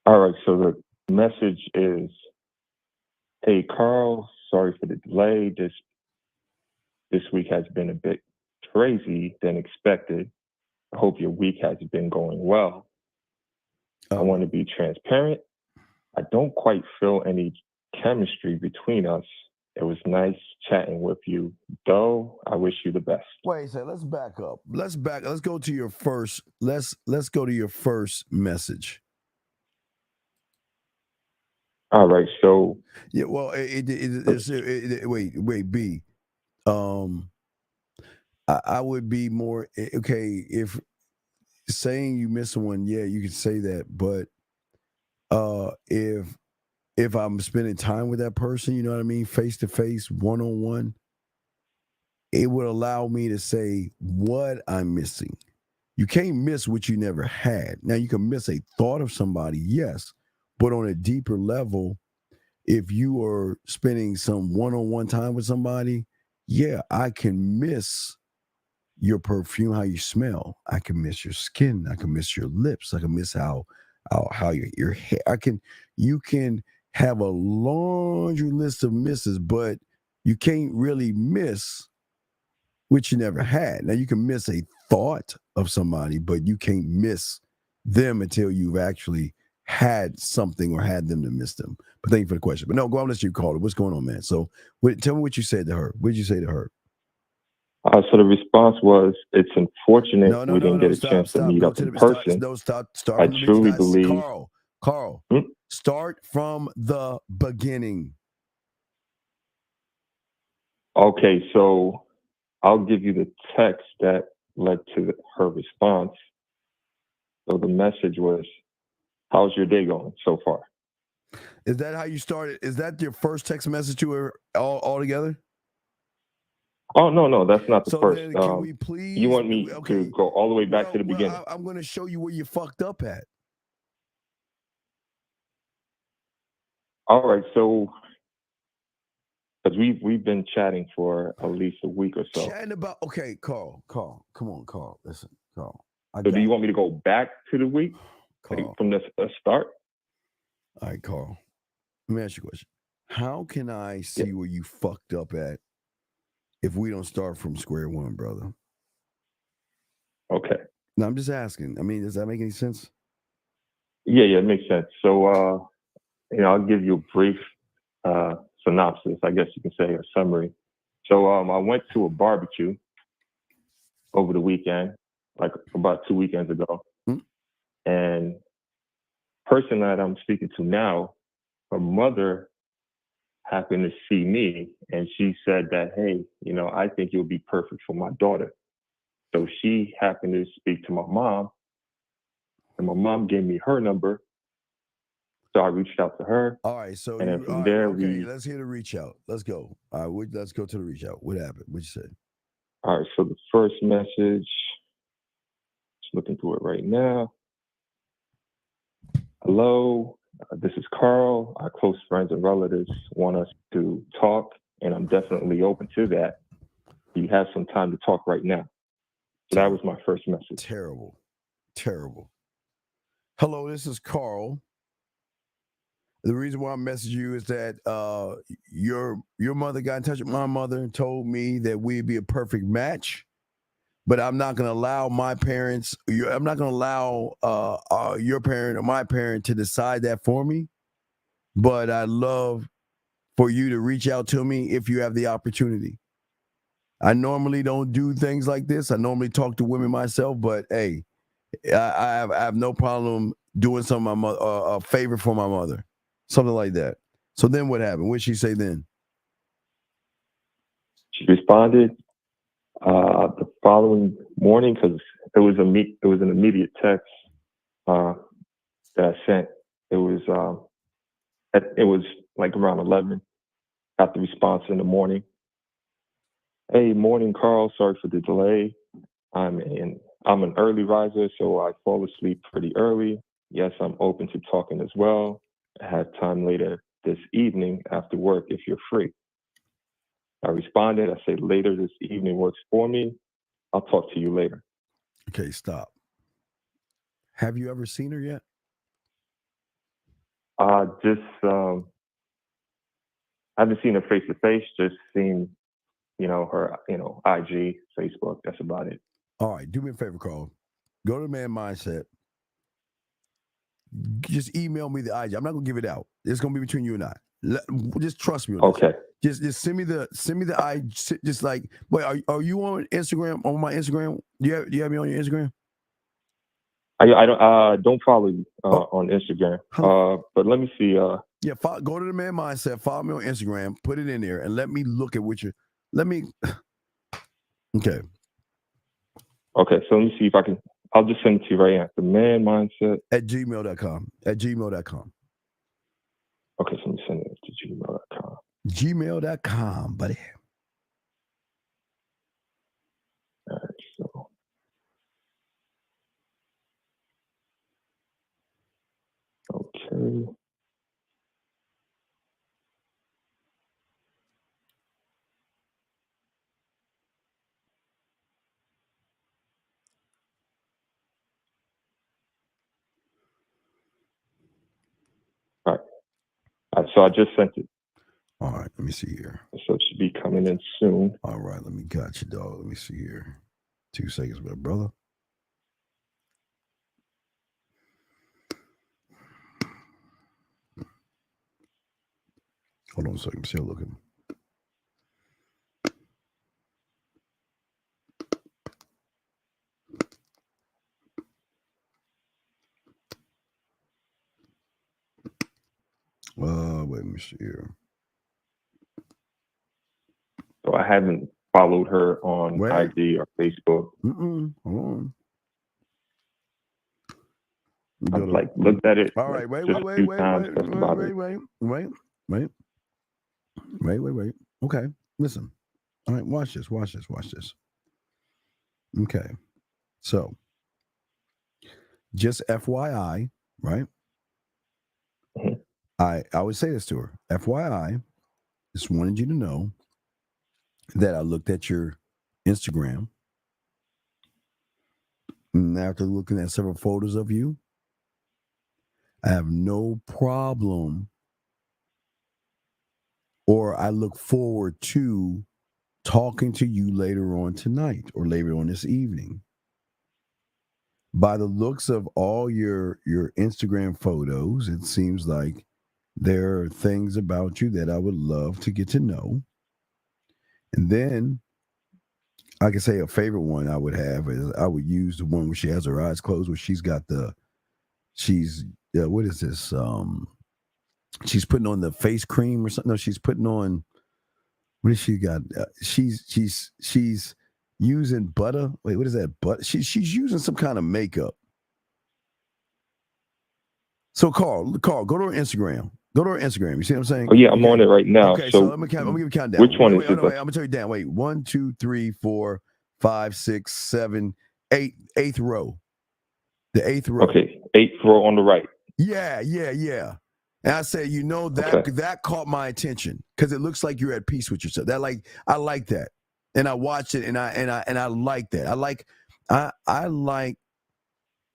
All right, so the message is, "Hey Carl, sorry for the delay. This week has been a bit crazy than expected. I hope your week has been going well. I want to be transparent. I don't quite feel any chemistry between us. It was nice chatting with you, though. I wish you the best." Wait a second, let's back up. Let's go to your first. Let's go to your first message. All right, so yeah, well, wait, B. I would be more okay if saying you miss someone. Yeah, you can say that, but if I'm spending time with that person, you know what I mean, face to face, one on one, it would allow me to say what I'm missing. You can't miss what you never had. Now you can miss a thought of somebody, yes, but on a deeper level, if you are spending some one-on-one time with somebody, yeah, I can miss your perfume, how you smell. I can miss your skin. I can miss your lips. I can miss how your hair. You can have a laundry list of misses, but you can't really miss what you never had. Now you can miss a thought of somebody, but you can't miss them until you've actually had something or had them to miss them. But thank you for the question. But no, go on, let you call it. What's going on, man? So tell me what you said to her. What did you say to her? So the response was, "It's unfortunate we didn't get a chance to meet up in person. Start I truly believe." Carl, start from the beginning. Okay, so I'll give you the text that led to her response. So the message was, "How's your day going so far?" Is that how you started? Is that your first text message to her all together? Oh, no, that's not the first. Then can we please? You want me to go all the way back to the beginning? I'm going to show you where you fucked up at. All right, so because we've been chatting for at least a week or so. Chatting about Carl, come on, Carl. Listen, Carl. So do you want me to go back to the week from the start? All right, Carl. Let me ask you a question. How can I see where you fucked up at if we don't start from square one, brother? Okay. No, I'm just asking. I mean, does that make any sense? Yeah, it makes sense. So, I'll give you a brief synopsis, I guess you can say, or summary. So, I went to a barbecue over the weekend, like about 2 weekends ago, and person that I'm speaking to now, her mother happened to see me, and she said that, "Hey, I think you'll be perfect for my daughter." So she happened to speak to my mom, and my mom gave me her number. So I reached out to her. All right, so and then from there let's hear the reach out. Let's go. All right, let's go to the reach out. What happened? What you said? All right, so the first message, just looking through it right now. "Hello, This is Carl. Our close friends and relatives want us to talk, and I'm definitely open to that. You have some time to talk right now. So that was my first message. Terrible. Hello, this is Carl. The reason why I messaged you is that your mother got in touch with my mother and told me that we'd be a perfect match. But I'm not going to allow my parents. I'm not going to allow your parent or my parent to decide that for me. But I'd love for you to reach out to me if you have the opportunity. I normally don't do things like this. I normally talk to women myself, but hey, I have no problem doing something a favor for my mother, something like that. So then what happened? What did she say then? She responded the following morning because it was an immediate text that I sent. It was like around 11. Got the response in the morning. Hey, morning, Carl. Sorry for the delay. I'm an early riser, so I fall asleep pretty early. Yes, I'm open to talking as well. I have time later this evening after work if you're free. I responded. I said later this evening works for me. I'll talk to you later. Okay, stop. Have you ever seen her yet? Just I haven't seen her face to face. Just seen, her, IG, Facebook. That's about it. All right, do me a favor, Carl. Go to Man Mindset. Just email me the IG. I'm not gonna give it out. It's gonna be between you and I. Just trust me on this. Okay. Just send me the IG. Just like, wait, are you on Instagram? On my Instagram? Do you have me on your Instagram? I don't follow you on Instagram. But let me see. Yeah, go to the Man Mindset. Follow me on Instagram. Put it in there and let me look at what you're. Let me. Okay. Okay, so let me see if I can. I'll just send it to you right now. The Man Mindset at gmail.com. At gmail.com. Okay, so let me send it to gmail.com. Gmail.com, buddy. All right, so. Okay. All right, so I just sent it. All right, let me see here. So it should be coming in soon. All right, let me got you, dog. Let me see here. 2 seconds, my brother. Hold on a second. I'm still looking. Wait, let me see here. So I haven't followed her on IG or Facebook. Hold on. I've looked at it. All right, wait. Okay, listen. All right, watch this. Okay, so just FYI, right? Mm-hmm. I would say this to her. FYI, just wanted you to know that I looked at your Instagram, and after looking at several photos of you, I have no problem, or I look forward to talking to you later on tonight or later on this evening. By the looks of all your Instagram photos, it seems like there are things about you that I would love to get to know. And then I can say a favorite one I would have is I would use the one where she has her eyes closed, where she's got what is this? She's putting on the face cream or something. No, she's putting on, what has she got? She's using butter. Wait, what is that? Butter? She's using some kind of makeup. So Carl, go to her Instagram. Go to her Instagram. You see what I'm saying? Oh yeah, I'm on it right now. Okay, so let me give you a countdown. Which one is it? I'm gonna tell you down. Wait, 1, 2, 3, 4, 5, 6, 7, 8. 8th row. The 8th row. Okay, 8th row on the right. Yeah. And I said, you know, that caught my attention because it looks like you're at peace with yourself. I like that. And I watched it and I like that. I like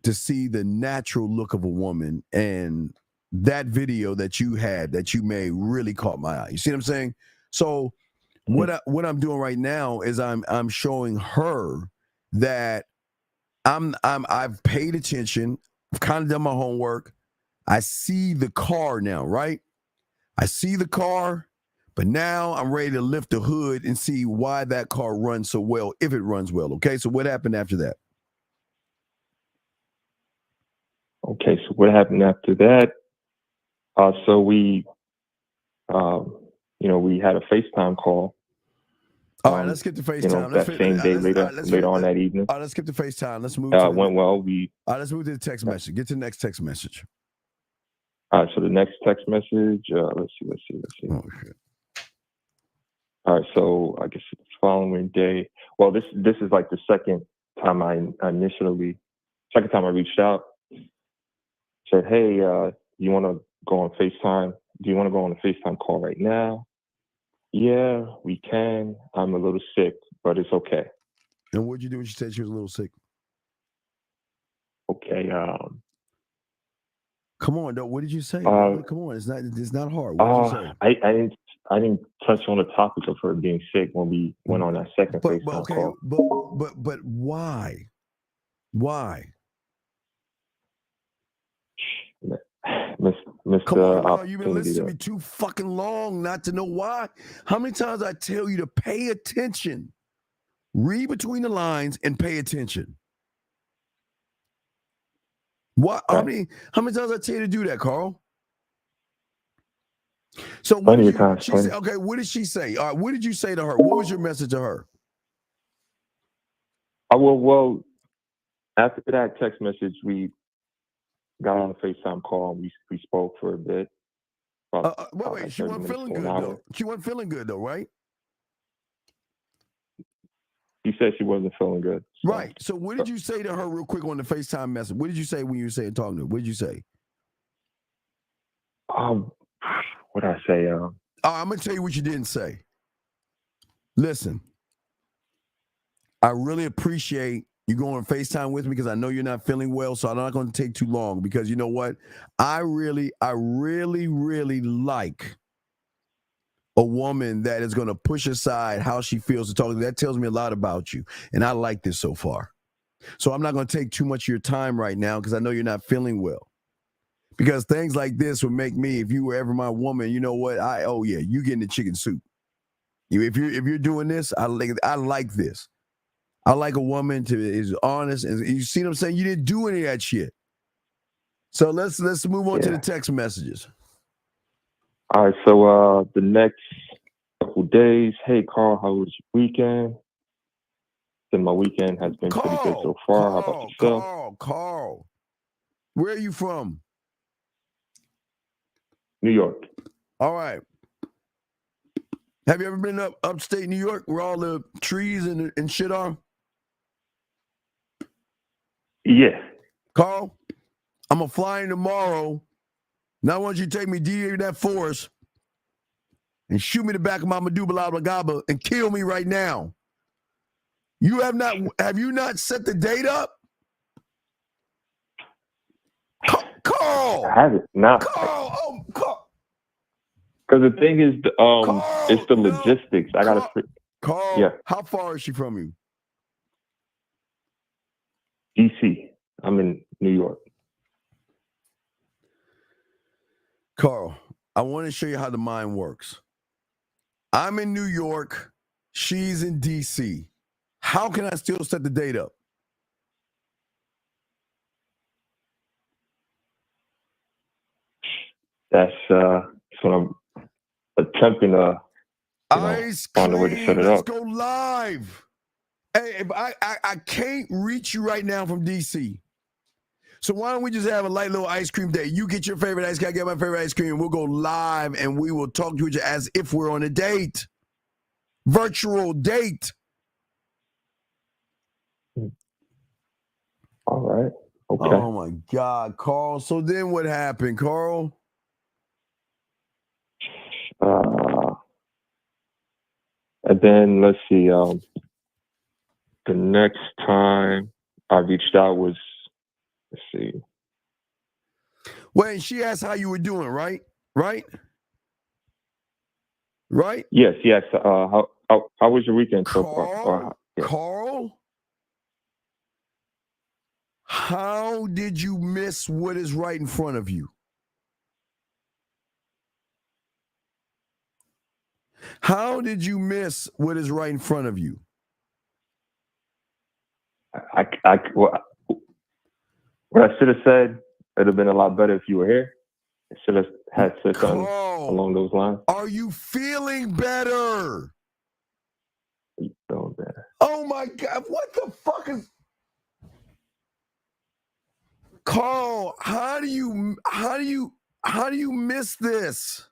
to see the natural look of a woman, and that video that you made really caught my eye. You see what I'm saying? So what I'm doing right now is I'm showing her that I've paid attention. I've kind of done my homework. I see the car now, right? I see the car, but now I'm ready to lift the hood and see why that car runs so well, if it runs well. Okay, so what happened after that? Okay, so what happened after that? So we, we had a FaceTime call. All right, let's skip the FaceTime. That same day, later on that evening. All right, let's skip the FaceTime. Let's move. Went well. All right, let's move to the text message. Get to the next text message. All right, so the next text message, let's see. Oh, shit. All right, so I guess the following day. Well, this is like the second time I reached out. Said, hey, you want to go on FaceTime? Do you want to go on a FaceTime call right now? Yeah, we can. I'm a little sick, but it's okay. And what'd you do when she said she was a little sick? Okay. Come on, though. What did you say? Come on, it's not hard. What did you say? I didn't touch on the topic of her being sick when we went on that second FaceTime call. But why? Why? Come on, you've been listening to me too fucking long not to know why. How many times I tell you to pay attention? Read between the lines and pay attention. What? Right. How many times I tell you to do that, Carl? So what did she say? Okay, what did she say? All right, what did you say to her? What was your message to her? Well, after that text message, we got on a FaceTime call and we spoke for a bit. Wait, she wasn't feeling good though. She wasn't feeling good though, right? She said she wasn't feeling good. So. Right. So what did you say to her real quick on the FaceTime message? What did you say when you were talking to her? What did you say? What did I say? I'm gonna tell you what you didn't say. Listen, I really appreciate you going on FaceTime with me because I know you're not feeling well, so I'm not going to take too long because you know what? I really like a woman that is going to push aside how she feels to talk to you. That tells me a lot about you, and I like this so far. So I'm not going to take too much of your time right now because I know you're not feeling well. Because things like this would make me, if you were ever my woman, you know what? You getting the chicken soup. If you're doing this, I like this. I like a woman is honest, and you see what I'm saying? You didn't do any of that shit. So let's move on to the text messages. All right, so the next couple days, hey Carl, how was your weekend? Then my weekend has been pretty good so far. How about yourself? Carl, where are you from? New York. All right. Have you ever been upstate New York where all the trees and shit are? Yeah. Carl, I'm going to fly in tomorrow. Now I want you to take me deep in that forest and shoot me in the back of my medulla oblongata and kill me right now. Have you not set the date up? Carl! I haven't. Nah. Carl! Carl! Because the thing is, it's the logistics. I got to... Carl, yeah. How far is she from you? DC. I'm in New York. Carl, I want to show you how the mind works. I'm in New York. She's in DC. How can I still set the date up? That's what I'm attempting to find a way to set it Let's up. go live. Hey, I can't reach you right now from DC. So why don't we just have a light little ice cream day? You get your favorite ice cream, I get my favorite ice cream, and we'll go live and we will talk to each other as if we're on a date. Virtual date. All right. Okay. Oh my God, Carl. So then what happened, Carl? And then let's see. The next time I reached out was, let's see. Wait, she asked how you were doing, right? Right? Right? Yes. How was your weekend so far? Carl, how did you miss what is right in front of you? How did you miss what is right in front of you? What I should have said, it'd have been a lot better if you were here. I should have had said something along those lines. Are you feeling better? Feeling better. Oh my God, what the fuck is Carl, how do you miss this?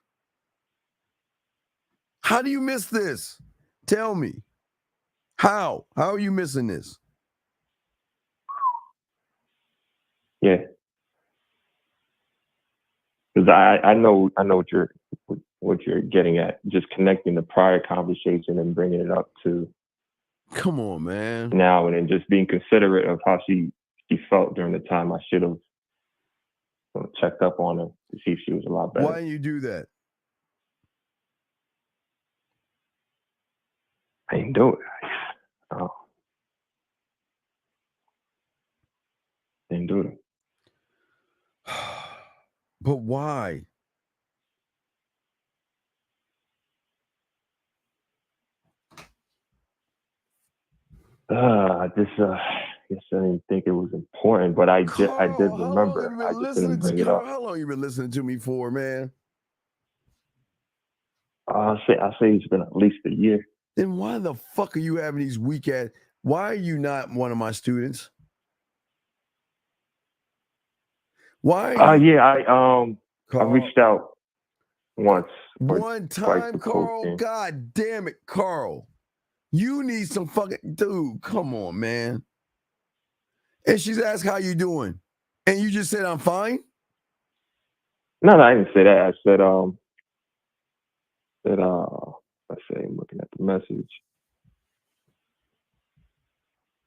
How do you miss this? Tell me. How? How are you missing this? Yeah. Because I know what you're getting at. Just connecting the prior conversation and bringing it up to come on, man. Now and then just being considerate of how she felt during the time. I should have checked up on her to see if she was a lot better. Why didn't you do that? I didn't do it. Oh. Didn't do it. But why? I guess I didn't think it was important, but I did remember. I just didn't bring it up. How long you been listening to me for, man? I'll say it's been at least a year. Then why the fuck are you having these weak ass? Why are you not one of my students? Why? I reached out once. One time, Carl. God damn it, Carl. You need some fucking dude. Come on, man. And she's asked how you doing, and you just said I'm fine. No, I didn't say that. I said let's say I'm looking at the message.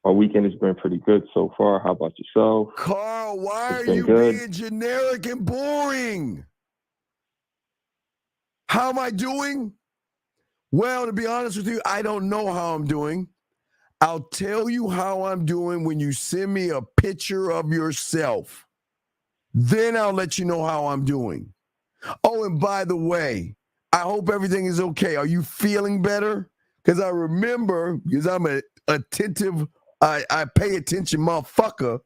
Our weekend has been pretty good so far. How about yourself? Carl, why are you being generic and boring? How am I doing? Well, to be honest with you, I don't know how I'm doing. I'll tell you how I'm doing when you send me a picture of yourself. Then I'll let you know how I'm doing. Oh, and by the way, I hope everything is okay. Are you feeling better? Because I remember, because I'm an attentive, I pay attention motherfucker.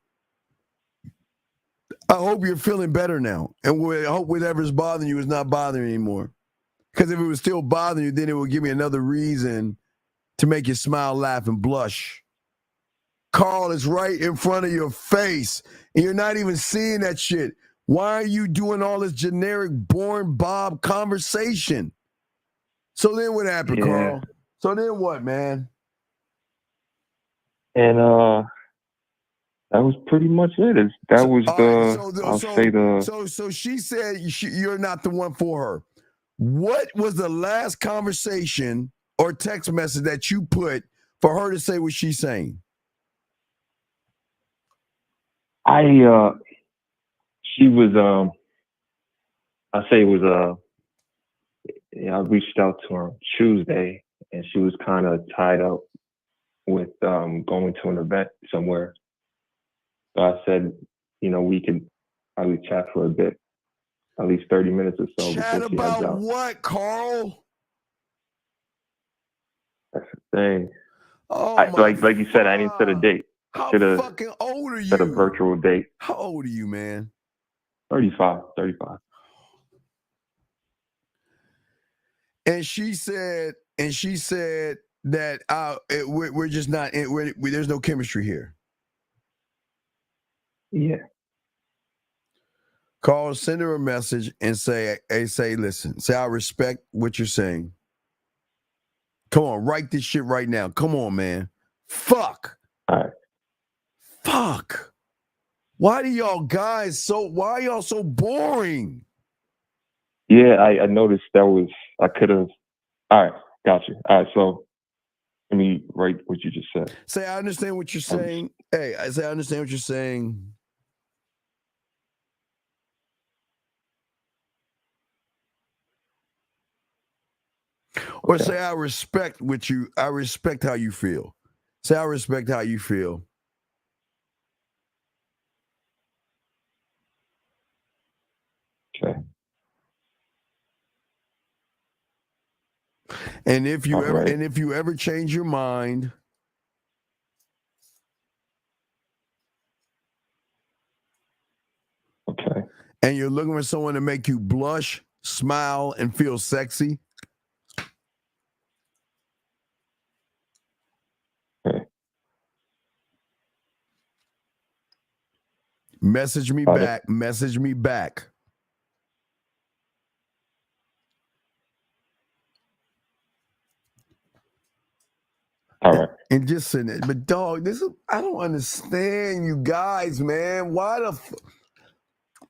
I hope you're feeling better now. And I hope whatever's bothering you is not bothering you anymore. Because if it was still bothering you, then it would give me another reason to make you smile, laugh, and blush. Carl is right in front of your face, and you're not even seeing that shit. Why are you doing all this generic, boring Bob conversation? So then what happened, Carl? So then what, man? And that was pretty much it. So she said you're not the one for her. What was the last conversation or text message that you put for her to say what she's saying? She was I reached out to her on Tuesday, and she was kind of tied up with going to an event somewhere. So I said, we could probably chat for a bit, at least 30 minutes or so. Chat about what, Carl? That's the thing. Oh, like you said, I didn't set a date. How fucking old are you? Set a virtual date. How old are you, man? 35. And she said that we're just not. There's no chemistry here. Yeah. Carl, send her a message and say, listen, I respect what you're saying. Come on, write this shit right now. Come on, man. Fuck. All right. Fuck. Why are y'all so boring? Yeah, I noticed I could have. All right, got you. All right, so let me write what you just said. Say, I understand what you're saying. Hey, I say, I understand what you're saying. Or say, I respect how you feel. Say, I respect how you feel. Okay. And if you ever change your mind, okay, and you're looking for someone to make you blush, smile, and feel sexy, message me back. Message me back. All right. And just send it. But dog, I don't understand you guys, man. Why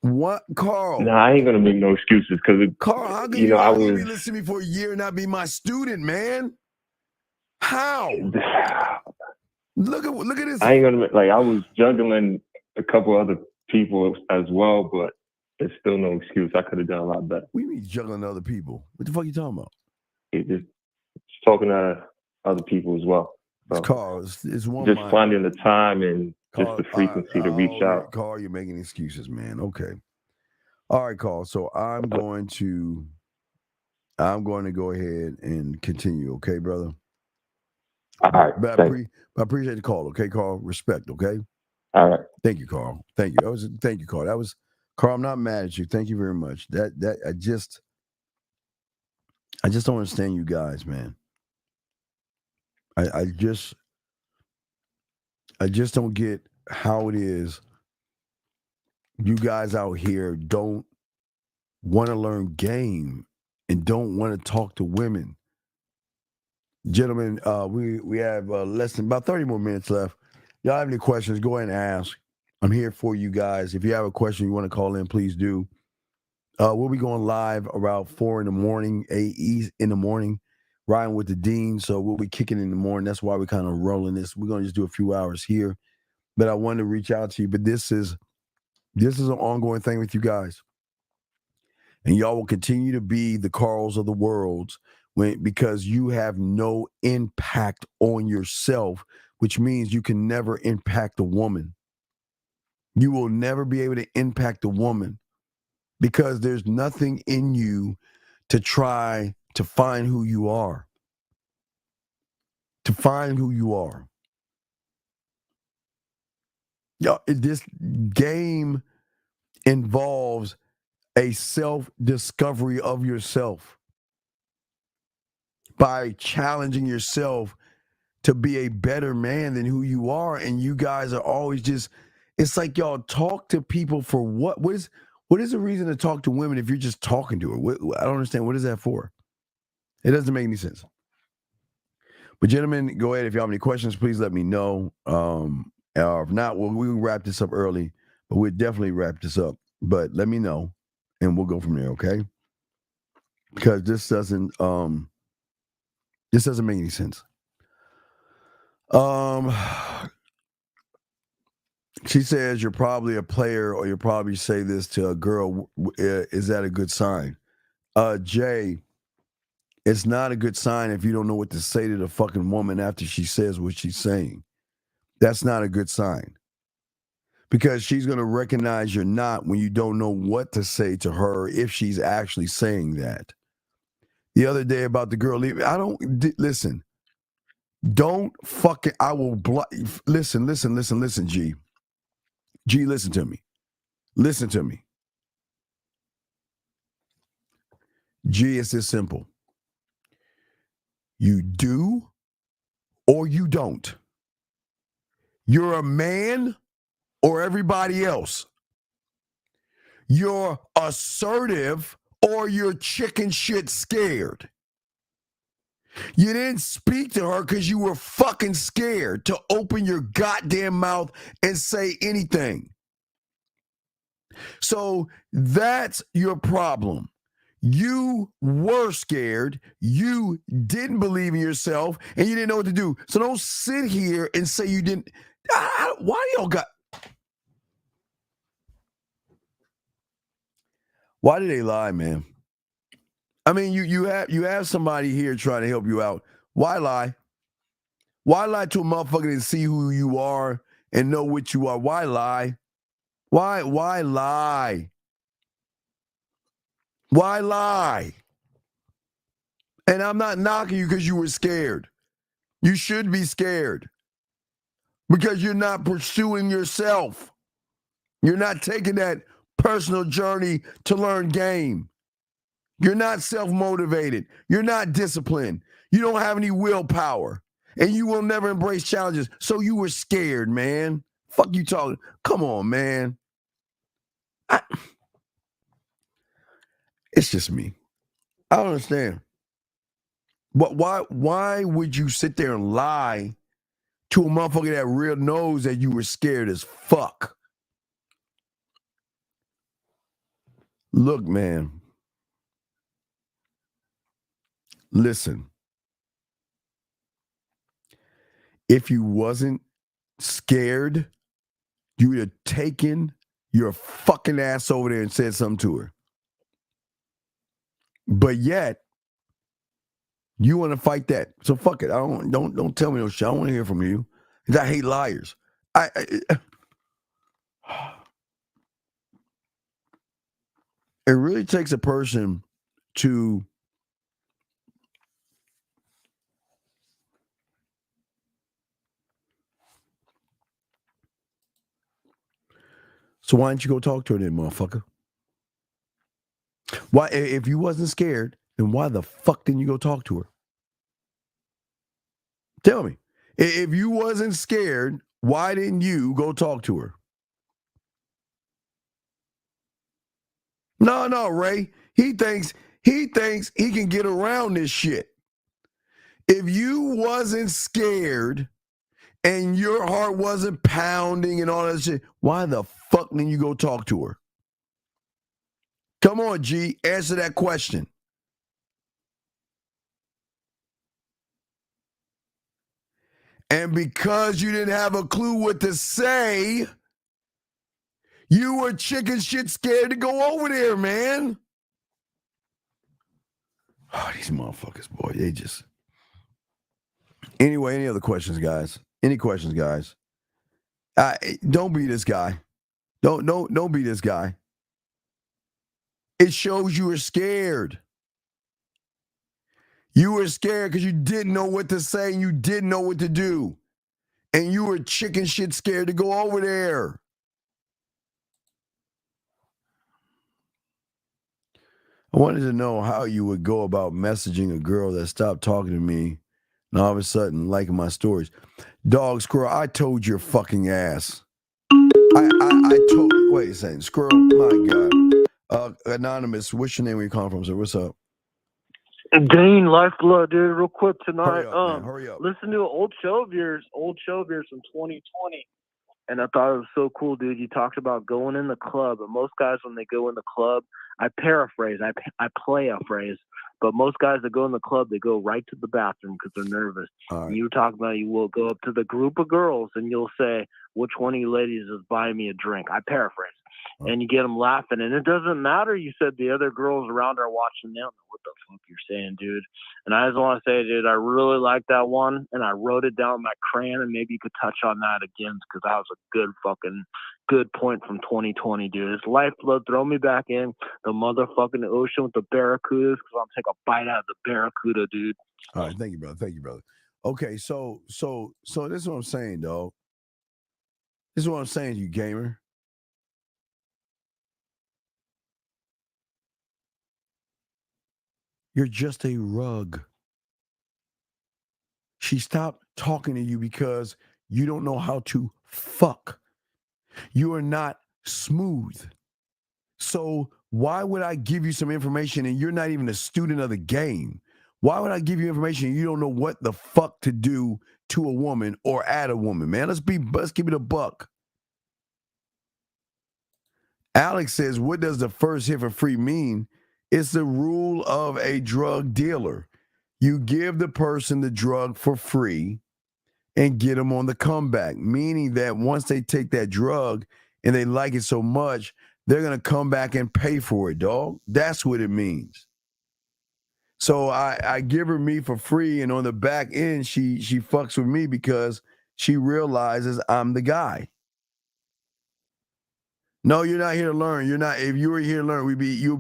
what, Carl? Nah, I ain't gonna make no excuses because Carl, how can you be listening to me for a year and not be my student, man? How? Look at this. I ain't gonna I was juggling a couple other people as well, but it's still no excuse. I could have done a lot better. What do you mean juggling other people? What the fuck are you talking about? Just talking to other people as well. So Carl, it's one just mind. finding the time and just the frequency to reach out. Carl, you're making excuses, man. Okay. All right, Carl. So I'm going to go ahead and continue, okay, brother? All right. But I appreciate the call, okay, Carl? Respect, okay? All right. Thank you, Carl. Thank you. Thank you, Carl. Carl, I'm not mad at you. Thank you very much. I just don't understand you guys, man. I just don't get how it is you guys out here don't want to learn game and don't want to talk to women. Gentlemen, we have less than about 30 more minutes left. Y'all have any questions, go ahead and ask. I'm here for you guys. If you have a question you want to call in, please do. We'll be going live around 4 in the morning, in the morning, riding with the dean. So we'll be kicking in the morning. That's why we're kind of rolling this. We're going to just do a few hours here. But I wanted to reach out to you. But this is an ongoing thing with you guys. And y'all will continue to be the Carls of the world because you have no impact on yourself, which means you can never impact a woman. You will never be able to impact a woman because there's nothing in you to try to find who you are. To find who you are. This game involves a self-discovery of yourself by challenging yourself to be a better man than who you are. And you guys are always it's like y'all talk to people for what? What is the reason to talk to women if you're just talking to her? I don't understand. What is that for? It doesn't make any sense. But gentlemen, go ahead. If you have any questions, please let me know. If not, we'll wrap this up early, but we'll definitely wrap this up. But let me know, and we'll go from there, okay? Because this doesn't make any sense. She says you're probably a player, or you'll probably say this to a girl. Is that a good sign? Jay, it's not a good sign if you don't know what to say to the fucking woman after she says what she's saying. That's not a good sign. Because she's going to recognize you're not when you don't know what to say to her if she's actually saying that. The other day about the girl leaving, listen. Don't fucking, I will listen, G. G, listen to me. Listen to me. G, it's this simple. You do or you don't. You're a man or everybody else. You're assertive or you're chicken shit scared. You didn't speak to her because you were fucking scared to open your goddamn mouth and say anything. So that's your problem. You were scared. You didn't believe in yourself, and you didn't know what to do. So don't sit here and say you didn't. Why do y'all got? Why do they lie, man? I mean, you have somebody here trying to help you out. Why lie? Why lie to a motherfucker and see who you are and know what you are? Why lie? Why lie? Why lie? And I'm not knocking you because you were scared. You should be scared because you're not pursuing yourself. You're not taking that personal journey to learn game. You're not self-motivated. You're not disciplined. You don't have any willpower. And you will never embrace challenges. So you were scared, man. Fuck you talking. Come on, man. It's just me. I don't understand. But why would you sit there and lie to a motherfucker that real knows that you were scared as fuck? Look, man. Listen. If you wasn't scared, you would have taken your fucking ass over there and said something to her. But yet, you want to fight that. So fuck it. Don't tell me no shit. I don't want to hear from you. Because I hate liars. It really takes a person to So why didn't you go talk to her then, motherfucker? Why, if you wasn't scared, then why the fuck didn't you go talk to her? Tell me. If you wasn't scared, why didn't you go talk to her? No, Ray. He thinks he can get around this shit. If you wasn't scared and your heart wasn't pounding and all that shit, why the fuck didn't you go talk to her? Come on, G, answer that question. And because you didn't have a clue what to say, you were chicken shit scared to go over there, man. Oh, these motherfuckers, boy, they just... Anyway, any other questions, guys? Any questions, guys? Don't be this guy. Don't be this guy. It shows you were scared. You were scared because you didn't know what to say and you didn't know what to do. And you were chicken shit scared to go over there. I wanted to know how you would go about messaging a girl that stopped talking to me and all of a sudden liking my stories. Dog, Squirrel, I told your fucking ass. I told, wait a second, Squirrel, my God. Anonymous, what's your name, where you calling from, sir? What's up? Dean, Lifeblood, dude, real quick tonight. Hurry up. Listen to an old show of yours from 2020. And I thought it was so cool, dude. You talked about going in the club. And most guys, when they go in the club, I paraphrase, I play a phrase. But most guys that go in the club, they go right to the bathroom because they're nervous. Right. And you talk about you will go up to the group of girls and you'll say, which one of you ladies is buying me a drink? I paraphrase. And you get them laughing. And it doesn't matter, you said the other girls around are watching. They don't know what the fuck you're saying, dude. And I just want to say, dude, I really like that one. And I wrote it down with my crayon. And maybe you could touch on that again because that was a good point from 2020, dude. It's Lifeblood. Throw me back in the motherfucking ocean with the barracudas because I'll take a bite out of the barracuda, dude. All right, thank you, brother. Okay, so this is what I'm saying, dog. This is what I'm saying to you, gamer. You're just a rug. She stopped talking to you because you don't know how to fuck. You are not smooth. So why would I give you some information and you're not even a student of the game? Why would I give you information and you don't know what the fuck to do to a woman or at a woman, man? Let's keep it a buck. Alex says, what does the first hit for free mean? It's the rule of a drug dealer. You give the person the drug for free and get them on the comeback, meaning that once they take that drug and they like it so much, they're going to come back and pay for it, dog. That's what it means. So I give her me for free, and on the back end, she fucks with me because she realizes I'm the guy. No, you're not here to learn. You're not. If you were here to learn, you'll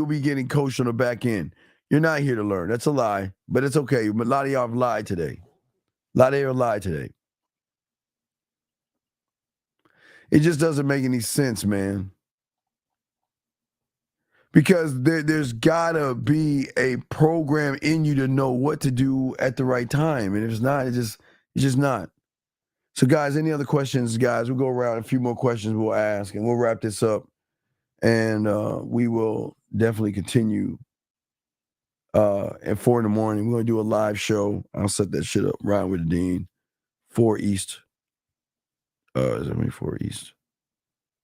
be getting coached on the back end. You're not here to learn. That's a lie, but it's okay. But a lot of y'all have lied today. A lot of y'all lied today. It just doesn't make any sense, man. Because there's gotta be a program in you to know what to do at the right time, and if it's not, it's just not. So, guys, any other questions, guys? We'll go around a few more questions we'll ask, and we'll wrap this up. And we will definitely continue at 4 in the morning. We're going to do a live show. I'll set that shit up right with the Dean. 4 East. Is that 4 East?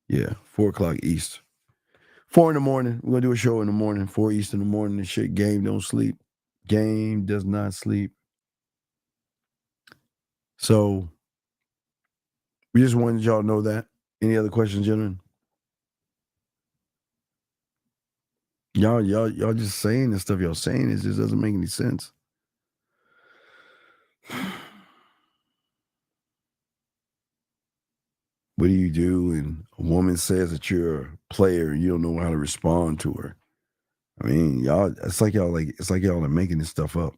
Yeah, 4 o'clock East. 4 in the morning. We're going to do a show in the morning. 4 East in the morning. And shit, Game don't sleep. Game does not sleep. So, we just wanted y'all to know that. Any other questions, gentlemen? Y'all just saying this stuff y'all saying. It just doesn't make any sense. What do you do? And a woman says that you're a player and you don't know how to respond to her. I mean, y'all, it's like y'all are making this stuff up.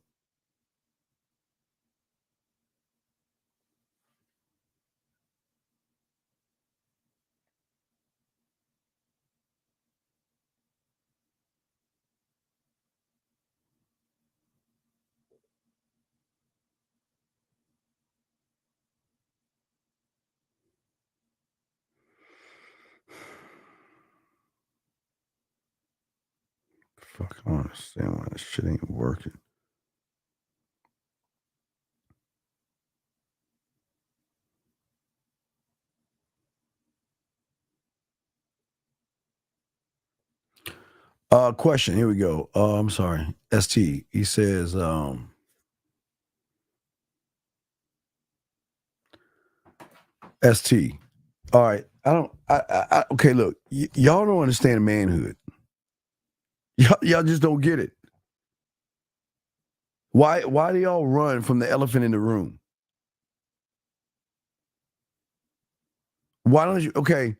Fuck, I don't understand why this shit ain't working. Question. Here we go. I'm sorry. ST. He says, ST. All right. Okay, look. Y'all don't understand manhood. Y'all just don't get it. Why do y'all run from the elephant in the room? Why don't you? Okay.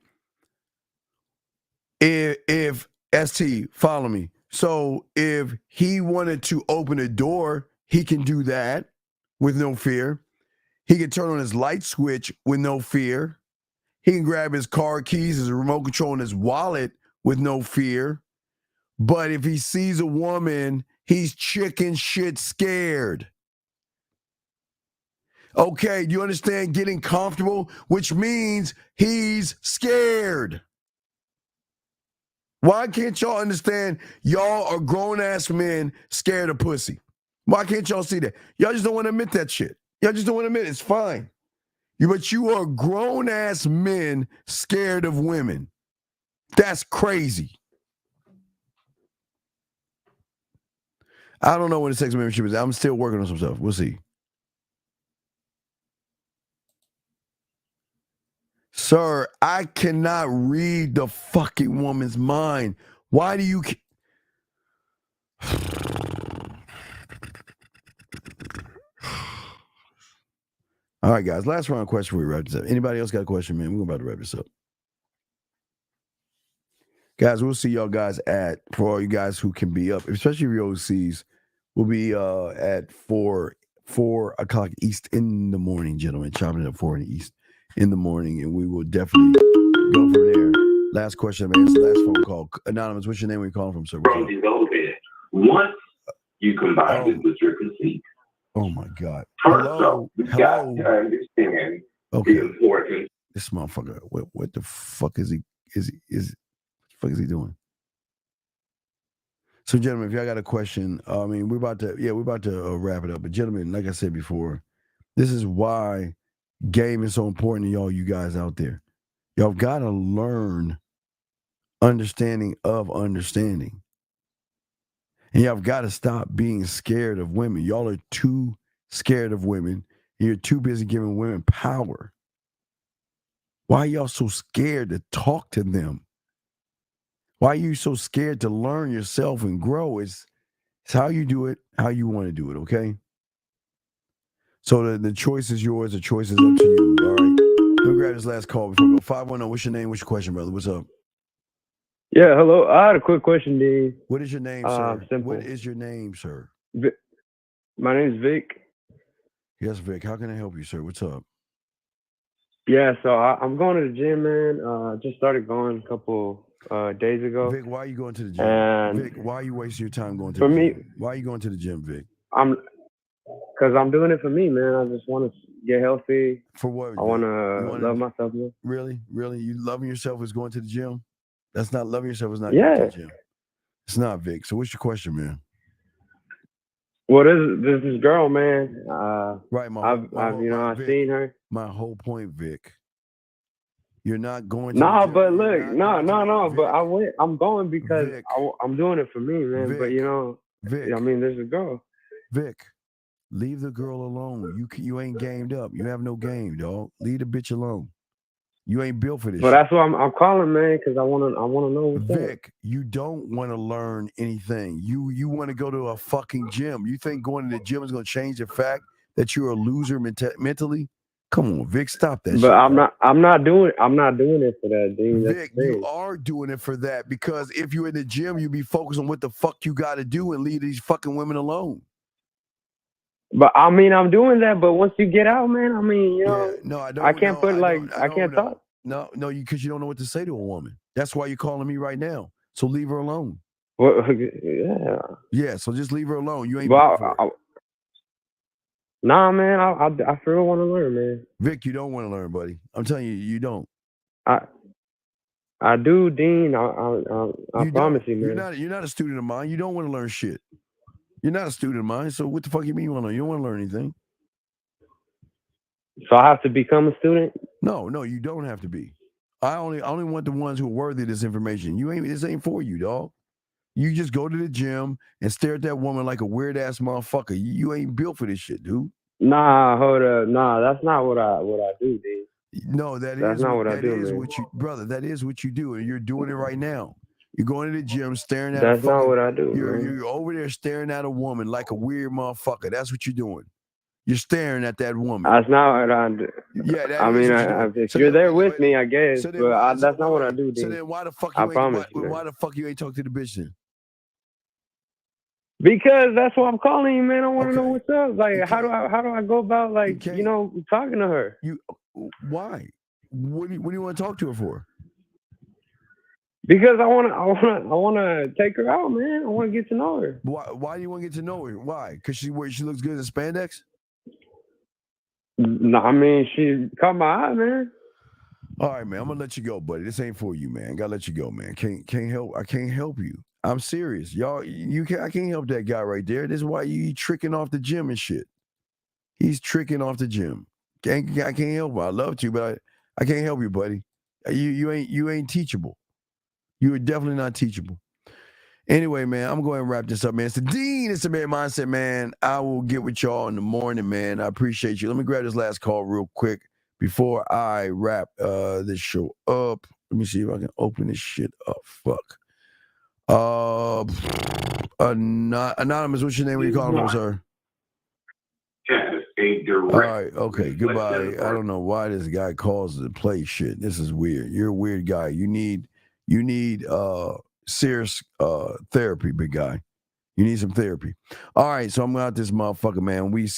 If ST, follow me. So if he wanted to open a door, he can do that with no fear. He can turn on his light switch with no fear. He can grab his car keys, his remote control, and his wallet with no fear. But if he sees a woman, he's chicken shit scared. Okay, do you understand getting comfortable? Which means he's scared. Why can't y'all understand y'all are grown-ass men scared of pussy? Why can't y'all see that? Y'all just don't want to admit that shit. Y'all just don't want to admit it. It's fine. But you are grown-ass men scared of women. That's crazy. I don't know what the sex membership is. I'm still working on some stuff. We'll see. Sir, I cannot read the fucking woman's mind. Why do you... All right, guys. Last round question before we wrap this up. Anybody else got a question, man? We're about to wrap this up. Guys, we'll see y'all guys for all you guys who can be up, especially if you're overseas, we'll be at 4 o'clock East in the morning, gentlemen. Chopping it up 4 in the East in the morning, and we will definitely go from there. Last question, man. It's the last phone call. Anonymous, what's your name? Where you calling from, sir? From developing it. Once you combine it with your conceit. Oh my God. First off, you got to understand the importance. This motherfucker, what the fuck is he doing? So, gentlemen, if y'all got a question, I mean, we're about to wrap it up. But, gentlemen, like I said before, this is why game is so important to y'all, you guys out there. Y'all got to learn understanding of understanding. And y'all got to stop being scared of women. Y'all are too scared of women. You're too busy giving women power. Why are y'all so scared to talk to them? Why are you so scared to learn yourself and grow? It's how you do it, how you want to do it, okay? So the choice is yours. The choice is up to you, all right? Let me grab this last call before we go. 510, what's your name? What's your question, brother? What's up? Yeah, hello. I had a quick question, D. What is your name, sir? Simple. What is your name, sir? My name's Vic. Yes, Vic. How can I help you, sir? What's up? Yeah, so I'm going to the gym, man. Just started going a couple days ago. Vic, why are you going to the gym? And Vic, why are you wasting your time going to for the me, gym? Why are you going to the gym, Vic? Because I'm doing it for me, man. I just want to get healthy. For what? I want to love myself more. Really? Really? You loving yourself is going to the gym? That's not loving yourself is not Yeah. going to the gym. It's not, Vic. So what's your question, man? Well, this is girl, man. Right, I've seen her. My whole point, Vic. You're not going to No, the gym. but look, no. But I'm going because I'm doing it for me, man. Vic, but Vic, I mean, there's a girl. Vic, leave the girl alone. You ain't gamed up. You have no game, dog. Leave the bitch alone. You ain't built for this. But that's why I'm calling, man, because I wanna know what's Vic, you don't want to learn anything. You want to go to a fucking gym. You think going to the gym is going to change the fact that you're a loser mentally? Come on, Vic, stop that. But shit, I'm dog. not doing it for that, dude. Vic, you are doing it for that because if you're in the gym, you be focused on what the fuck you got to do and leave these fucking women alone. But I mean, I'm doing that. But once you get out, man, I mean, no, I don't. I can't I can't talk. No, because you don't know what to say to a woman. That's why you're calling me right now. So leave her alone. Well, yeah. Yeah. So just leave her alone. You ain't. Built for it. Nah, man. I sure want to learn, man. Vic, you don't want to learn, buddy. I'm telling you, you don't. I do, Dean. I promise you, man. You're not a student of mine. You don't want to learn shit. You're not a student of mine. So what the fuck you mean you want to learn? You don't want to learn anything. So I have to become a student? No, you don't have to be. I only want the ones who are worthy of this information. This ain't for you, dog. You just go to the gym and stare at that woman like a weird ass motherfucker. You ain't built for this shit, dude. Nah, hold up. Nah, that's not what I do, dude. No, that's not what I do, man. Brother, that is what you do, and you're doing it right now. You're going to the gym staring at That's not what I do. You're over there staring at a woman like a weird motherfucker. That's what you're doing. You're staring at that woman. That's not what I do. Yeah, I mean, if you're there with me, I guess. But that's not what I do, dude. So then why the fuck why the fuck you ain't talk to the bitch then? Because that's why I'm calling you, man. I want to know what's up. Like, how do I go about talking to her? Why? What do you want to talk to her for? Because I want to take her out, man. I want to get to know her. Why do you want to get to know her? Why? Because she looks good in spandex? No, I mean, she caught my eye, man. All right, man. I'm gonna let you go, buddy. This ain't for you, man. Gotta let you go, man. I can't help you. I'm serious, y'all. I can't help that guy right there. This is why you tricking off the gym and shit. He's tricking off the gym. I can't help him. I love you, but I can't help you, buddy. You ain't teachable. You are definitely not teachable. Anyway, man, I'm going to wrap this up, man. It's the Dean. It's the Man Mindset, man. I will get with y'all in the morning, man. I appreciate you. Let me grab this last call real quick before I wrap this show up. Let me see if I can open this shit up. Fuck. Anonymous, what's your name? What are you calling from, sir? All right, okay, goodbye. I don't know why this guy calls to play shit. This is weird. You're a weird guy. You need serious therapy, big guy. You need some therapy. All right, so I'm out this motherfucker, man. We